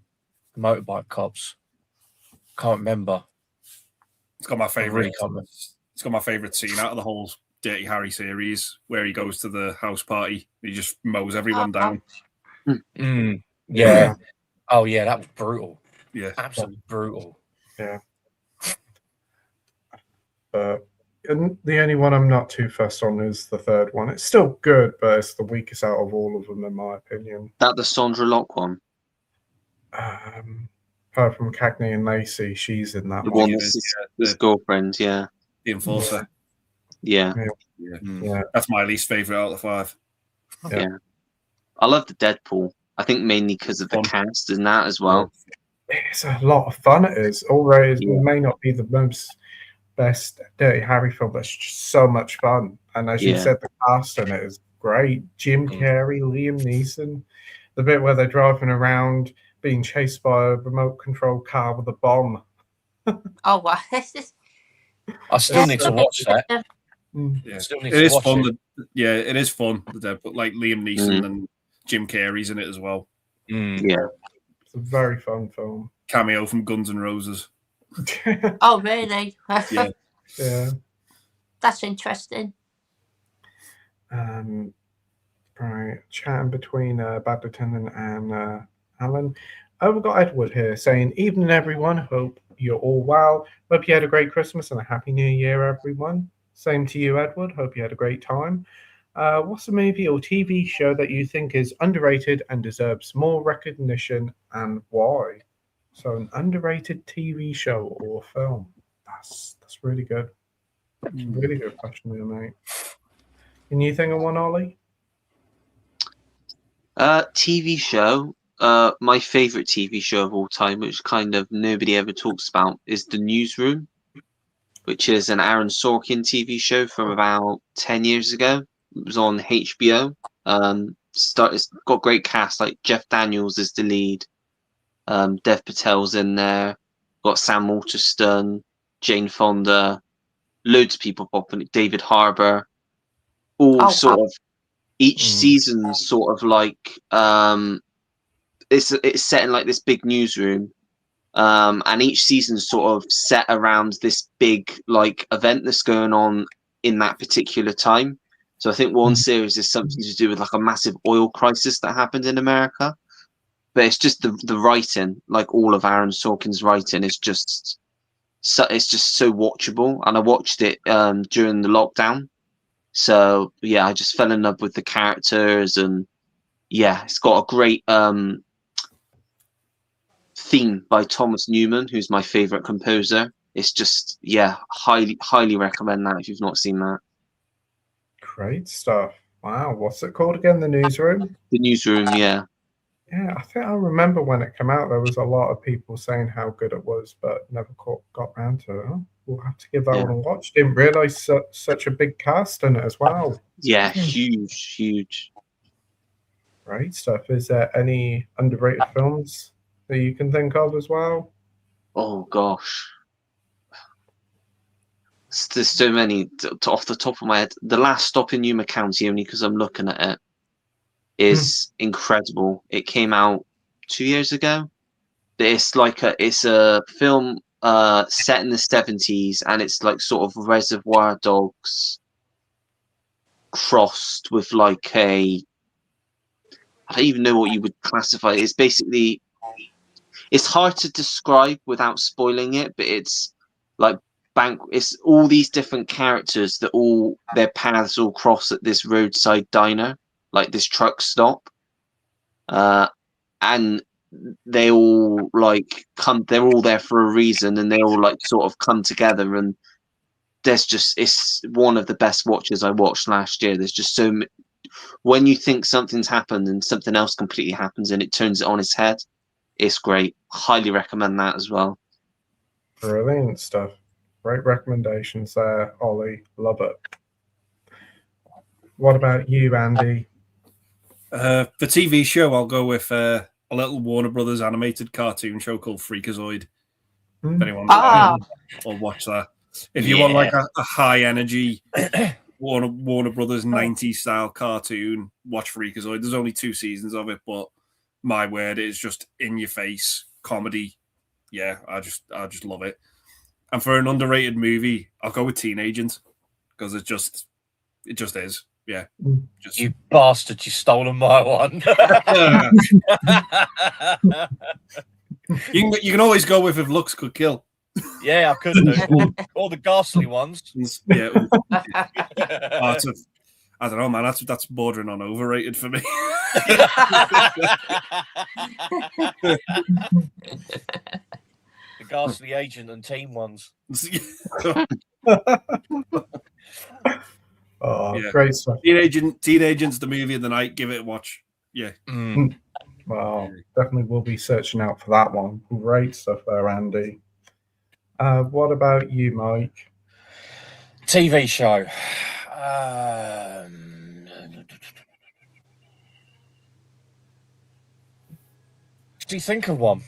motorbike cops. Can't remember. It's got my favorite. It's got my favorite scene out of the whole Dirty Harry series, where he goes to the house party. He just mows everyone down. Yeah. Oh yeah, that was brutal. Yeah, absolutely brutal. Yeah. But the only one I'm not too fussed on is the third one. It's still good, but it's the weakest out of all of them, in my opinion. That the Sandra Locke one? Her from Cagney and Lacey, she's in that The one. one that's his girlfriend, yeah. The Enforcer. Yeah. Yeah. That's my least favourite out of the 5. Yeah. I love the Deadpool. I think mainly because of the cast and that as well. It's a lot of fun, it is. Although it may not be the most best Dirty Harry film, but it's just so much fun. And as you said, the cast in it is great. Jim Carrey, Liam Neeson, the bit where they're driving around being chased by a remote control car with a bomb. Oh, wow. I still need to watch that. Yeah. Still need It to is watch fun. it. It is fun. The Deadpool, like Liam Neeson and Jim Carrey's in it as well. Yeah. It's a very fun film. Cameo from Guns N' Roses. Oh, really? Yeah. Yeah. That's interesting. Right, chatting between Bad Lieutenant and Alan. We've got Edward here saying, "Evening, everyone. Hope you're all well. Hope you had a great Christmas and a happy New Year, everyone." Same to you, Edward. Hope you had a great time. What's a movie or TV show that you think is underrated and deserves more recognition, and why? So, an underrated TV show or film. That's really good. It's a really good question there, mate. Can you think of one, Ollie? TV show. My favorite TV show of all time, which kind of nobody ever talks about, is The Newsroom, which is an Aaron Sorkin TV show from about 10 years ago. It was on HBO. It's got great cast, like Jeff Daniels is the lead. Dev Patel's in there. Got Sam Waterston, Jane Fonda, loads of people popping. David Harbour. All sort of. Each season, sort of like it's set in like this big newsroom, and each season sort of set around this big like event that's going on in that particular time. So I think one series is something to do with like a massive oil crisis that happened in America. But it's just the writing, like all of Aaron Sorkin's writing, is just so watchable. And I watched it during the lockdown. So yeah, I just fell in love with the characters, and yeah, it's got a great theme by Thomas Newman, who's my favorite composer. It's just highly recommend that if you've not seen that. Great stuff. Wow, what's it called again? The Newsroom? The Newsroom, yeah. Yeah, I think I remember when it came out, there was a lot of people saying how good it was, but never got around to it. We'll have to give that one a watch. Didn't realise such a big cast in it as well. Yeah, huge. Great stuff. Is there any underrated films that you can think of as well? Oh gosh, there's so many off the top of my head. The Last Stop in Yuma County, only because I'm looking at it, is incredible. It came out 2 years ago. It's a film set in the 70s, and it's like sort of Reservoir Dogs crossed with like I don't even know what you would classify. It's basically, it's hard to describe without spoiling it, but it's like it's all these different characters that all their paths all cross at this roadside diner, like this truck stop, and they all like they're all there for a reason, and they all like sort of come together, and it's one of the best watches I watched last year. There's just so when you think something's happened and something else completely happens and it turns it on its head, it's great. Highly recommend that as well. Brilliant stuff. Great recommendations there, Ollie. Love it. What about you, Andy? For TV show, I'll go with a little Warner Brothers animated cartoon show called Freakazoid. If anyone's or watch that. If you want like a high energy Warner Brothers 90s style cartoon, watch Freakazoid. There's only 2 seasons of it, but my word, it's just in your face comedy. Yeah, I just love it. And for an underrated movie, I'll go with Teen Agent, because it just is. Yeah. You bastard, you stolen my one. You can always go with If Looks Could Kill. Yeah, I could do. All the ghastly ones. Yeah. I don't know, man. That's bordering on overrated for me. The Ghastly Agent and Team ones. Oh, Yeah. great stuff. Teen Agents, the movie of the night. Give it a watch. Yeah. Well, definitely will be searching out for that one. Great stuff there, Andy. What about you, Mike? TV show. Do you think of one?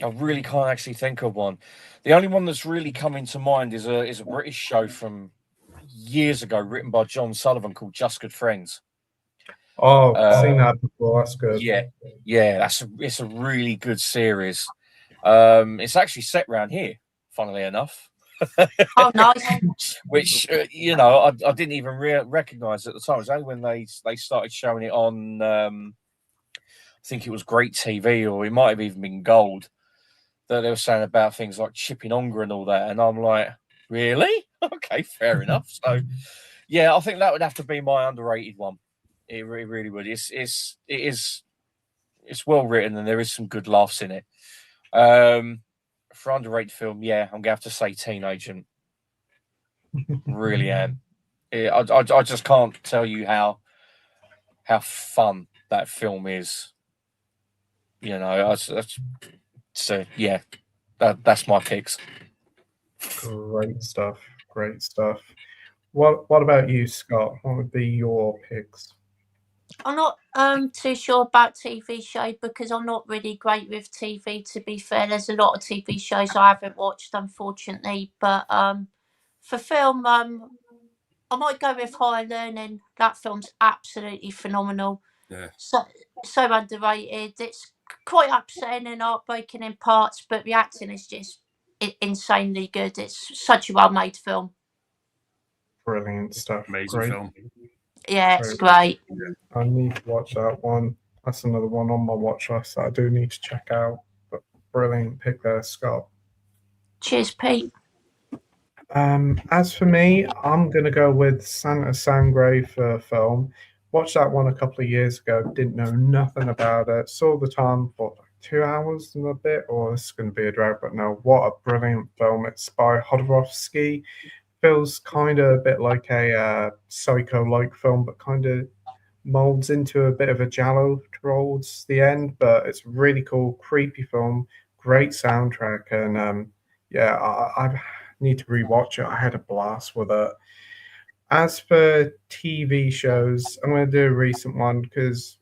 I really can't actually think of one. The only one that's really coming to mind is a British show from years ago, written by John Sullivan, called Just Good Friends. Oh, I've seen that before. That's good. Yeah, it's a really good series. It's actually set around here, funnily enough. Oh, nice. Which I didn't even recognize at the time. It was only when they started showing it on. I think it was Great TV, or it might have even been Gold, that they were saying about things like Chipping-Onga and all that, and I'm like, really? Okay, fair enough. So, yeah, I think that would have to be my underrated one. It really would. It's well written, and there is some good laughs in it. For underrated film, yeah, I'm gonna have to say Teen Agent. Really am. I just can't tell you how fun that film is. So yeah, that's my picks. Great stuff. Great stuff. What about you, Scott? What would be your picks? I'm not too sure about TV show because I'm not really great with TV, to be fair. There's a lot of TV shows I haven't watched, unfortunately. But for film, I might go with Higher Learning. That film's absolutely phenomenal. Yeah. So underrated. It's quite upsetting and heartbreaking in parts, but the acting is just insanely good. It's such a well-made film. Brilliant stuff. Amazing Great. film. Yeah, it's great. I need to watch that one. That's another one on my watch list that I do need to check out. But brilliant pick there, Scott. Cheers, Pete. As for me, I'm going to go with Santa Sangre for film. Watched that one a couple of years ago. Didn't know nothing about it. Saw the time for 2 hours and a bit. Or this is going to be a drag, but no, what a brilliant film. It's by Jodorowsky. Feels kind of a bit like a Psycho-like film, but kind of molds into a bit of a giallo towards the end. But it's really cool, creepy film, great soundtrack, and yeah, I need to rewatch it. I had a blast with it. As for TV shows, I'm going to do a recent one because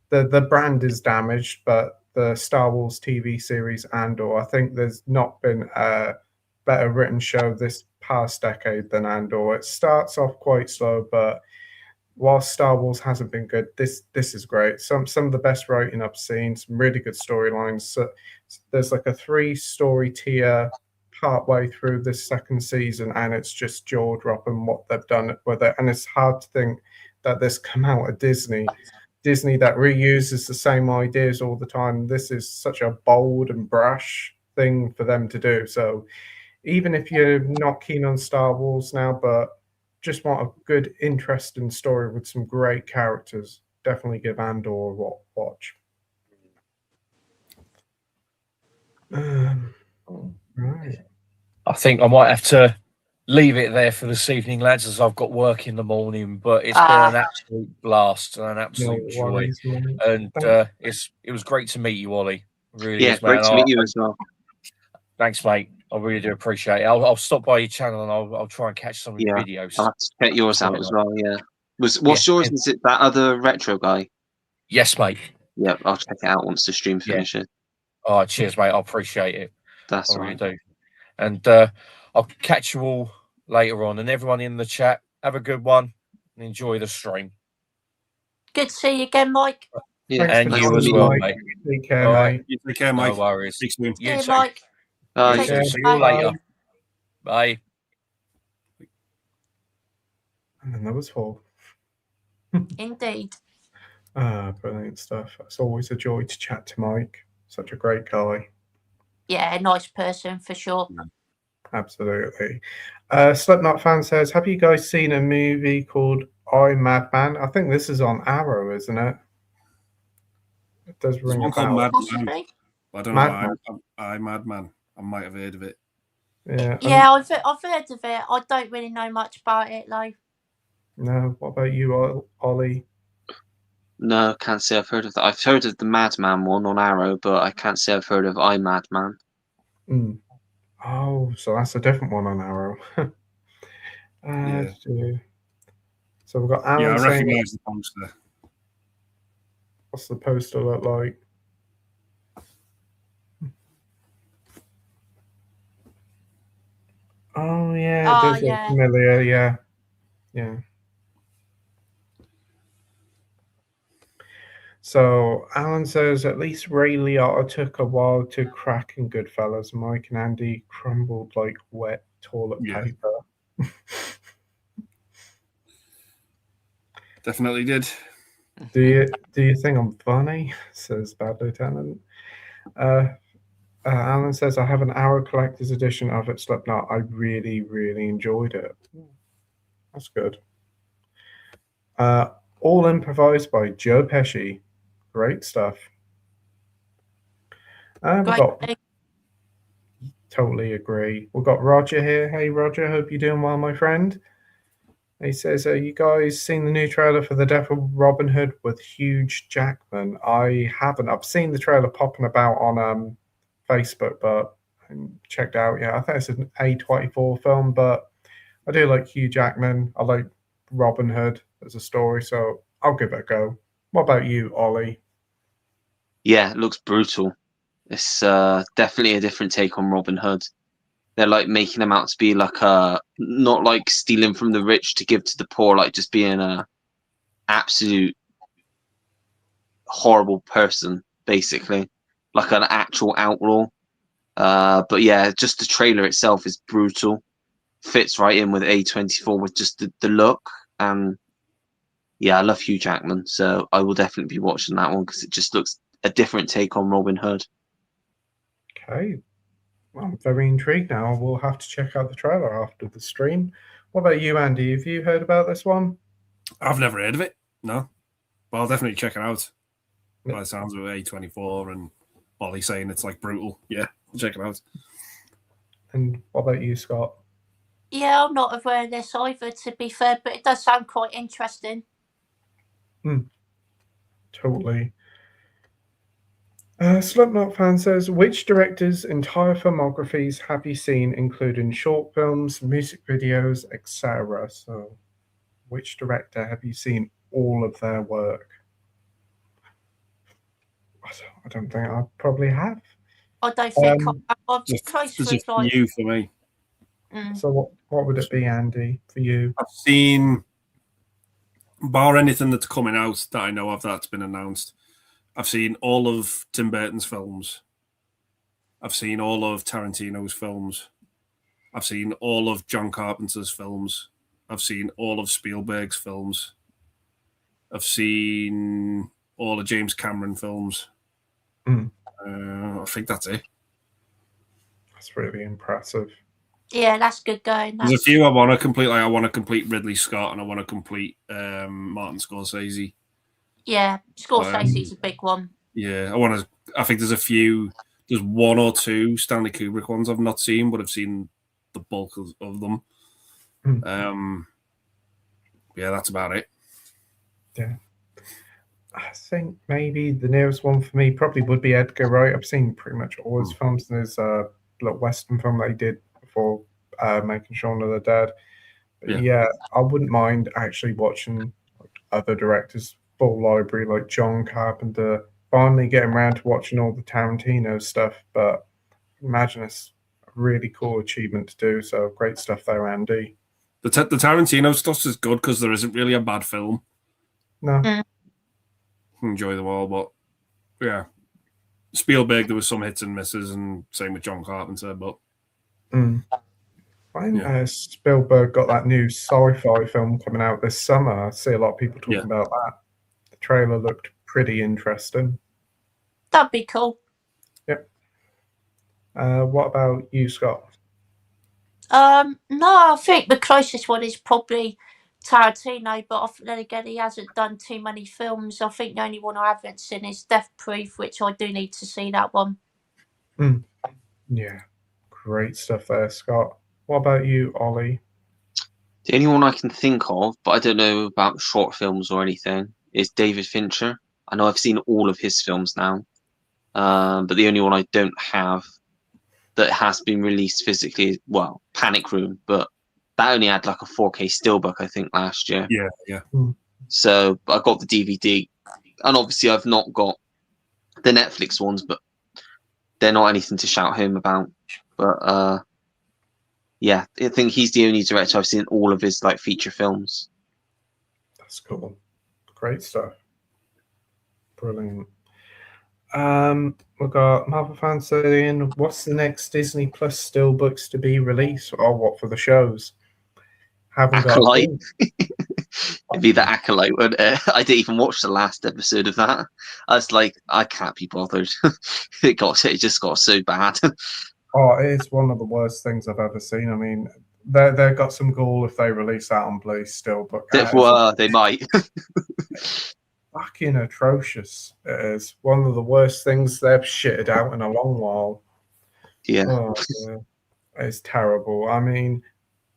the brand is damaged, but the Star Wars TV series Andor, I think there's not been a better written show this past decade than Andor. It starts off quite slow, but while Star Wars hasn't been good, this is great. Some of the best writing I've seen, some really good storylines. So there's like a 3-story tier partway through this second season, and it's just jaw-dropping what they've done with it. And it's hard to think that this come out of Disney that reuses the same ideas all the time. This is such a bold and brash thing for them to do. So even if you're not keen on Star Wars now, but just want a good, interesting story with some great characters, definitely give Andor a watch. Right. I think I might have to leave it there for this evening, lads, as I've got work in the morning. But it's been an absolute blast and an absolute joy. Worries, And it was great to meet you, Ollie. Really, Yeah, is, man. great to meet you as well. Thanks, mate. I really do appreciate it. I'll stop by your channel and I'll try and catch some of your videos. I'll have to check yours out as well. Yeah. What's yours? Is it that other retro guy? Yes, mate. Yeah, I'll check it out once the stream finishes. Oh, cheers, mate. I appreciate it. That's I really right. do. And I'll catch you all later on. And everyone in the chat, have a good one and enjoy the stream. Good to see you again, Mike. Yeah, and Thanks you for as joining, well, Mike. mate. Take care, All mate. right. You take care, Mike. No worries. Speak soon. You Yeah, too. Mike. Bye. You too. care. See you later. Bye. And then there was 4. Indeed. Brilliant stuff. It's always a joy to chat to Mike. Such a great guy. Yeah, nice person for sure. Absolutely. Slipknot fan says, have you guys seen a movie called I, Madman? I think this is on Arrow, isn't it? It does There's ring a one called bell. Madman. Possibly. I don't know. Madman. I Madman. I might have heard of it. Yeah. Yeah, I've heard of it. I don't really know much about it, though. No. What about you, Ollie? No, can't say I've heard of that. I've heard of the Madman one on Arrow, but I can't say I've heard of I Madman. Mm. Oh, so that's a different one on Arrow. Yeah. So we've got Alan Yeah, I saying, recognise the poster. what's the poster look like? Oh, yeah, it Oh, does look yeah. familiar. Yeah. Yeah. So Alan says, at least Ray Liotta took a while to crack in Goodfellas. Mike and Andy crumbled like wet toilet Yeah. paper. Definitely did. Do you think I'm funny? Says Bad Lieutenant. Alan says, I have an Arrow Collector's Edition of it, Slipknot. I really, really enjoyed it. That's good. All improvised by Joe Pesci. Great stuff. We've Great got, thing. totally agree. We've got Roger here. Hey, Roger, hope you're doing well, my friend. He says, you guys seen the new trailer for The Death of Robin Hood with Hugh Jackman? I haven't. I've seen the trailer popping about on Facebook, but I haven't checked out yet. I think it's an A24 film, but I do like Hugh Jackman. I like Robin Hood as a story, so I'll give it a go. What about you, Ollie? Yeah, it looks brutal. It's definitely a different take on Robin Hood. They're like making him out to be like not like stealing from the rich to give to the poor, like just being a absolute horrible person, basically, like an actual outlaw. But yeah, just the trailer itself is brutal. Fits right in with A24 with just the look. And yeah, I love Hugh Jackman, so I will definitely be watching that one because it just looks a different take on Robin Hood. Okay. Well, I'm very intrigued now. We'll have to check out the trailer after the stream. What about you, Andy? Have you heard about this one? I've never heard of it. No. But I'll definitely check it out. By the sounds of A24 and Ollie saying it's like brutal. Yeah, I'll check it out. And what about you, Scott? Yeah, I'm not aware of this either, to be fair, but it does sound quite interesting. Totally. Slipknot fan says, which directors' entire filmographies have you seen, including short films, music videos, etc.? So, which director have you seen all of their work? I don't think I probably have. I don't think I've There's close just with like. new for me. So, what would it be, Andy, for you? I've seen, bar anything that's coming out that I know of that's been announced, I've seen all of Tim Burton's films. I've seen all of Tarantino's films. I've seen all of John Carpenter's films. I've seen all of Spielberg's films. I've seen all of James Cameron films. I think that's it. That's really impressive. Yeah, that's good going. There's a few I want to complete. Like I want to complete Ridley Scott and I want to complete Martin Scorsese. Yeah, Scorsese's a big one. Yeah, I think there's a few. There's one or two Stanley Kubrick ones I've not seen, but I've seen the bulk of them. Yeah, that's about it. Yeah. I think maybe the nearest one for me probably would be Edgar Wright. I've seen pretty much all his films. There's a little Western film that he did before making Shaun of the Dead. But yeah, I wouldn't mind actually watching other directors' full library, like John Carpenter. Finally getting around to watching all the Tarantino stuff, but imagine it's a really cool achievement to do. So great stuff there, Andy. The Tarantino stuff is good because there isn't really a bad film. No. Enjoy them all, but yeah, Spielberg there was some hits and misses, and same with John Carpenter. But when Spielberg got that new sci-fi film coming out this summer, I see a lot of people talking about that. The trailer looked pretty interesting. That'd be cool. Yep. What about you, Scott? No, I think the closest one is probably Tarantino, but then again, he hasn't done too many films. I think the only one I haven't seen is Death Proof, which I do need to see that one. Yeah, great stuff there, Scott. What about you, Ollie? The only one I can think of, but I don't know about short films or anything, is David Fincher. I know I've seen all of his films now, but the only one I don't have that has been released physically is, well, Panic Room, but that only had like a 4K steelbook, I think, last year. Yeah. So I got the DVD, and obviously I've not got the Netflix ones, but they're not anything to shout home about. But yeah, I think he's the only director I've seen all of his like feature films. That's cool. Great stuff. Brilliant. We've got Marvel fans saying, what's the next Disney Plus steelbooks to be released, or what for the shows? Haven't got a Acolyte. clue. It'd be the Acolyte, wouldn't it? I didn't even watch the last episode of that. I was like, I can't be bothered. It just got so bad. Oh, it is one of the worst things I've ever seen. I mean, they've got some gall if they release that on Blu steelbook. They might. Fucking atrocious. It is one of the worst things they've shitted out in a long while. Yeah. Oh, yeah. It's terrible. I mean,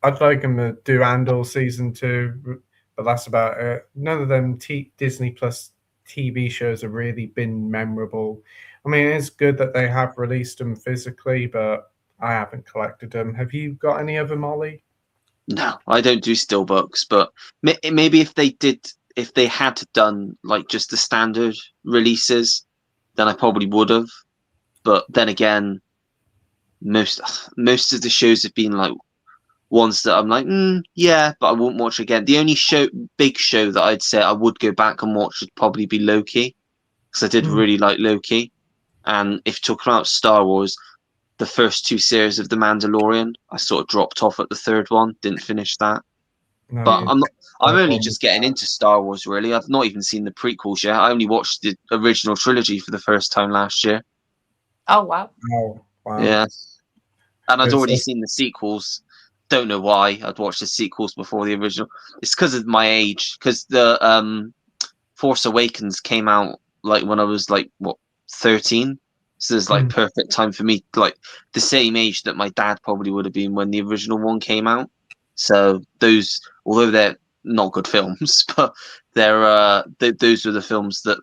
I'd like them to do Andor season 2, but that's about it. None of them Disney Plus TV shows have really been memorable. I mean, it's good that they have released them physically, but I haven't collected them. Have you got any of them, Ollie? No, I don't do steelbooks, but maybe if they had done like just the standard releases, then I probably would have. But then again, most of the shows have been like ones that I'm like, yeah, but I won't watch again. The only big show that I'd say I would go back and watch would probably be Loki, because I did really like Loki. And if you're talking about Star Wars, the first 2 series of The Mandalorian, I sort of dropped off at the third one, didn't finish that. No, But I'm only just getting into Star Wars, really. I've not even seen the prequels yet. I only watched the original trilogy for the first time last year. Oh, wow. Oh, wow. Yeah. And I'd already It's- seen the sequels. Don't know why I'd watched the sequels before the original. It's because of my age. Because the Force Awakens came out like when I was like, what, 13? So it's like perfect time for me, like the same age that my dad probably would have been when the original one came out. So those, although they're not good films, but those were the films that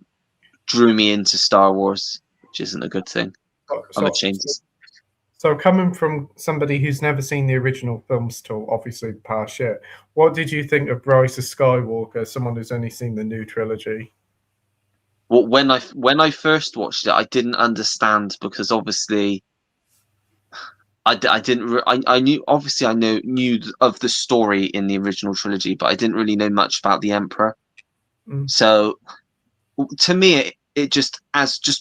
drew me into Star Wars, which isn't a good thing. I'm ashamed. So coming from somebody who's never seen the original films till obviously the past year, what did you think of Rise of Skywalker, someone who's only seen the new trilogy? Well, when I first watched it, I didn't understand, because obviously I knew, obviously I knew of the story in the original trilogy, but I didn't really know much about the Emperor. So to me, it just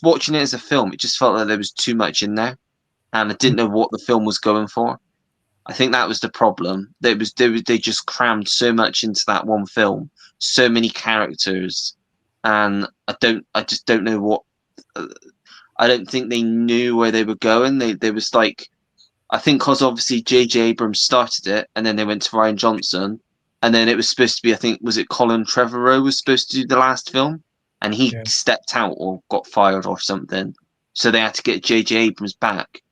watching it as a film, it just felt like there was too much in there, and I didn't know what the film was going for. I think that was the problem. They just crammed so much into that one film, so many characters, and I just don't know what. I don't think they knew where they were going. They was like, I think because obviously J.J. Abrams started it, and then they went to Rian Johnson, and then it was supposed to be, I think, was it Colin Trevorrow was supposed to do the last film, and he stepped out or got fired or something, so they had to get J.J. Abrams back,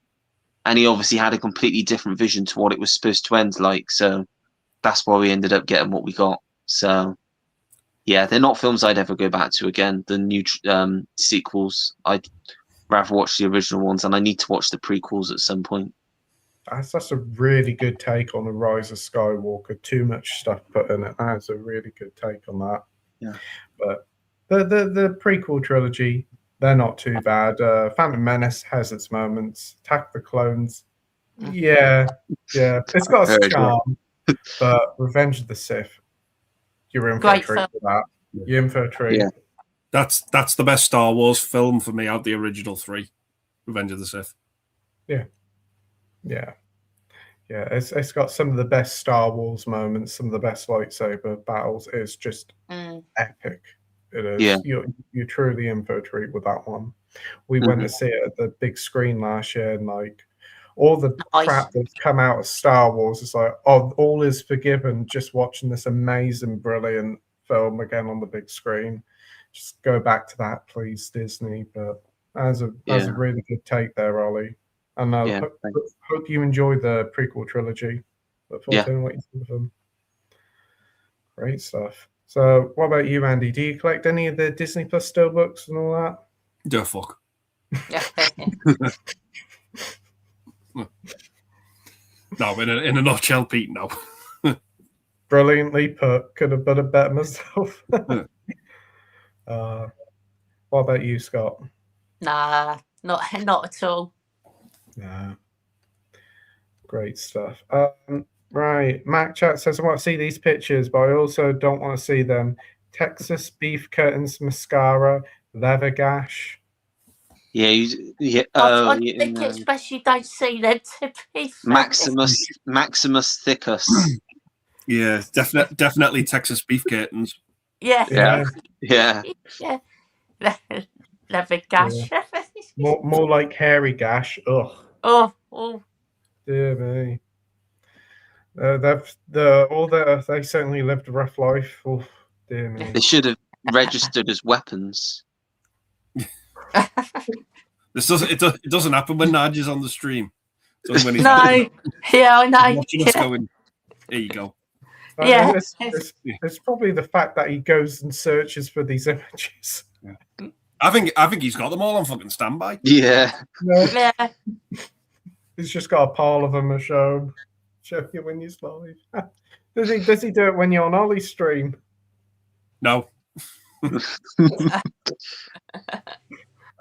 and he obviously had a completely different vision to what it was supposed to end like, so that's why we ended up getting what we got. So yeah, they're not films I'd ever go back to again. The new sequels, I'd rather watch the original ones, and I need to watch the prequels at some point. That's a really good take on the Rise of Skywalker. Too much stuff put in it. That's a really good take on that. Yeah. But the prequel trilogy, they're not too bad. Phantom Menace has its moments. Attack of the Clones, yeah, it's got its charm. But Revenge of the Sith, you're in for a treat for that. You're in for a treat. Yeah. That's the best Star Wars film for me out the original 3, Revenge of the Sith. Yeah. It's got some of the best Star Wars moments, some of the best lightsaber battles. It's just epic. It is. Yeah. You're truly in for a treat with that one. We went to see it at the big screen last year, and like, all the Nice. crap that's come out of Star Wars is like, oh, all is forgiven just watching this amazing, brilliant film again on the big screen. Just go back to that, please, Disney. But as a really good take there, Ollie. And I hope you enjoy the prequel trilogy. Look forward to hearing what you think of them. Great stuff. So, what about you, Andy? Do you collect any of the Disney Plus Steelbooks and all that? The fuck. No, in a nutshell, Pete, no. Brilliantly put. Could have done it better myself. What about you, Scott? Nah, not at all. Yeah. Great stuff. Right. Mac Chat says, I want to see these pictures, but I also don't want to see them. Texas beef curtains, mascara, leather gash. Yeah, I think it's best you don't see them, to be fair. Maximus Thickus. Yeah, definitely Texas beef curtains. Yeah. Leather gash. Yeah. More like hairy gash. Ugh. Oh. Dear me. They certainly lived a rough life. Oh, dear me. They should have registered as weapons. It doesn't happen when Nige is on the stream. It's only when he's I know. watching us going, here you go. Yeah. It's probably the fact that he goes and searches for these images. Yeah. I think he's got them all on fucking standby. Yeah. Yeah. He's just got a pile of them to show you when you're live. Does he do it when you're on Ollie's stream? No.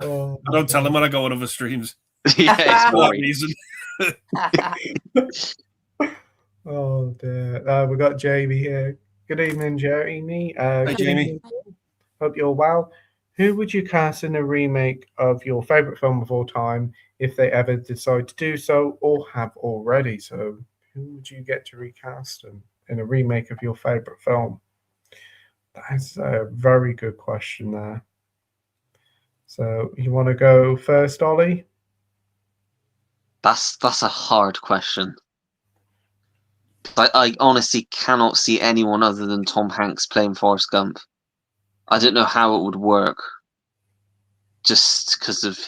Oh, I don't tell him when I go on other streams. Yeah, it's For that reason. Oh dear. We got Jamie here. Good evening, Jamie. Hey, Jamie. Evening. Hope you're well. Who would you cast in a remake of your favorite film of all time if they ever decide to do so or have already? So, who would you get to recast in a remake of your favorite film? That's a very good question there. So, you want to go first, Ollie? That's a hard question. I honestly cannot see anyone other than Tom Hanks playing Forrest Gump. I don't know how it would work. Just because of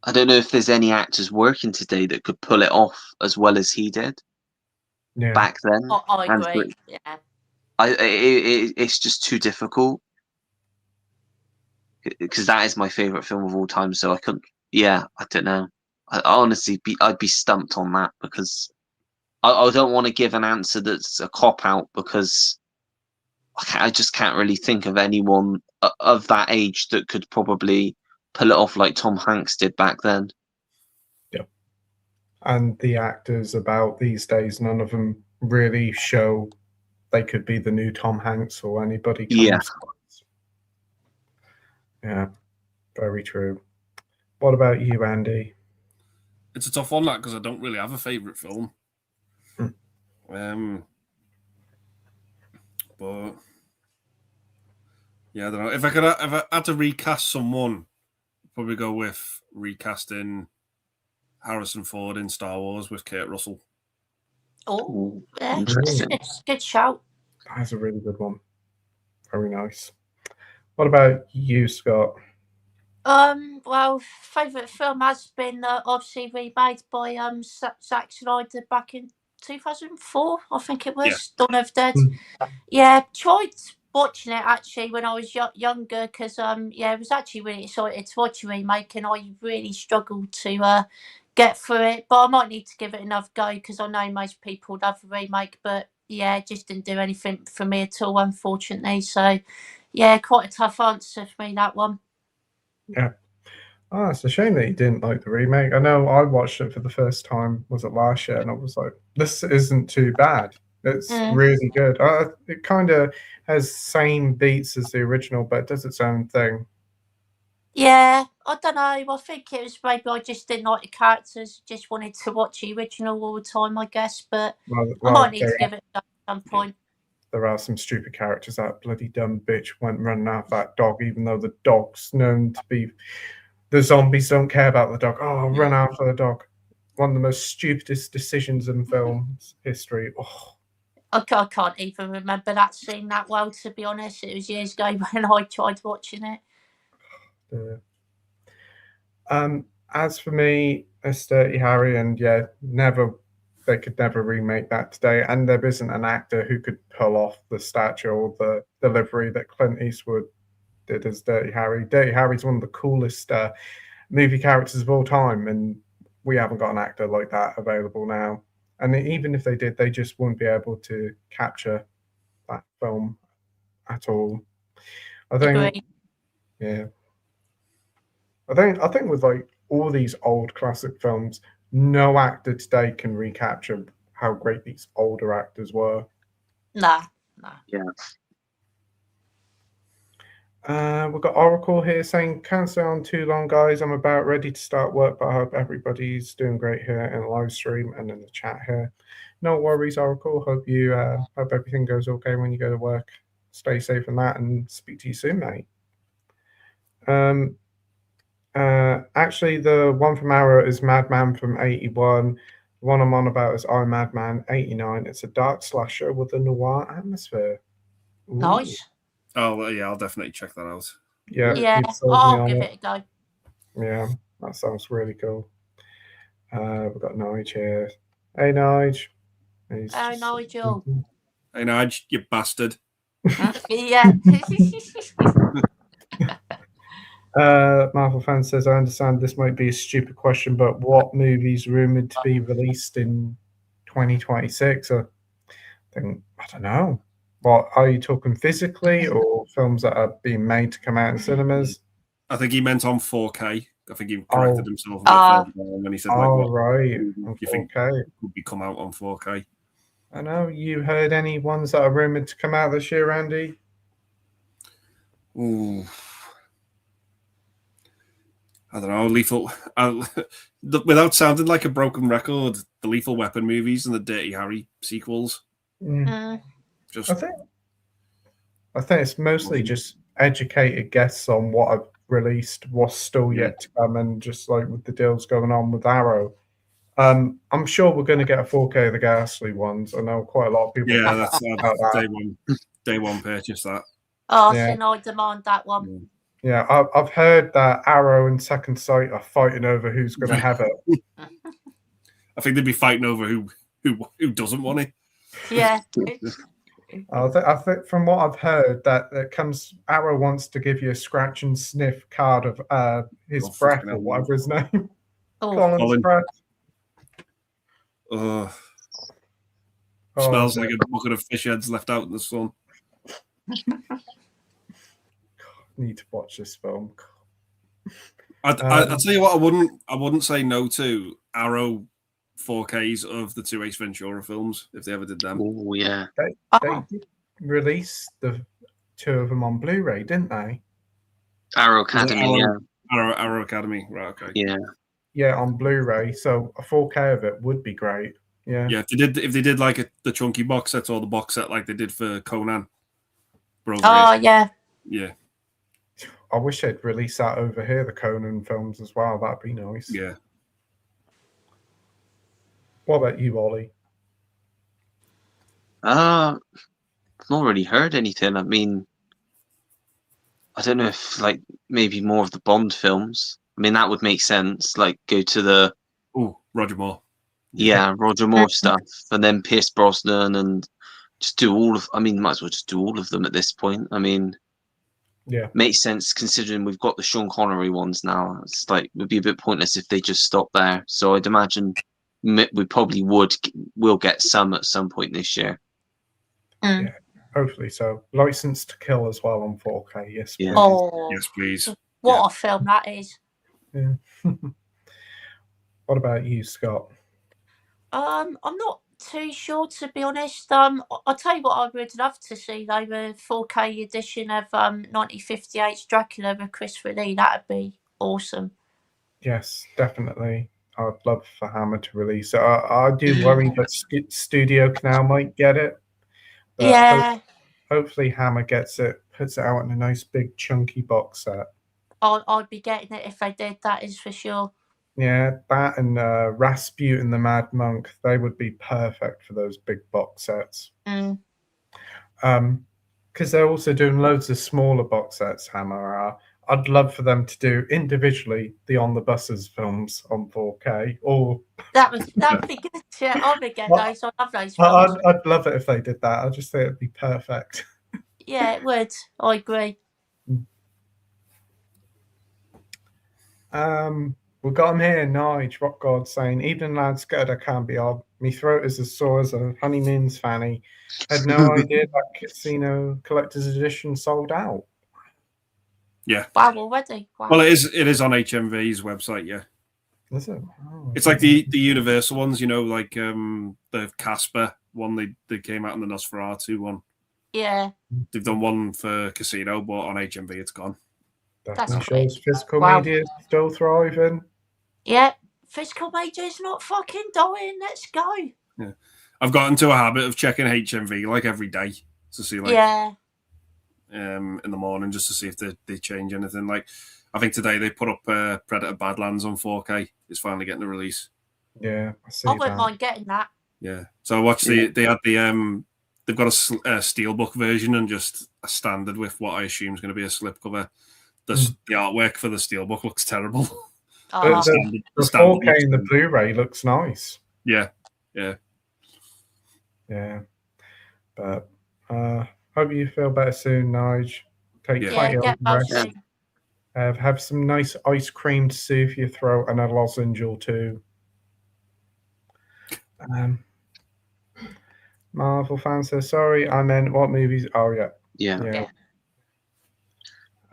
I don't know if there's any actors working today that could pull it off as well as he did back then. I agree. Yeah. It's just too difficult because that is my favorite film of all time. So I couldn't. Yeah, I don't know. I'd be stumped on that because I don't want to give an answer that's a cop out because I just can't really think of anyone of that age that could probably pull it off like Tom Hanks did back then. Yeah. And the actors about these days, none of them really show they could be the new Tom Hanks or anybody. Yeah. Yeah. Very true. What about you, Andy? It's a tough one, that, because I don't really have a favourite film. But yeah, I don't know. If I had to recast someone, I'd probably go with recasting Harrison Ford in Star Wars with Kurt Russell. Oh, yeah. Interesting. Good shout. That's a really good one. Very nice. What about you, Scott? Well, favourite film has been obviously remade by Zack Snyder back in 2004, I think it was. Dawn of the Dead. Yeah, tried watching it actually when I was younger because I was actually really excited to watch a remake and I really struggled to get through it. But I might need to give it another go because I know most people love the remake, but yeah, it just didn't do anything for me at all, unfortunately. So yeah, quite a tough answer for me, that one. Yeah. Oh, it's a shame that you didn't like the remake. I know I watched it for the first time, was it last year? And I was like, this isn't too bad. It's really good. It kind of has same beats as the original, but it does its own thing. Yeah, I don't know. I think it was maybe I just didn't like the characters. Just wanted to watch the original all the time, I guess. But I might need to give it at some point. There are some stupid characters. That bloody dumb bitch went running after that dog, even though the dog's known to be the zombies don't care about the dog. Oh, run after the dog. One of the most stupidest decisions in film's history. Oh. I can't even remember that scene that well, to be honest. It was years ago when I tried watching it. As for me, it's Dirty Harry, and yeah, they could never remake that today. And there isn't an actor who could pull off the stature or the delivery that Clint Eastwood did as Dirty Harry. Dirty Harry's one of the coolest movie characters of all time, and we haven't got an actor like that available now. And even if they did, they just wouldn't be able to capture that film at all. I think, Agree. yeah. I think with like all these old classic films, no actor today can recapture how great these older actors were. Nah. Yeah. We've got Oracle here saying, can't stay on too long, guys. I'm about ready to start work, but I hope everybody's doing great here in the live stream and in the chat here. No worries, Oracle. Hope everything goes okay when you go to work. Stay safe in that, and speak to you soon, mate. Actually, the one from Arrow is Madman from 81. The one I'm on about is I'm Madman 89. It's a dark slasher with a noir atmosphere. Ooh. Nice. Oh, well, yeah, I'll definitely check that out. Yeah, Yeah, you've sold me I'll on give it. it a go. Yeah, that sounds really cool. We've got Nige here. Hey, Nige. Hey, Nigel. Hey, Nige, you bastard. Yeah. Marvel fan says, I understand this might be a stupid question, but what movies rumored to be released in 2026? I don't know. What are you talking physically, or films that are being made to come out in cinemas? I think he meant on 4K. I think he corrected himself a bit when he said, like, what right. you think would be come out on 4K. I know. You heard any ones that are rumored to come out this year, Andy? Ooh. I don't know. Lethal. Without sounding like a broken record, the Lethal Weapon movies and the Dirty Harry sequels. Just. I think it's mostly just educated guesses on what I've released, what's still yet to come, and just like with the deals going on with Arrow. I'm sure we're going to get a 4K of the Ghastly ones. I know quite a lot of people. Yeah, that's day one purchase that. Oh, yeah. So I demand that one. Yeah, I've heard that Arrow and Second Sight are fighting over who's going to have it. I think they'd be fighting over who doesn't want it. Yeah. I think from what I've heard that Arrow wants to give you a scratch and sniff card of his breath or whatever his name. Colin's breath. Smells like a bucket of fish heads left out in the sun. Need to watch this film. I'll tell you what, I wouldn't say no to Arrow 4Ks of the two Ace Ventura films if they ever did them. Oh yeah, they did release the two of them on Blu-ray, didn't they? Arrow Academy, Arrow Academy, right? Okay. Yeah, on Blu-ray. So a 4K of it would be great. Yeah. Yeah, if they did like the chunky box set or the box set like they did for Conan. Yeah. Yeah. I wish they'd release that over here, the Conan films as well. That'd be nice. Yeah. What about you, Ollie? I've not really heard anything. I mean, I don't know if like maybe more of the Bond films. I mean, that would make sense. Like go to the Roger Moore. Yeah, Roger Moore stuff, and then Pierce Brosnan, and just do all of. I mean, might as well just do all of them at this point. I mean, makes sense considering we've got the Sean Connery ones now. It's like it would be a bit pointless if they just stopped there. So I'd imagine we probably will get some at some point this year. Yeah, hopefully so. License to Kill as well on 4K. Yes, please. Yes, please. What a film that is. Yeah. What about you, Scott? I'm not too sure, to be honest. I'll tell you what I would love to see, though, the 4K edition of 1958's Dracula with Christopher Lee. That'd be awesome. Yes, definitely. I'd love for Hammer to release it. I do worry that Studio Canal might get it. But hopefully Hammer gets it, puts it out in a nice big chunky box set. I'd be getting it if they did. That is for sure. Yeah, that and Rasputin the Mad Monk, they would be perfect for those big box sets. Mm. Because they're also doing loads of smaller box sets, Hammer are. I'd love for them to do individually the On the Buses films on 4K, or That'd be good. Yeah, I'd be getting Well, those. I love those films. I'd love it if they did that. I just think it'd be perfect. Yeah, it would. I agree. We've got him here, Nige, Rockgod, saying, "Evening lads, good, I can't be odd. Me throat is as sore as a honeymoon's fanny. Had no idea that Casino Collector's Edition sold out." Yeah. Wow, already. Wow. Well, it is on HMV's website. Yeah. Is it? Oh, It's like the Universal ones, you know, like the Casper one they came out in the Nosferatu one. Yeah. They've done one for Casino, but on HMV it's gone. definitely That's shows physical Wow. media is still thriving. Yeah. Physical media is not fucking dying. Let's go. Yeah. I've got into a habit of checking HMV like every day to see like Yeah. in the morning just to see if they change anything. Like I think today they put up Predator Badlands on 4K. It's finally getting a release. Yeah, I see I wouldn't that. mind getting that. Yeah. So I watched they had the they've got a steelbook version and just a standard with what I assume is going to be a slipcover. The artwork for the steelbook looks terrible. Oh, The 4K and the Blu-ray looks nice. Yeah. But hope you feel better soon, Nige. Take Yeah. plenty of get both rest. soon. Have some nice ice cream to soothe your throat and a lozenge or two. Marvel fan says, "Sorry, I meant what movies?" Oh yeah. Yeah.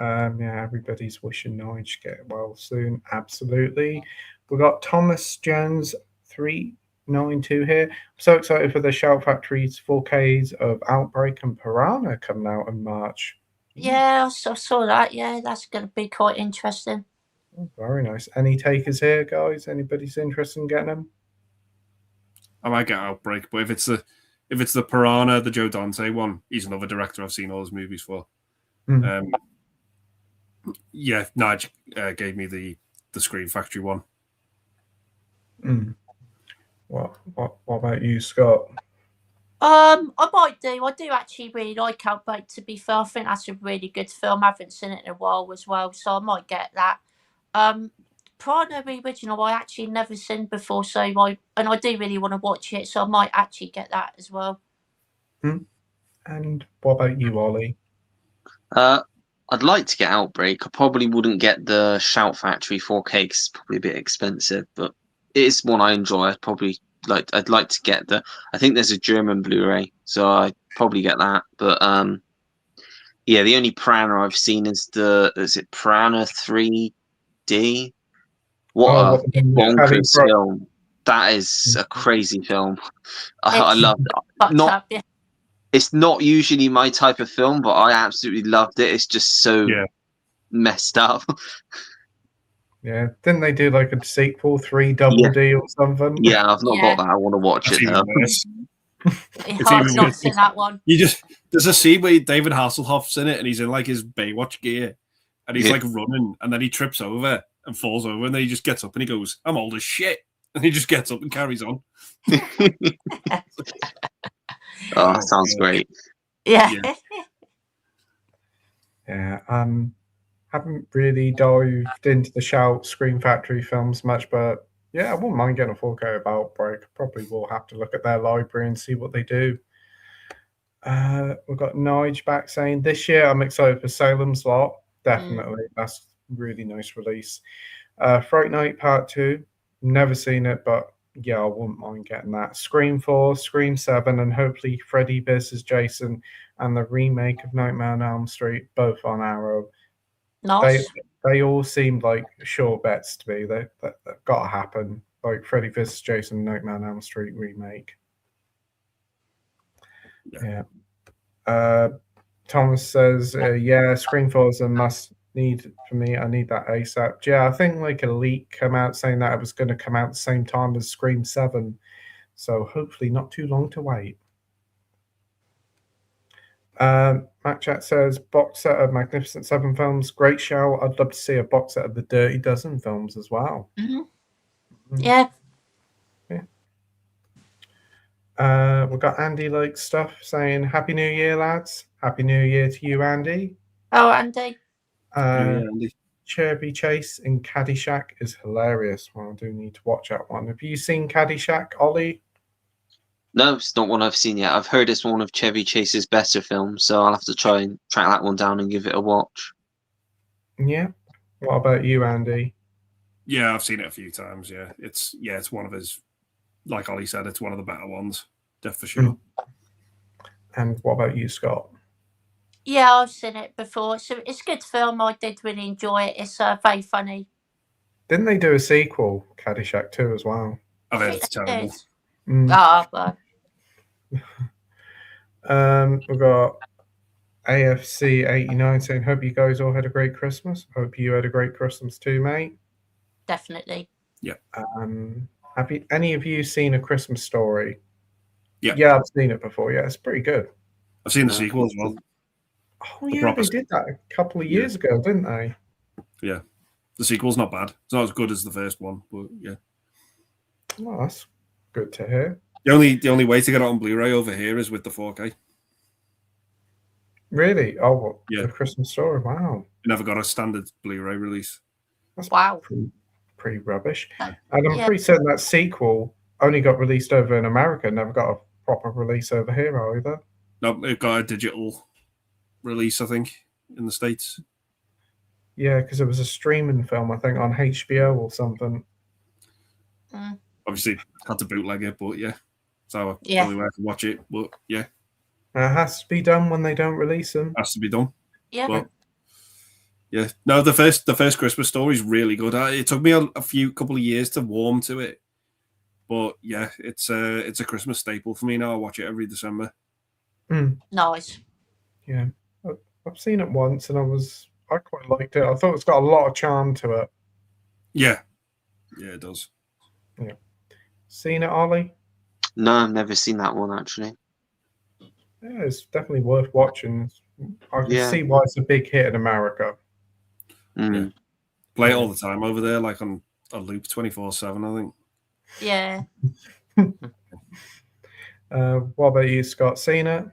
Everybody's wishing Nige get well soon. Absolutely. We've got Thomas Jones 392 here. I'm so excited for the Shout Factory's 4Ks of Outbreak and Piranha coming out in March. Yeah, I saw that. Yeah, that's going to be quite interesting. Oh, very nice. Any takers here, guys? Anybody's interested in getting them? I might get Outbreak, but if it's the Piranha, the Joe Dante one, he's another director I've seen all his movies for. Yeah, Nige gave me the Scream Factory one. What about you, Scott? I might do. I do actually really like Outbreak, to be fair. I think that's a really good film. I haven't seen it in a while as well, so I might get that. Piranha the original I actually never seen before, so I do really want to watch it, so I might actually get that as well. And what about you, Ollie? I'd like to get Outbreak. I probably wouldn't get the Shout Factory 4K because it's probably a bit expensive, but it is one I enjoy. I'd like to get I think there's a German Blu-ray, so I'd probably get that. But yeah, the only Piranha I've seen is it Piranha 3D? What a bonkers film! That is a crazy film. I love it. It's not usually my type of film, but I absolutely loved it. It's just so messed up. Yeah, didn't they do like a sequel, 3 Double D or something? Yeah, I've not got that. I want to watch it though. I've not seen that one. There's a scene where David Hasselhoff's in it, and he's in like his Baywatch gear, and he's like running, and then he trips over and falls over, and then he just gets up and he goes, "I'm old as shit," and he just gets up and carries on. Oh, that sounds great. Yeah. Haven't really dived into the Shout Scream Factory films much, but yeah, I wouldn't mind getting a 4K of Outbreak. Probably will have to look at their library and see what they do. We've got Nige back saying, "This year I'm excited for Salem's Lot." Definitely. That's a really nice release. Fright Night Part 2. Never seen it, but yeah, I wouldn't mind getting that. Scream 4, Scream 7, and hopefully Freddy vs. Jason and the remake of Nightmare on Elm Street, both on Arrow. Nice. They all seemed like sure bets to me. They've got to happen. Like Freddy vs. Jason, Nightmare on Elm Street remake. Yeah. Thomas says, yeah, Scream 4 is a must need for me. I need that ASAP. Yeah, I think like a leak came out saying that it was going to come out at the same time as Scream 7. So hopefully not too long to wait. Matt Chat says, box set of Magnificent Seven films, great show. I'd love to see a box set of the Dirty Dozen films as well. Yeah. We've got Andy Like Stuff saying, Happy New Year, lads. Happy New Year to you, Andy. Oh, Andy. Andy. Chirpy Chase in Caddyshack is hilarious. Well, I do need to watch that one. Have you seen Caddyshack, Ollie? No, it's not one I've seen yet. I've heard it's one of Chevy Chase's better films, so I'll have to try and track that one down and give it a watch. Yeah. What about you, Andy? Yeah, I've seen it a few times. Yeah, it's one of his, like Ollie said, it's one of the better ones, for sure. And what about you, Scott? Yeah, I've seen it before. So it's a good film. I did really enjoy it. It's very funny. Didn't they do a sequel, Caddyshack 2, as well? I've heard it's terrible. Well. We've got AFC 89 saying, hope you guys all had a great Christmas. Hope you had a great Christmas too, mate. Definitely. Yeah. Have any of you seen A Christmas Story? Yeah. Yeah, I've seen it before. Yeah, it's pretty good. I've seen the sequel as well. Oh, yeah, they did that a couple of years ago, didn't they? Yeah. The sequel's not bad. It's not as good as the first one, but yeah. Well, that's good to hear. The only way to get it on Blu-ray over here is with the 4K. Really? Oh, what? Yeah. The Christmas Story? Wow. We never got a standard Blu-ray release. That's wow. Pretty rubbish. And I'm pretty certain that sequel only got released over in America, never got a proper release over here either. No, it got a digital release, I think, in the States. Yeah, because it was a streaming film, I think, on HBO or something. Obviously, had to bootleg it, but yeah. So the only way I can watch it, but yeah. It has to be done when they don't release them. Has to be done. Yeah. Well, yeah. No, the first Christmas Story is really good. It took me a couple of years to warm to it, but yeah, it's a Christmas staple for me now. I watch it every December. Nice. Yeah, I've seen it once, and I quite liked it. I thought it's got a lot of charm to it. Yeah, it does. Yeah. Seen it, Ollie? No, I've never seen that one actually. Yeah, it's definitely worth watching. I can see why it's a big hit in America. Yeah. Play it all the time over there, like on a loop 24/7, I think. Yeah. What about you, Scott? Seen it?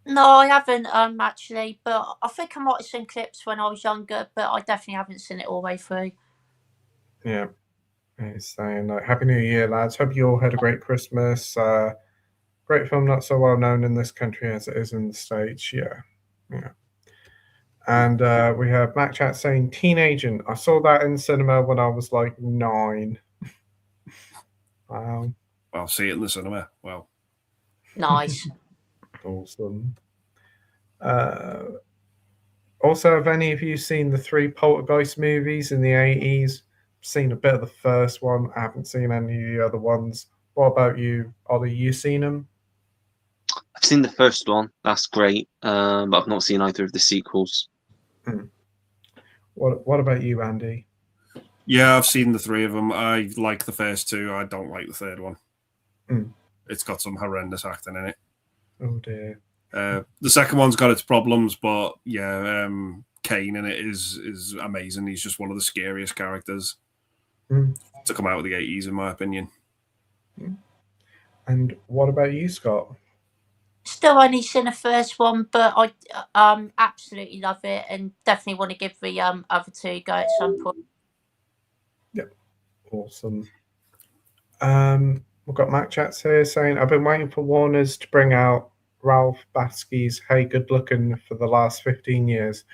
No, I haven't actually, but I think I might have seen clips when I was younger, but I definitely haven't seen it all the way through. Yeah. He's saying, like, Happy New Year, lads. Hope you all had a great Christmas. Great film, not so well known in this country as it is in the States. Yeah. And we have Matt Chat saying, Teen Agent. I saw that in cinema when I was like 9. Wow. I'll see it in the cinema. Wow. Nice. Awesome. Also, have any of you seen the 3 Poltergeist movies in the 80s? Seen a bit of the first one. I haven't seen any of the other ones. What about you, Ollie? You seen them? I've seen the first one. That's great. But I've not seen either of the sequels. What about you, Andy? Yeah, I've seen the 3 of them. I like the first 2. I don't like the third one. It's got some horrendous acting in it. Oh dear. The second one's got its problems, but yeah, Kane in it is amazing. He's just one of the scariest characters to come out of the 80s, in my opinion. And what about you, Scott? Still only seen the first one, but I absolutely love it and definitely want to give the other 2 a go at some point. Yep. Awesome. We've got Mac Chats here saying, I've been waiting for Warner's to bring out Ralph Bakski's Hey Good Looking for the last 15 years.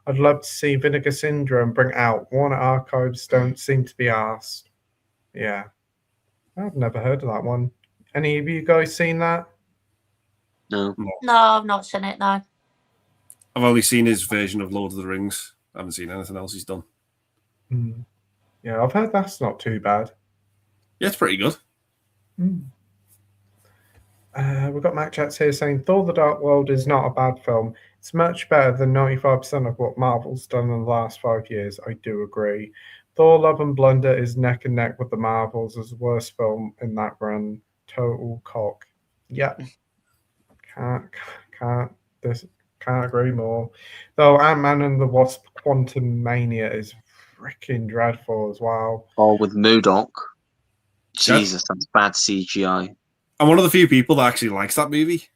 I'd love to see Vinegar Syndrome bring out. Warner Archives don't seem to be asked. Yeah. I've never heard of that one. Any of you guys seen that? No. No, I've not seen it, no. I've only seen his version of Lord of the Rings. I haven't seen anything else he's done. Yeah, I've heard that's not too bad. Yeah, it's pretty good. We've got Mac Chats here saying Thor the Dark World is not a bad film. It's much better than 95% of what Marvel's done in the last 5 years. I do agree. Thor Love and Blunder is neck and neck with the Marvels as the worst film in that run. Total cock. Yeah. Can't This can't agree more. Though Ant-Man and the Wasp: Quantum Mania is freaking dreadful as well. Oh, with Modoc. Jesus, that's bad CGI. I'm one of the few people that actually likes that movie.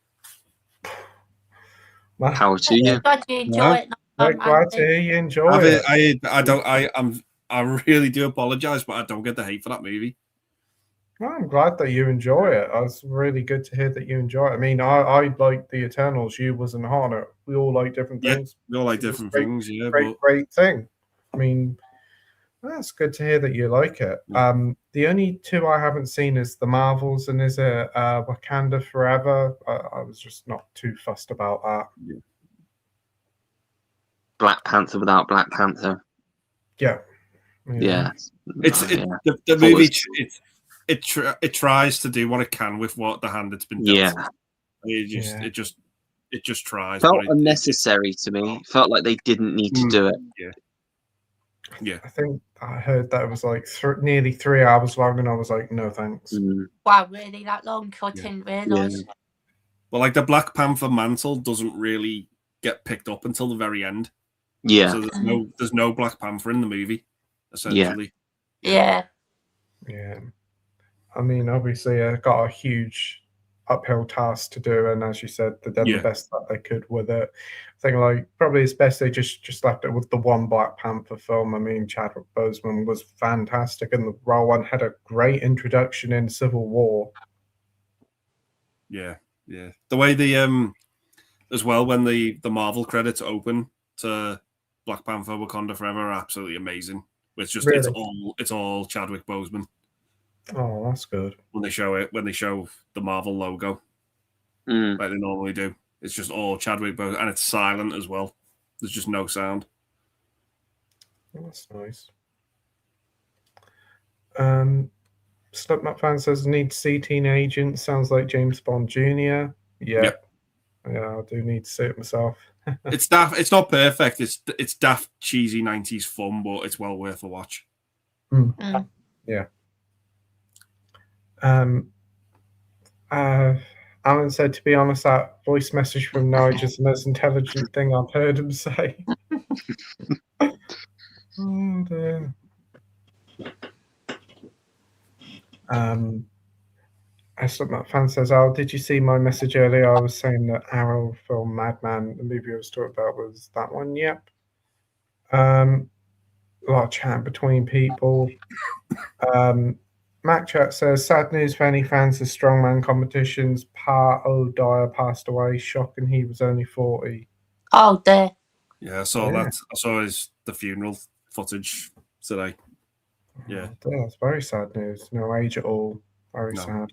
Power to you. Glad you enjoy it. Glad to hear you enjoy it. I really do apologize, but I don't get the hate for that movie. Well, I'm glad that you enjoy it. It's really good to hear that you enjoy it. I mean, I like the Eternals. You was in Hornet. We all like different things. We all like different things. Yeah, great thing. I mean, that's good to hear that you like it. The only two I haven't seen is the Marvels and is it Wakanda Forever. I was just not too fussed about that. Yeah. Black Panther without Black Panther. Yeah. The movie. It tries to do what it can with what the hand it's been dealt. It just tries. Felt unnecessary to me. Felt like they didn't need to do it. Yeah. I think I heard that it was like nearly 3 hours long, and I was like, no thanks. Wow, really that long? I didn't realise. Well, like the Black Panther mantle doesn't really get picked up until the very end. Yeah. So there's no Black Panther in the movie, essentially. Yeah. I mean, obviously, I got a huge uphill task to do, and as you said, they did the best that they could with it. I think, like, probably it's best they just left it with the one Black Panther film. I mean, Chadwick Boseman was fantastic in the role and had a great introduction in Civil War. Yeah. The way as well when the Marvel credits open to Black Panther: Wakanda Forever are absolutely amazing. It's just it's all Chadwick Boseman. Oh, that's good. When they show the Marvel logo, like they normally do, it's just all Chadwick Boseman, and it's silent as well. There's just no sound. That's nice. Slipknot fan says need to see Teen Agent. Sounds like James Bond Jr. Yeah, I do need to see it myself. It's daft. It's not perfect. It's daft, cheesy 90s fun, but it's well worth a watch. Yeah. Alan said, to be honest, that voice message from Nige is the most intelligent thing I've heard him say. Oh, dear. Slipknot fan says, oh, did you see my message earlier? I was saying that Arrow film Madman, the movie I was talking about, was that one. Yep. A lot of chat between people. Mac Chat says, sad news for any fans of strongman competitions. Pa O'Dyer passed away. Shocking, he was only 40. Oh, dear. Yeah, I saw that. I saw the funeral footage today. Yeah. Oh, that's very sad news. No age at all. Very sad.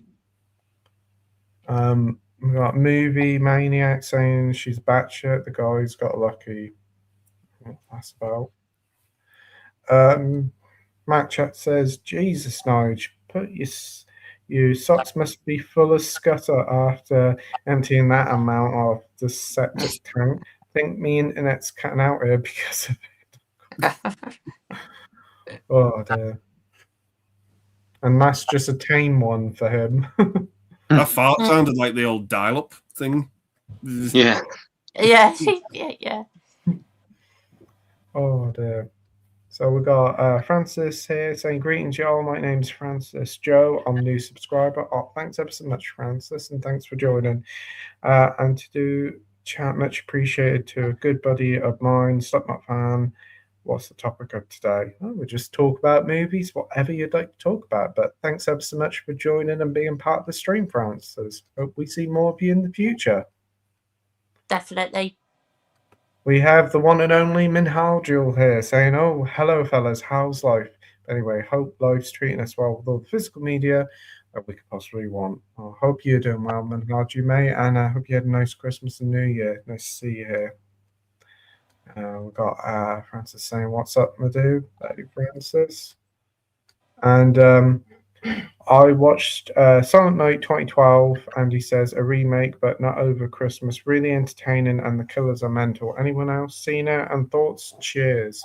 We got Movie Maniac saying she's batshit. The guy's got lucky. What that's about. Matt Chat says, Jesus, Nige, put your socks must be full of scutter after emptying that amount of the septic tank. I think me internet's cutting out here because of it. Oh, dear. And that's just a tame one for him. That fart sounded like the old dial-up thing. Yeah. Yeah. Oh, dear. So we got Francis here saying, greetings, y'all. My name's Francis Joe. I'm a new subscriber. Oh, thanks ever so much, Francis, and thanks for joining. And to do chat, much appreciated to a good buddy of mine, Slipknot fan. What's the topic of today? Oh, we'll just talk about movies, whatever you'd like to talk about. But thanks ever so much for joining and being part of the stream, Francis. Hope we see more of you in the future. Definitely. We have the one and only Minhal Jewel here saying, oh, hello, fellas. How's life? Anyway, hope life's treating us well with all the physical media that we could possibly want. I hope you're doing well, Minhal, you mate, and I hope you had a nice Christmas and New Year. Nice to see you here. We've got Francis saying, what's up, Madhu? Lady Francis. And I watched Silent Night 2012, and he says a remake, but not over Christmas. Really entertaining, and the killers are mental. Anyone else seen it and thoughts? Cheers.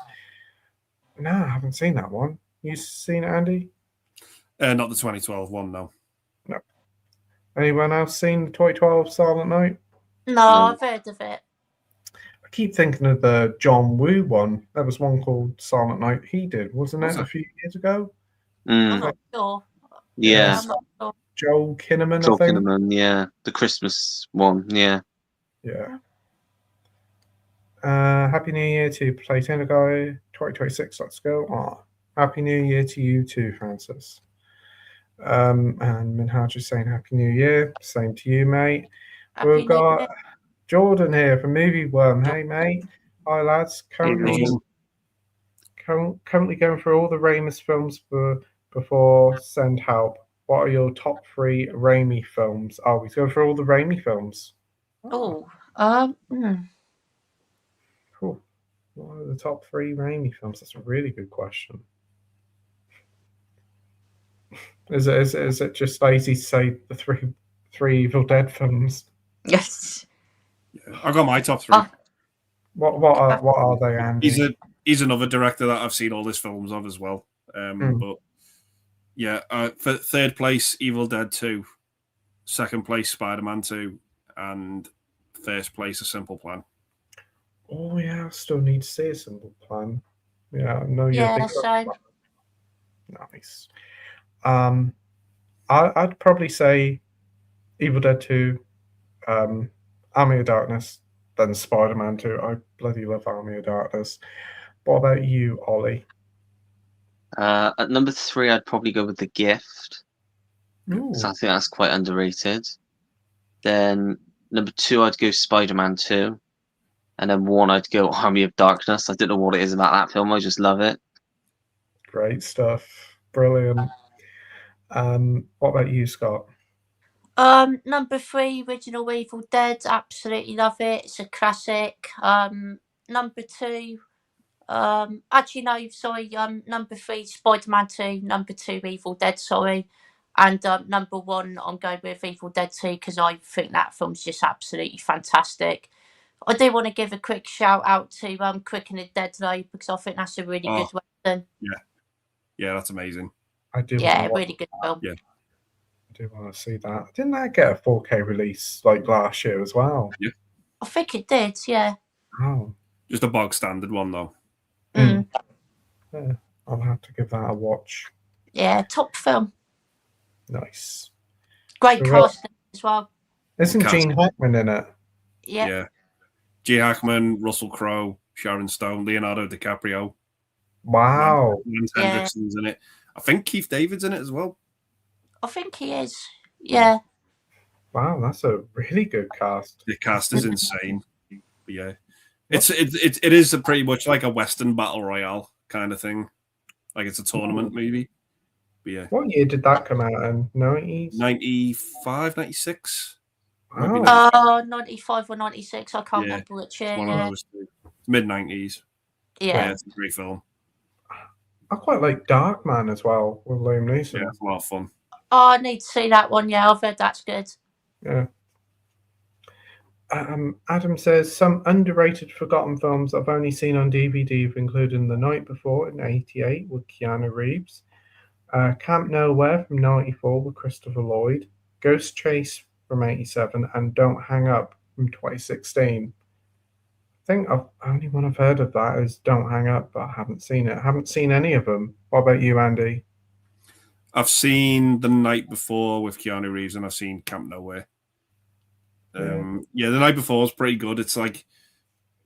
No, I haven't seen that one. You seen it, Andy? Not the 2012 one, no. No. Anyone else seen the 2012 Silent Night? No, No. I've heard of it. I keep thinking of the John Woo one. There was one called Silent Night he did, wasn't Was it, it? a few years ago? I'm Mm, not sure. yeah. I'm not sure. Joel Kinnaman, I Joel think. Kinnaman, yeah. The Christmas one, yeah. Yeah. Happy New Year to Playtendoguy 2026. Let's go. Happy New Year to you too, Francis. And Minhaj is saying Happy New Year. Same to you, mate. Happy We've New got Year. Jordan here from Movie Worm. Hey, mate. Hi, lads. Currently going through all the Ramis films before Send Help. What are your top 3 Raimi films? Oh, he's going through all the Raimi films. Oh, Cool. What are the top 3 Raimi films? That's a really good question. Is it just lazy to say the three Evil Dead films? yes. I got my top 3. What are they, Andy? He's another director that I've seen all his films of as well. But yeah, for third place, Evil Dead 2, second place, Spider-Man 2, and first place, A Simple Plan. Oh yeah, I still need to see A Simple Plan. Yeah, I know you're Yeah, big. so Nice. I'd probably say Evil Dead 2, Army of Darkness, then Spider-Man 2. I bloody love Army of Darkness. What about you, Ollie? At number 3, I'd probably go with The Gift. Ooh, So I think that's quite underrated. Then number 2, I'd go Spider-Man 2. And then 1, I'd go Army of Darkness. I don't know what it is about that film. I just love it. great stuff. Brilliant. What about you, Scott? number 3, Original Evil Dead. Absolutely love it. It's a classic. Number 2, actually no, sorry. Number 3, Spider-Man 2. Number 2, Evil Dead. Sorry. And number 1, I'm going with Evil Dead 2 because I think that film's just absolutely fantastic. I do want to give a quick shout out to Quick and the Dead though because I think that's a really good western. Yeah, that's amazing. I do. Yeah, really good film. Yeah. I do want to see that. Didn't that get a 4K release like last year as well? Yeah. I think it did. Yeah. Oh. Just a bog standard one though. Yeah, I'll have to give that a watch. Yeah, top film. Nice. Great casting as well. Isn't Gene Hackman in it? Yeah. Gene Hackman, Russell Crowe, Sharon Stone, Leonardo DiCaprio. Wow. Lance Hendrickson's in it. I think Keith David's in it as well. I think he is. Yeah. Wow, that's a really good cast. The cast is insane. But yeah. It is pretty much like a Western battle royale kind of thing. Like it's a tournament movie. But yeah. What year did that come out in? 90s? 95, 96? Wow. 95 or 96. I can't remember which year. One of those two. Mid-90s. Yeah. It's a great film. I quite like Darkman as well with Liam Neeson. Yeah, it's a lot of fun. Oh, I need to see that one. Yeah, I've heard that's good. Yeah. Adam says some underrated, forgotten films I've only seen on DVD have included The Night Before in '88 with Keanu Reeves, Camp Nowhere from '94 with Christopher Lloyd, Ghost Chase from '87, and Don't Hang Up from 2016. I think the only one I've heard of that is Don't Hang Up, but I haven't seen it. I haven't seen any of them. What about you, Andy? I've seen The Night Before with Keanu Reeves, and I've seen Camp Nowhere. The Night Before is pretty good. It's like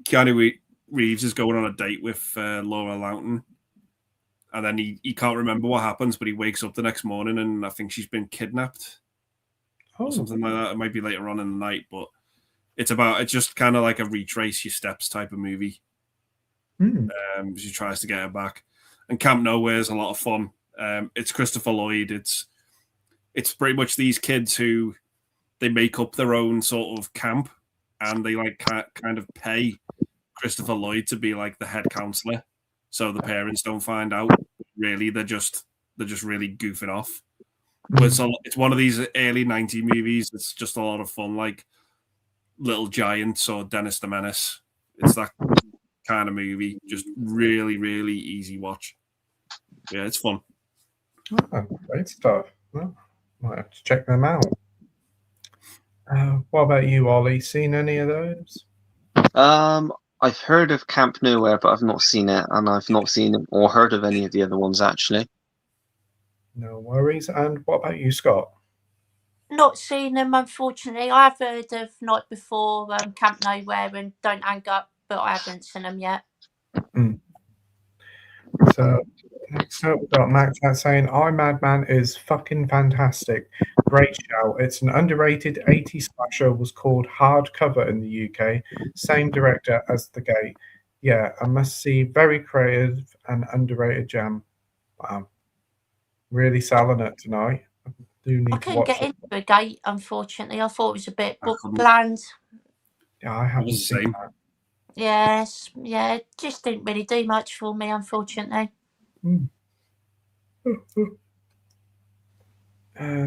Keanu Reeves is going on a date with Laura Loughton, and then he can't remember what happens, but he wakes up the next morning, and I think she's been kidnapped or something like that. It might be later on in the night, but it's just kind of like a retrace your steps type of movie. She tries to get her back, and Camp Nowhere is a lot of fun. It's Christopher Lloyd. It's pretty much these kids who they make up their own sort of camp, and they like kind of pay Christopher Lloyd to be like the head counselor, so the parents don't find out. Really, they're just really goofing off. But it's one of these early '90s movies. It's just a lot of fun, like Little Giants or Dennis the Menace. It's that kind of movie. Just really, really easy watch. Yeah, it's fun. Oh, great stuff. Well, might have to check them out. What about you, Ollie? Seen any of those? I've heard of Camp Nowhere, but I've not seen it, and I've not seen or heard of any of the other ones actually. No worries. And what about you, Scott? Not seen them, unfortunately. I have heard of Night Before, Camp Nowhere, and Don't Hang Up, but I haven't seen them yet. So next up, we've got Max that's saying, I Madman is fucking fantastic. Great show. It's an underrated 80s slasher, was called Hardcover in the UK. Same director as The Gate. Yeah, a must see, very creative and underrated gem. Wow. Really selling it tonight. I do I need to couldn't watch get it. into a gate, unfortunately. I thought it was a bit I couldn't. bland. Yeah, I haven't was the seen same. that. Yes, yeah, it just didn't really do much for me, unfortunately.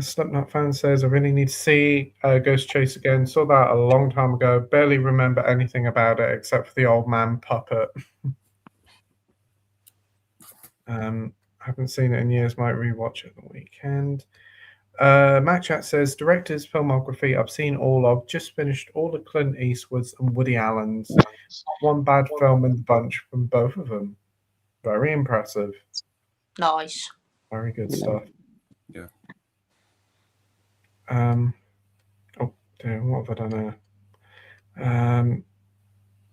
Slipknot fan says, I really need to see Ghost Chase again. Saw that a long time ago. Barely remember anything about it except for the old man puppet. Haven't seen it in years. Might rewatch it the weekend. Matt Chat says, director's filmography I've seen all of. Just finished all the Clint Eastwoods and Woody Allen's. One bad film in the bunch from both of them. Very impressive. Nice. Very good stuff. Yeah. Oh dear, what have I done there?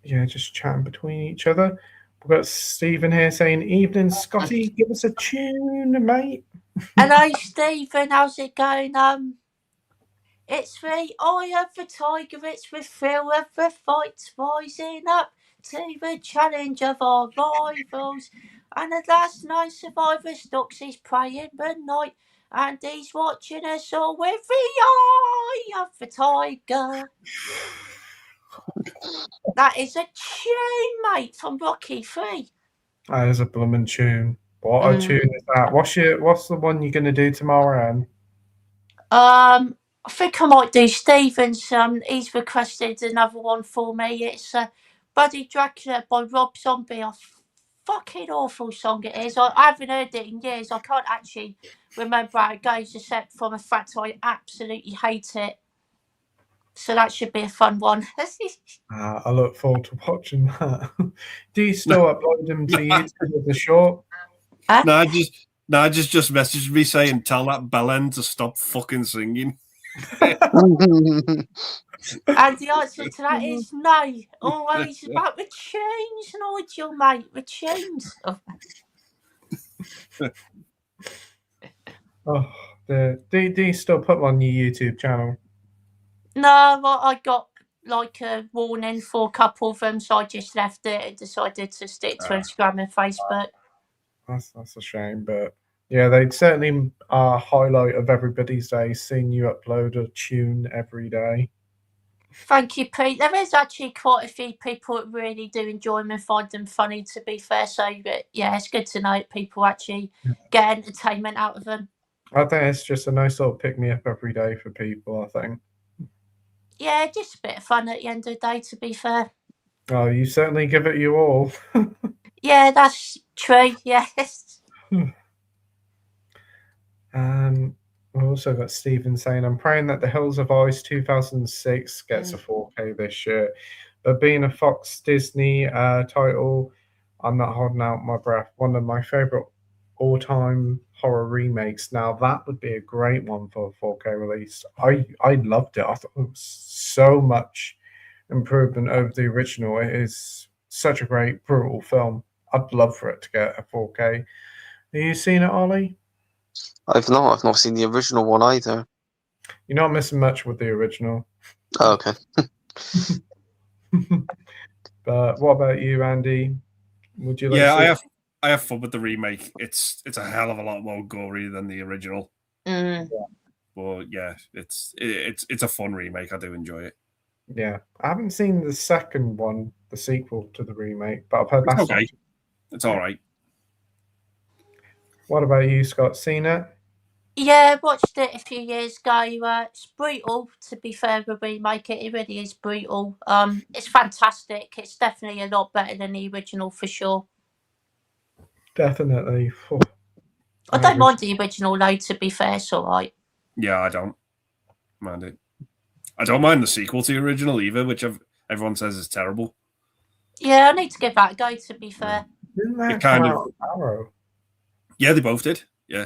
Yeah, just chatting between each other. We've got Stephen here saying, Evening, Scotty, give us a tune, mate. Hello, Stephen. How's it going? It's the eye of the tiger. It's the thrill of the fight, rising up to the challenge of our rivals. And the last night survivor stalks his prey in the night, and he's watching us all with the eye of the tiger. That is a tune, mate, from Rocky 3. That is a blooming tune. What a tune is that? What's the one you're gonna do tomorrow, Anne? I think I might do Stephen's. He's requested another one for me. It's Buddy Dracula by Rob Zombie. A fucking awful song it is. I haven't heard it in years. I can't actually remember how it goes, except from the fact I absolutely hate it. So that should be a fun one. I look forward to watching that. Do you still upload them to YouTube as a short? No, I just messaged me saying, tell that bellend to stop fucking singing. And the answer to that is no. Always about the tunes, Nigel, mate. The tunes. Oh, do you still put one on your YouTube channel? No, I got like a warning for a couple of them, so I just left it and decided to stick to Instagram and Facebook. That's a shame, but yeah, they'd certainly highlight of everybody's day seeing you upload a tune every day. Thank you, Pete. There is actually quite a few people that really do enjoy them and find them funny, to be fair. So, yeah, it's good to know that people actually get entertainment out of them. I think it's just a nice little pick-me-up every day for people, I think. Yeah, just a bit of fun at the end of the day, to be fair. Oh, you certainly give it you all. Yeah, that's true, yes. We've also got Stephen saying, I'm praying that The Hills of Ice 2006 gets a 4K this year. But being a Fox Disney title, I'm not holding out my breath. One of my favorite all-time horror remakes. Now, that would be a great one for a 4K release. I loved it. I thought it was so much improvement over the original. It is such a great, brutal film. I'd love for it to get a 4K. Have you seen it, Ollie? I've not seen the original one either. You're not missing much with the original. Oh, okay. But what about you, Andy? Would you like Yeah, to see I have fun with the remake. It's a hell of a lot more gory than the original. But yeah, it's a fun remake. I do enjoy it. Yeah, I haven't seen the second one, the sequel to the remake, but I've heard that's okay. It's all right. What about you, Scott? Seen it? Yeah, watched it a few years ago. It's brutal, to be fair, the remake. It really is brutal. It's fantastic. It's definitely a lot better than the original, for sure. Definitely. I don't mind the original, though, to be fair. It's all right. Yeah, I don't mind it. I don't mind the sequel to the original either, which everyone says is terrible. Yeah, I need to give that a go, to be fair. Didn't that It kind come of- out with Arrow? Yeah, they both did. Yeah.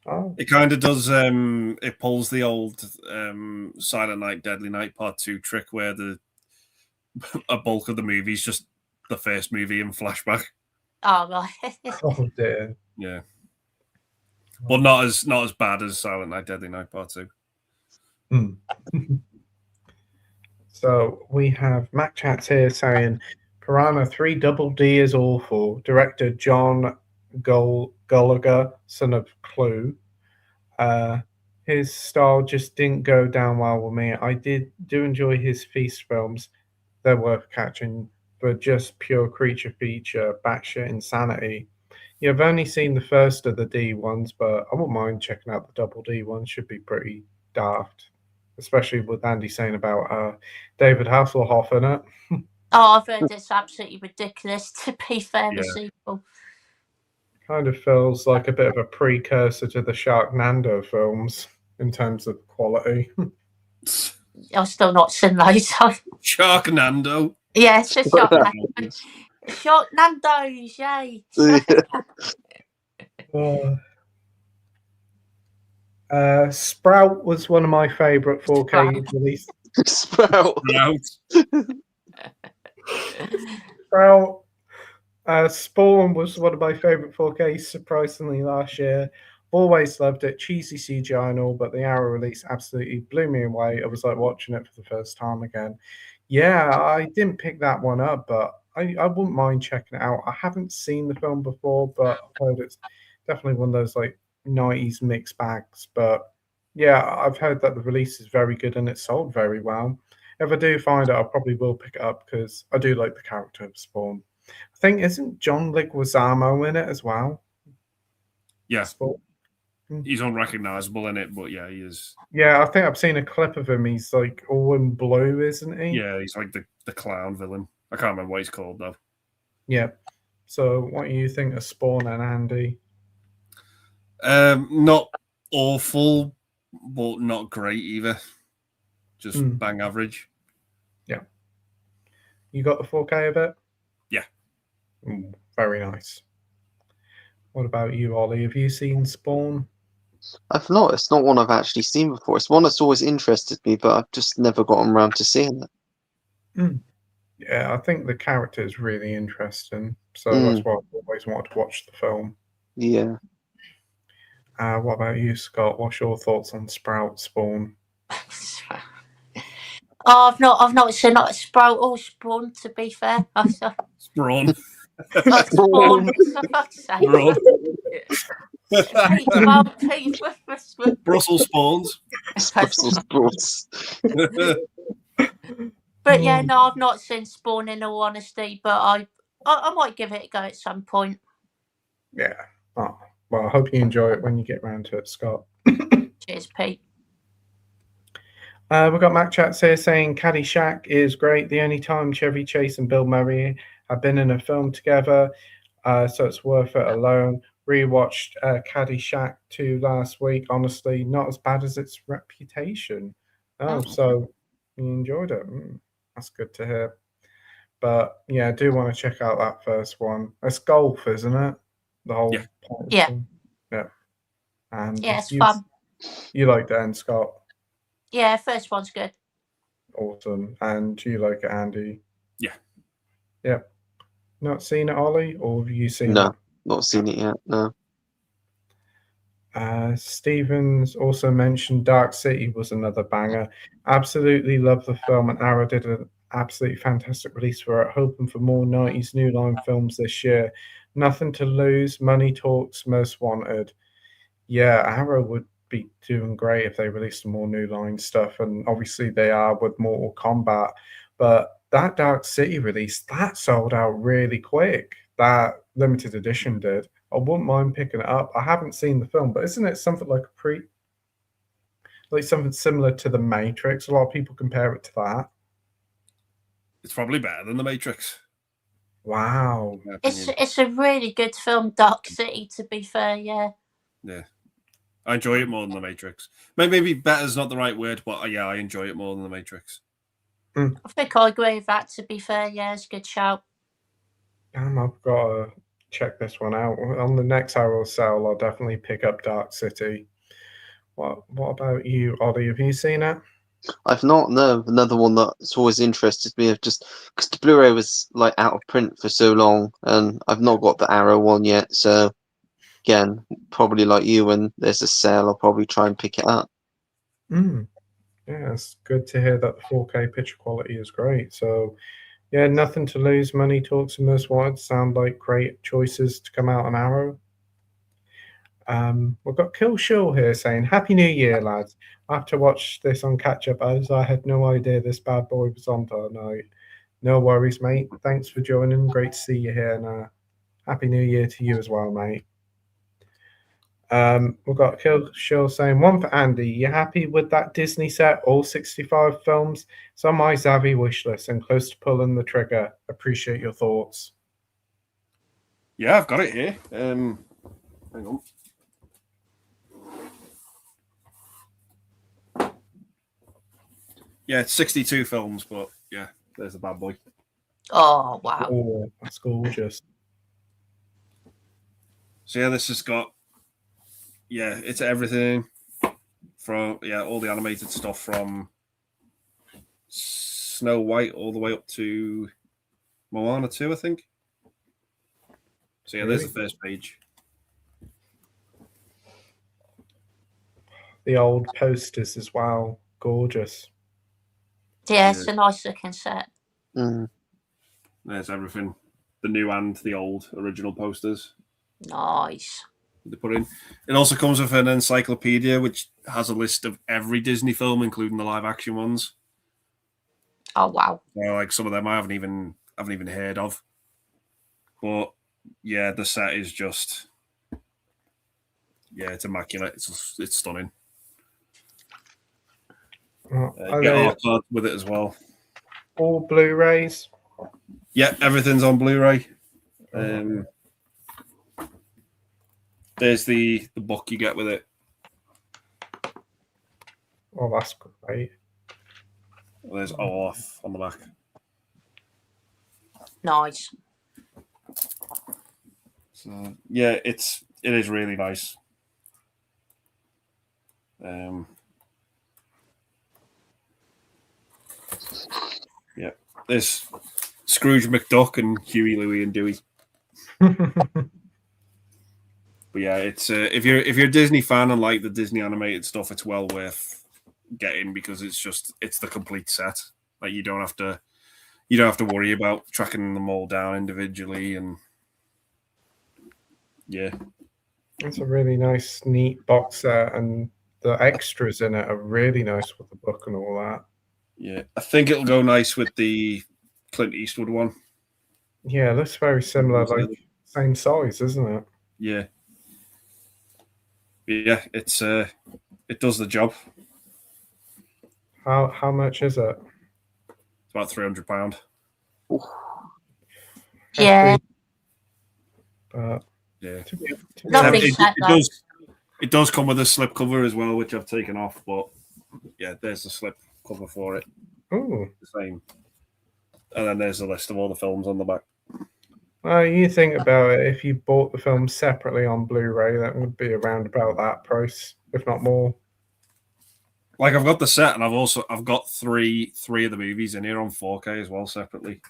Oh, It kind of does. It pulls the old Silent Night, Deadly Night Part 2 trick where a bulk of the movie is just the first movie in flashback. Oh, right. oh dear. Yeah, but not as bad as Silent Night, Deadly Night Part 2. Hmm. So we have Mac Chats here saying Piranha 3 Double D is awful. Director John Gallagher, son of Clue. His style just didn't go down well with me. I do enjoy his feast films. They're worth catching, but just pure creature feature, batshit insanity. Yeah, I've only seen the first of the D ones, but I wouldn't mind checking out the Double D ones. Should be pretty daft, especially with Andy saying about David Hasselhoff in it. Oh, I've heard it's absolutely ridiculous, to be fair, the Yeah. sequel. Kind of feels like a bit of a precursor to the Sharknado films in terms of quality. I've still not seen those. Sharknado. Yeah, it's a Sharknado. Sharknadoes, yay. Sprout was one of my favourite 4K releases. Sprout. Sprout. Spawn was one of my favourite 4Ks, surprisingly, last year. Always loved it. Cheesy CGI and all, but the Arrow release absolutely blew me away. It was like watching it for the first time again. Yeah, I didn't pick that one up, but I wouldn't mind checking it out. I haven't seen the film before, but I've heard it's definitely one of those like 90s mixed bags. But yeah, I've heard that the release is very good and it sold very well. If I do find it, I probably will pick it up because I do like the character of Spawn. I think isn't John Leguizamo in it as well? Yeah, Spawn. he's unrecognizable in it, but yeah, he is. Yeah, I think I've seen a clip of him. He's like all in blue, isn't he? Yeah, he's like the clown villain. I can't remember what he's called though. Yeah. So, what do you think of Spawn and Andy? Not awful, but not great either. Just bang average. Yeah. You got the 4K of it? Yeah. Very nice. What about you, Ollie? Have you seen Spawn? I've not. It's not one I've actually seen before. It's one that's always interested me, but I've just never gotten around to seeing it. Yeah, I think the character is really interesting. So that's why I've always wanted to watch the film. Yeah. What about you, Scott? What's your thoughts on Sprout Spawn? Oh, I've not seen not Sprout or Spawn, to be fair. Sprawn. Spawn, for fuck's sake. Brussels spawns. Brussels sprouts. But yeah, no, I've not seen Spawn in all honesty, but I might give it a go at some point. Yeah. Oh, well, I hope you enjoy it when you get round to it, Scott. Cheers, Pete. We've got Mac Chats here saying Caddyshack is great. The only time Chevy Chase and Bill Murray have been in a film together, so it's worth it alone. Rewatched Caddyshack 2 last week. Honestly, not as bad as its reputation. So you enjoyed it. That's good to hear. But yeah, I do want to check out that first one. It's golf, isn't it? The whole point. Yeah. Yeah. And yeah, it's fun. You liked it, Scott? Yeah, first one's good. Awesome. And do you like it, Andy? Yeah. Yep. Not seen it, Ollie? Or have you seen it? No, not seen it yet. No. Stevens also mentioned Dark City was another banger. Absolutely love the film, and Arrow did an absolutely fantastic release for it. Hoping for more 90s New Line films this year. Nothing to lose. Money talks. Most wanted. Yeah, Arrow would be doing great if they released some more New Line stuff, and obviously they are with Mortal Kombat. But that Dark City release, that sold out really quick. That limited edition did. I wouldn't mind picking it up. I haven't seen the film, but isn't it something like something similar to The Matrix? A lot of people compare it to that. It's probably better than The Matrix. Wow. It's a really good film, Dark City, to be fair, yeah. Yeah. I enjoy it more than The Matrix. Maybe better is not the right word, but yeah, I enjoy it more than The Matrix. I think I agree with that, to be fair. Yeah, it's a good shout. I've got to check this one out. On the next Arrow sale, I'll definitely pick up Dark City. What about you, Ollie? Have you seen it? I've not. No, another one that's always interested me. I've just because the Blu-ray was like out of print for so long, and I've not got the Arrow one yet. So again, probably like you, when there's a sale, I'll probably try and pick it up. Yeah, it's good to hear that the 4K picture quality is great. So, yeah, nothing to lose. Money talks and most wanted sound like great choices to come out on Arrow. We've got Kill Shill here saying, Happy New Year, lads. I have to watch this on catch up as I had no idea this bad boy was on tonight. No worries, mate. Thanks for joining. Great to see you here. And Happy New Year to you as well, mate. We've got Kill Shill saying, one for Andy. You happy with that Disney set? All 65 films? It's on my Zavvi wish list and close to pulling the trigger. Appreciate your thoughts. Yeah, I've got it here. Hang on. Yeah, it's 62 films, but yeah, there's the bad boy. Oh, wow. Oh, that's gorgeous. So yeah, this has got, yeah, it's everything from, yeah, all the animated stuff from Snow White all the way up to Moana 2, I think. So yeah, there's the first page. The old posters as well. Gorgeous. Yeah, it's a nice looking set. There's everything. The new and the old original posters. Nice. They put in. It also comes with an encyclopedia which has a list of every Disney film, including the live action ones. Oh, wow. So, like some of them I haven't even heard of. But yeah, the set is just, yeah, it's immaculate. It's stunning. Get our card with it as well. All Blu-rays? Yeah, everything's on Blu-ray. There's the book you get with it. Oh, that's great. There's Olaf on the back. Nice. So yeah, it is really nice. Yeah, there's Scrooge McDuck and Huey, Louie, and Dewey. But yeah, it's if you're a Disney fan and like the Disney animated stuff, it's well worth getting because it's the complete set. Like you don't have to worry about tracking them all down individually, and yeah, it's a really nice, neat box set, and the extras in it are really nice with the book and all that. Yeah, I think it'll go nice with the Clint Eastwood one. Yeah, it looks very similar, like same size, isn't it? Yeah. Yeah, it does the job. How much is it? It's about £300. Yeah. But yeah, Lovely set, though. It does come with a slip cover as well, which I've taken off. But yeah, there's the slip cover for it. Oh, the same. And then there's a list of all the films on the back. You think about it, if you bought the film separately on Blu-ray, that would be around about that price, if not more. Like I've got the set, and I've got three of the movies in here on 4K as well separately.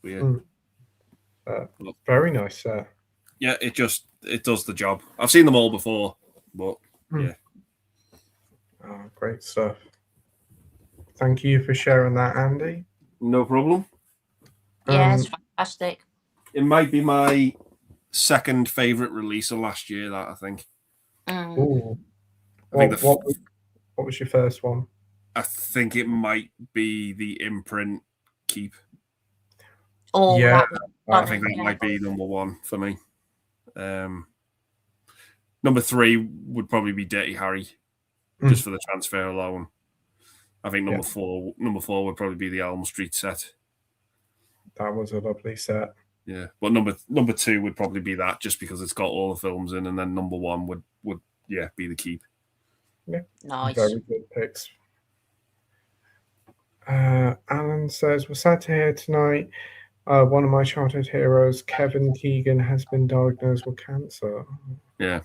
Weird. Very nice set. Yeah, it does the job. I've seen them all before, but yeah. Oh, great stuff. Thank you for sharing that, Andy. No problem. Yeah, it's fantastic. It might be my second favourite release of last year, that I think. Ooh. I think what was your first one? I think it might be the imprint Keep. Oh, yeah. I think that might be number one for me. Number three would probably be Dirty Harry, just for the transfer alone. I think number four would probably be the Elm Street set. That was a lovely set. Yeah, but number two would probably be that, just because it's got all the films in, and then number one would be the Keep. Nice. Very good picks. Alan says, we're sad to hear tonight one of my childhood heroes, Kevin Keegan, has been diagnosed with cancer. Yeah.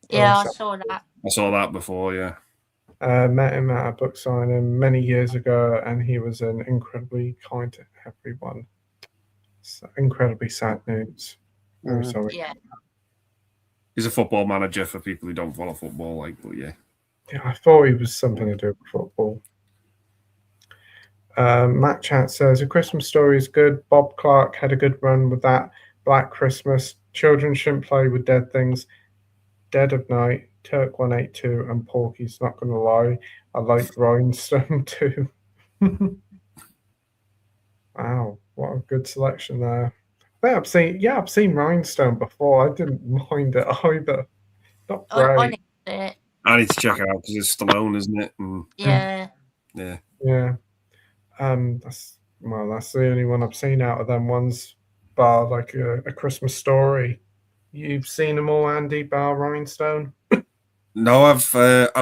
Yeah, I sad. saw that. I saw that before, yeah. Met him at a book signing many years ago, and he was an incredibly kind to everyone. It's incredibly sad news. Very sorry. Yeah. He's a football manager for people who don't follow football, like, but yeah. Yeah, I thought he was something to do with football. Matt Chat says, A Christmas Story is good. Bob Clark had a good run with that. Black Christmas. Children shouldn't play with dead things. Dead of Night. Turk 182 and Porky's Not Gonna Lie. I like Rhinestone too. Wow, what a good selection there. I've seen Rhinestone before. I didn't mind it either. Not I great. need to see it. I need to check it out because it's Stallone, isn't it? And, Yeah. yeah. Yeah. That's the only one I've seen out of them ones, bar like a Christmas Story. You've seen them all, Andy, bar Rhinestone? No, I've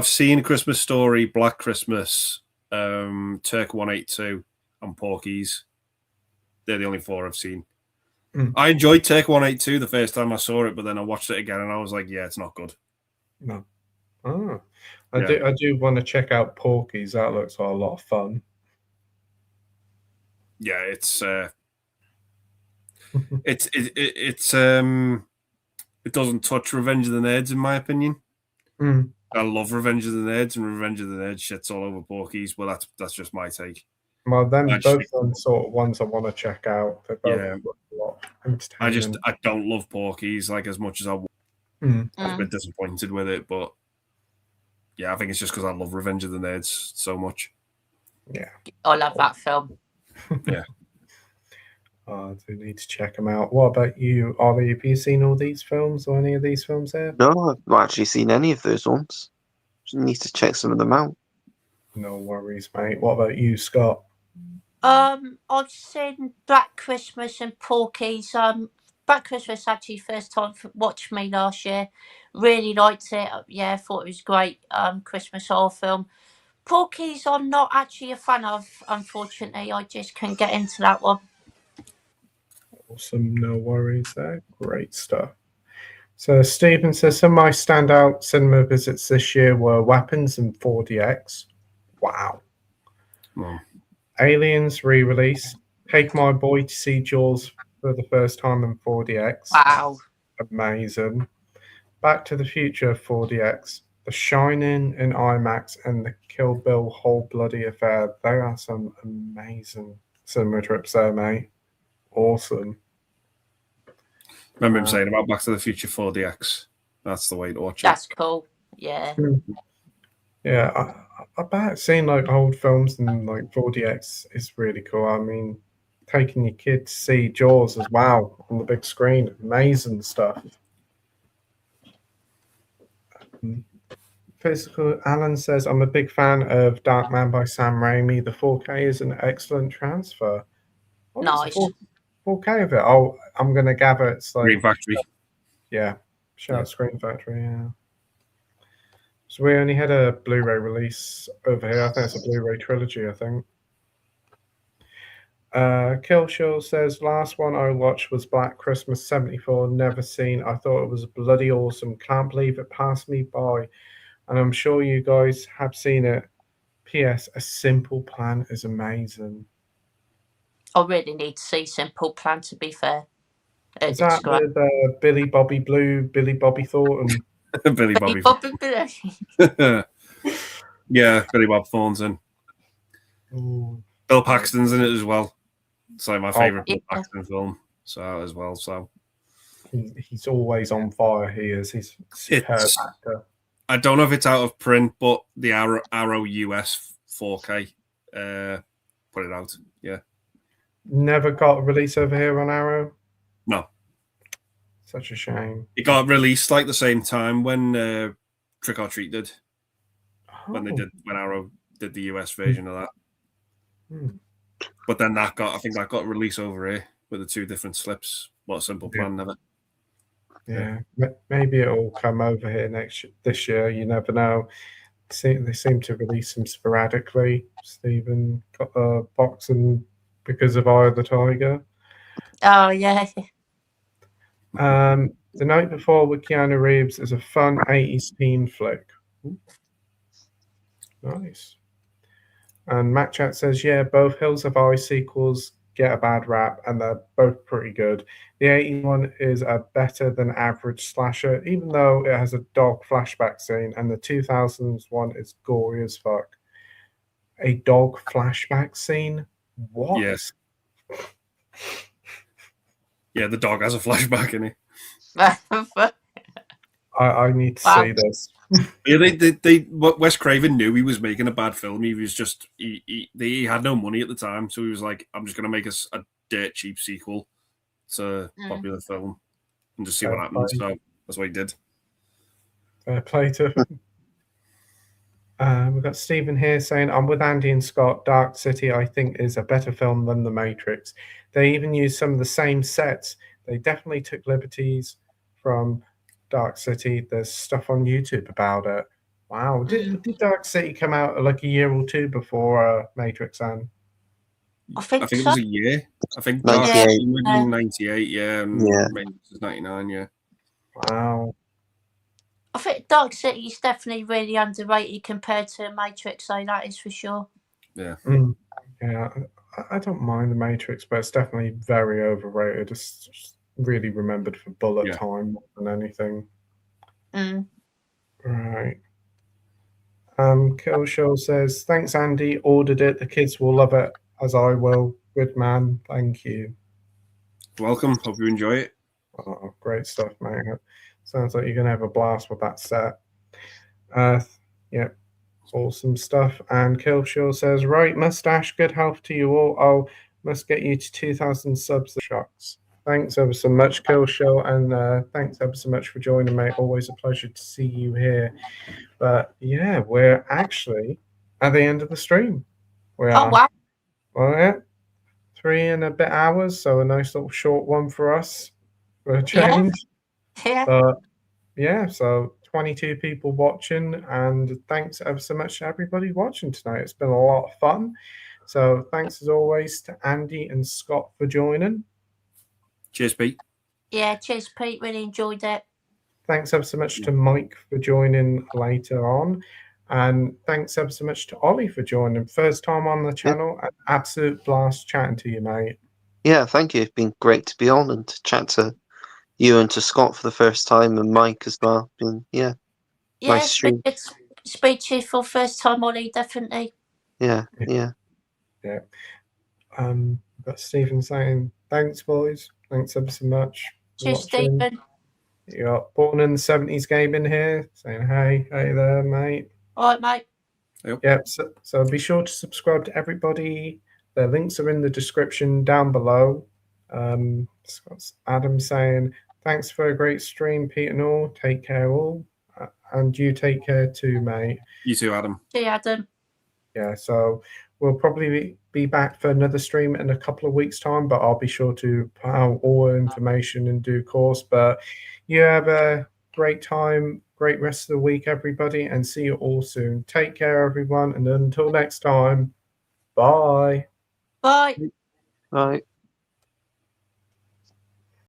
seen A Christmas Story, Black Christmas, Turk 182, and Porky's. They're the only 4 I've seen. I enjoyed Turk 182 the first time I saw it, but then I watched it again and I was like, yeah, it's not good. No. I do want to check out Porky's. That looks like a lot of fun. Yeah, it doesn't touch Revenge of the Nerds in my opinion. I love Revenge of the Nerds, and Revenge of the Nerds shits all over Porky's. Well, that's just my take. Well, then both them sort of ones I want to check out. They both look a lot entertaining. I don't love Porky's like as much as I want. I've been disappointed with it, but yeah, I think it's just because I love Revenge of the Nerds so much. Yeah, I love that film. Yeah. I do need to check them out. What about you, Ollie? Have you seen all these films or any of these films here? No, I've not actually seen any of those ones. Just need to check some of them out. No worries, mate. What about you, Scott? I've seen Black Christmas and Porky's. Black Christmas actually first time watched me last year. Really liked it. Yeah, thought it was great. Christmas horror film. Porky's I'm not actually a fan of, unfortunately. I just couldn't get into that one. Awesome, no worries there. Great stuff. So Stephen says some of my standout cinema visits this year were Weapons and 4DX. Wow. Aliens re-release. Take my boy to see Jaws for the first time in 4DX. Wow. Amazing. Back to the Future 4DX. The Shining in IMAX and the Kill Bill Whole Bloody Affair. They are some amazing cinema trips there, mate. Awesome. Remember him saying about Back to the Future 4DX. That's the way to watch it. That's cool. Yeah. Yeah, I bet seeing like old films and like 4DX is really cool. I mean, taking your kid to see Jaws as well on the big screen, amazing stuff. Physical Alan says, I'm a big fan of Darkman by Sam Raimi. The 4K is an excellent transfer. Oh, Nice. 4K of it. Oh, I'm going to gather it's like... Green Factory. Yeah. Shout out Screen Factory, yeah. So we only had a Blu-ray release over here. I think it's a Blu-ray trilogy, I think. Killshaw says, last one I watched was Black Christmas 74. Never seen. I thought it was bloody awesome. Can't believe it passed me by. And I'm sure you guys have seen it. P.S. A Simple Plan is amazing. I really need to see Simple Plan, to be fair. Is that with Billy Bobby Blue, Billy Bobby Thornton? Billy Bobby. Yeah, Billy Bob Thornton. Bill Paxton's in it as well. It's like my favourite Bill Paxton film. So as well. So he's always on fire. He is. He's a superb actor. I don't know if it's out of print, but the Arrow US 4K put it out. Yeah. Never got a release over here on Arrow? No. Such a shame. It got released like the same time when Trick or Treat did. When Arrow did the US version of that. But then that got released over here with the 2 different slips. What a Simple Plan, never. Yeah, maybe it'll come over here this year. You never know. They seem to release them sporadically. Stephen got the boxing because of Eye of the Tiger. Oh yeah. The Night Before with Keanu Reeves is a fun 80s teen flick. Ooh. Nice. And Matt Chat says, yeah, both Hills of Ice sequels get a bad rap, and they're both pretty good. The 80s one is a better than average slasher, even though it has a dog flashback scene, and the 2000s one is gory as fuck. A dog flashback scene? What? Yes. Yeah, the dog has a flashback in it. I need to Wow. see this. Yeah, Wes Craven knew he was making a bad film. He was just he had no money at the time, so he was like, "I'm just going to make a dirt cheap sequel to a popular film and just see what happens." So that's what he did. Fair play to him. We've got Stephen here saying, I'm with Andy and Scott. Dark City, I think, is a better film than The Matrix. They even used some of the same sets. They definitely took liberties from Dark City. There's stuff on YouTube about it. Wow. Did Dark City come out like a year or two before Matrix, Anne? I think it so. was a year. I think 98. Dark City was in 98, yeah, and Yeah. Matrix was 99, yeah. Wow. I think Dark City is definitely really underrated compared to Matrix, so that is for sure. Yeah. Yeah, I don't mind The Matrix, but it's definitely very overrated. It's just really remembered for bullet time more than anything. Right. Killshaw says, thanks, Andy. Ordered it. The kids will love it, as I will. Good man. Thank you. Welcome. Hope you enjoy it. Oh, great stuff, mate. Sounds like you're going to have a blast with that set. Yeah, awesome stuff. And Killshaw says, right, mustache, good health to you all. Oh, must get you to 2,000 subs. Shucks. Thanks ever so much, Killshaw, and thanks ever so much for joining, mate. Always a pleasure to see you here. But yeah, we're actually at the end of the stream. We are. Oh, wow. Well, yeah, 3 and a bit hours, so a nice little short one for us for a change. Yeah. But yeah, so 22 people watching, and thanks ever so much to everybody watching tonight. It's been a lot of fun. So thanks as always to Andy and Scott for joining. Cheers, Pete. Yeah, cheers, Pete. Really enjoyed it. Thanks ever so much to Mike for joining later on. And thanks ever so much to Ollie for joining. First time on the channel. An absolute blast chatting to you, mate. Yeah, thank you. It's been great to be on and to chat to you and to Scott for the first time, and Mike as well. Yeah, nice stream. Speak to you for first time, Ollie, definitely. Yeah. We've got Stephen saying, thanks, boys. Thanks ever so much. Cheers, Stephen. You got Born in the 70s Gaming here saying, hey there, mate. All right, mate. Yep. So be sure to subscribe to everybody. The links are in the description down below. Adam saying, thanks for a great stream, Pete and all. Take care all. And you take care too, mate. You too, Adam. See you, Adam. Yeah, so we'll probably be back for another stream in a couple of weeks' time, but I'll be sure to put out all information in due course. But you have a great time, great rest of the week, everybody, and see you all soon. Take care, everyone, and until next time, bye. Bye. Bye.